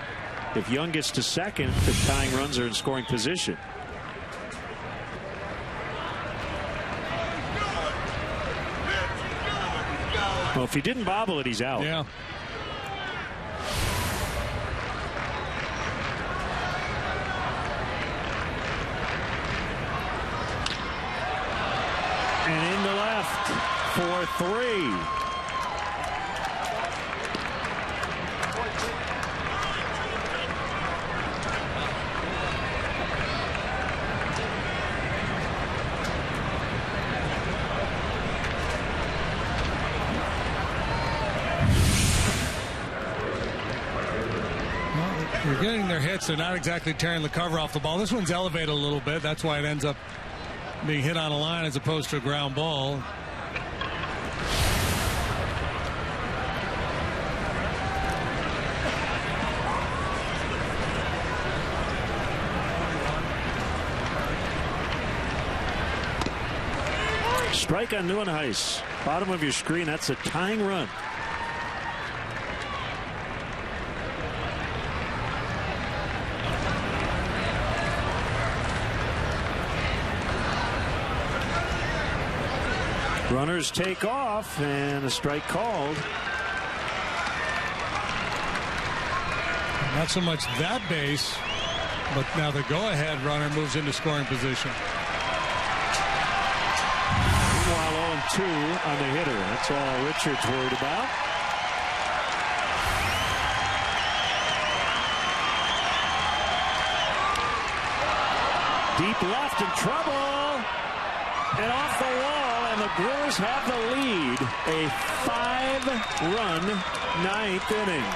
if Young gets to second. The tying runs are in scoring position. Well, if he didn't bobble it, he's out. Yeah. And in the left for 3. They're getting their hits. They're not exactly tearing the cover off the ball. This one's elevated a little bit. That's why it ends up being hit on a line as opposed to a ground ball. Strike on Nieuwenhuis. Bottom of your screen. That's a tying run. Runners take off, and a strike called. Not so much that base, but now the go-ahead runner moves into scoring position. Meanwhile, 0-2 on the hitter. That's all Richard's worried about. Deep left in trouble. And off the wall, and the Brewers have the lead. A 5-run 9th inning.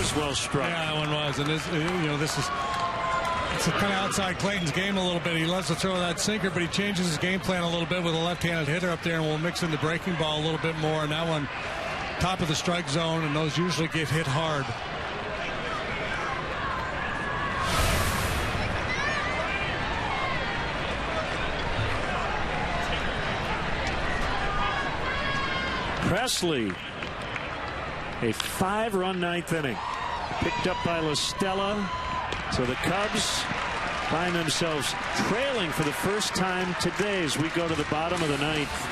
was well struck. Yeah, that one was. And this, this is it's kind of outside Clayton's game a little bit. He loves to throw that sinker, but he changes his game plan a little bit with a left-handed hitter up there, and we'll mix in the breaking ball a little bit more. And that one, top of the strike zone, and those usually get hit hard. Presley, a 5-run ninth inning, picked up by La Stella. So the Cubs find themselves trailing for the first time today as we go to the bottom of the ninth.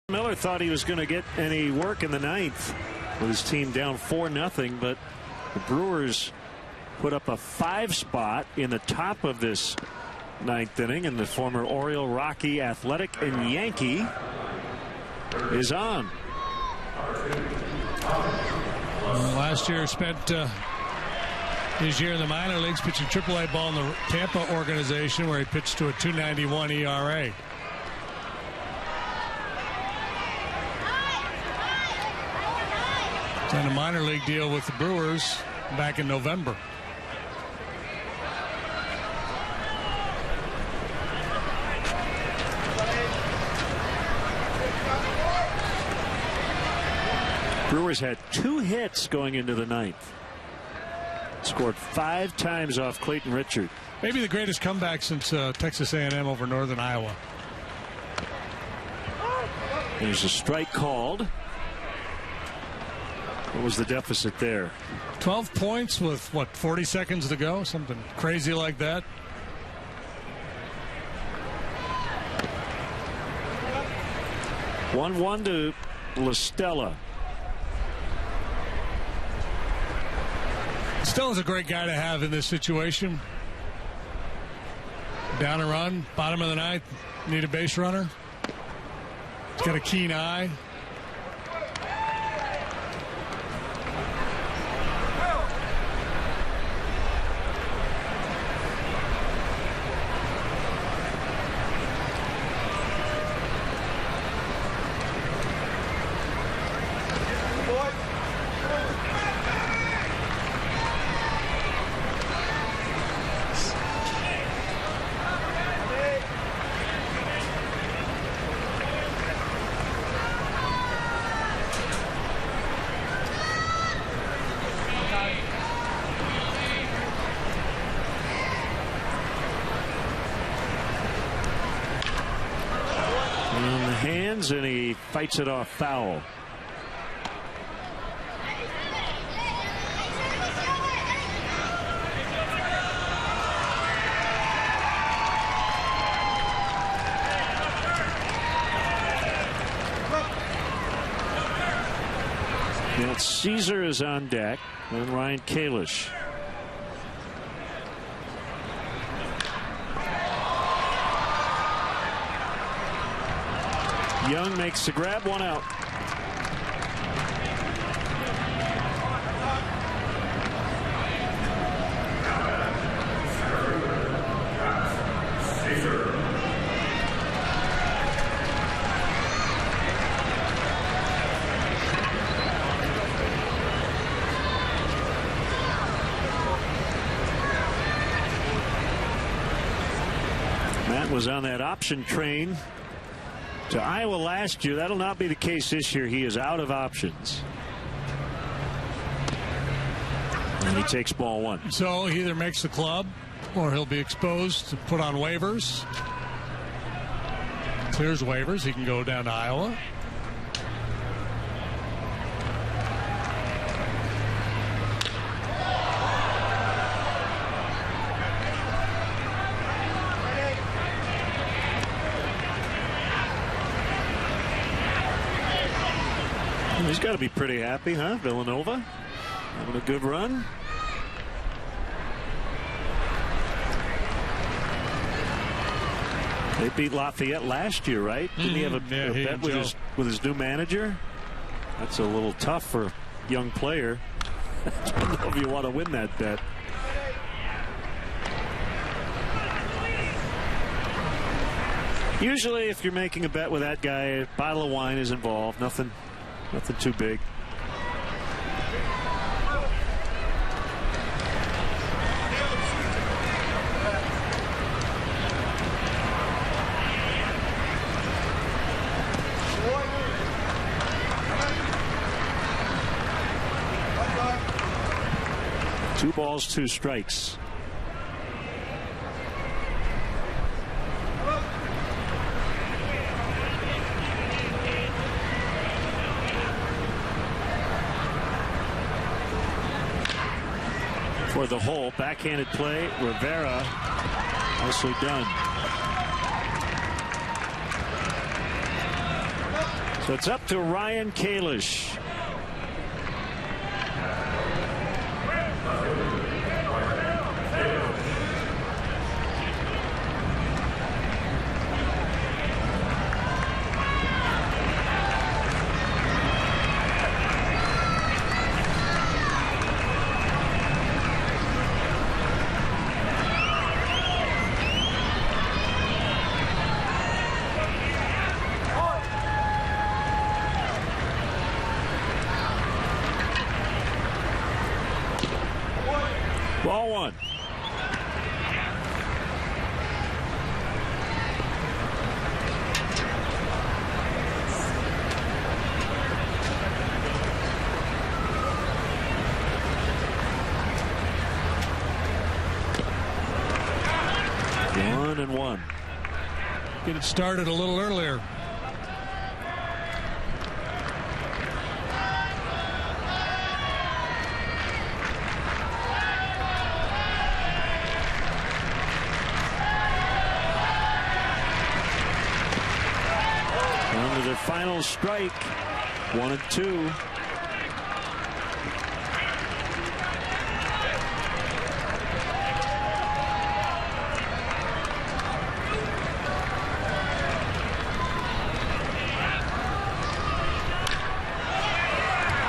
Miller thought he was going to get any work in the ninth with his team down 4-0, but the Brewers put up a 5 spot in the top of this ninth inning, and the former Oriole, Rocky, Athletic, and Yankee is on. Last year spent his year in the minor leagues pitching AAA ball in the Tampa organization, where he pitched to a .291 ERA. Signed a minor league deal with the Brewers back in November. Brewers had 2 hits going into the ninth. Scored 5 times off Clayton Richard. Maybe the greatest comeback since Texas A&M over Northern Iowa. There's a strike called. What was the deficit there? 12 points with, 40 seconds to go? Something crazy like that. One to La Stella. Stella's a great guy to have in this situation. Down a run, bottom of the ninth, need a base runner. He's got a keen eye. And he fights it off foul. Now Caesar is on deck, and Ryan Kalish. Young makes the grab, 1 out. Matt was on that option train to Iowa last year. That'll not be the case this year. He is out of options. And he takes ball 1. So he either makes the club or he'll be exposed to put on waivers. Clears waivers. He can go down to Iowa. He's got to be pretty happy, huh? Villanova having a good run. They beat Lafayette last year, right? Didn't he have a bet with his new manager? That's a little tough for a young player. I don't know if you want to win that bet. Usually, if you're making a bet with that guy, a bottle of wine is involved. Nothing too big. Two balls, 2 strikes. For the hole, backhanded play, Rivera, nicely done. So it's up to Ryan Kalish. Ball 1. One and one. Get it started a little earlier. Their final strike, 1 and 2.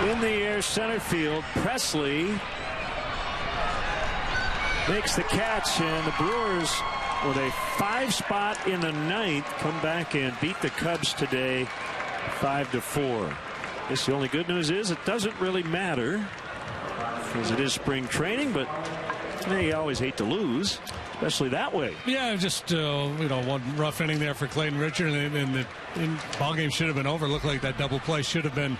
In the air, center field, Presley makes the catch, and the Brewers, with a 5 spot in the 9th, come back and beat the Cubs today 5-4. I guess the only good news is it doesn't really matter because it is spring training, but you always hate to lose, especially that way. Yeah, just one rough inning there for Clayton Richard, and the ball game should have been over. Looked like that double play should have been.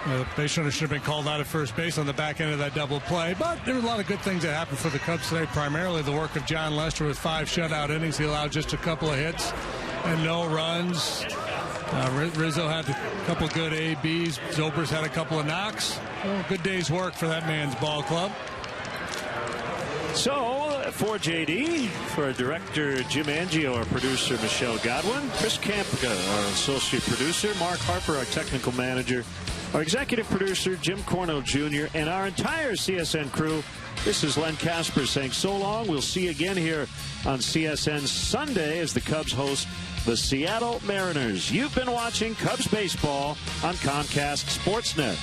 The base runner should have been called out at first base on the back end of that double play. But there were a lot of good things that happened for the Cubs today, primarily the work of John Lester with 5 shutout innings. He allowed just a couple of hits and no runs. Rizzo had a couple of good ABs. Zobrist had a couple of knocks. Well, good day's work for that man's ball club. So For JD, for our director Jim Angio, our producer Michelle Godwin, Chris Kampica, our associate producer, Mark Harper, our technical manager, our executive producer Jim Corno Jr., and our entire CSN crew. This is Len Casper saying so long. We'll see you again here on CSN Sunday as the Cubs host the Seattle Mariners. You've been watching Cubs baseball on Comcast Sportsnet.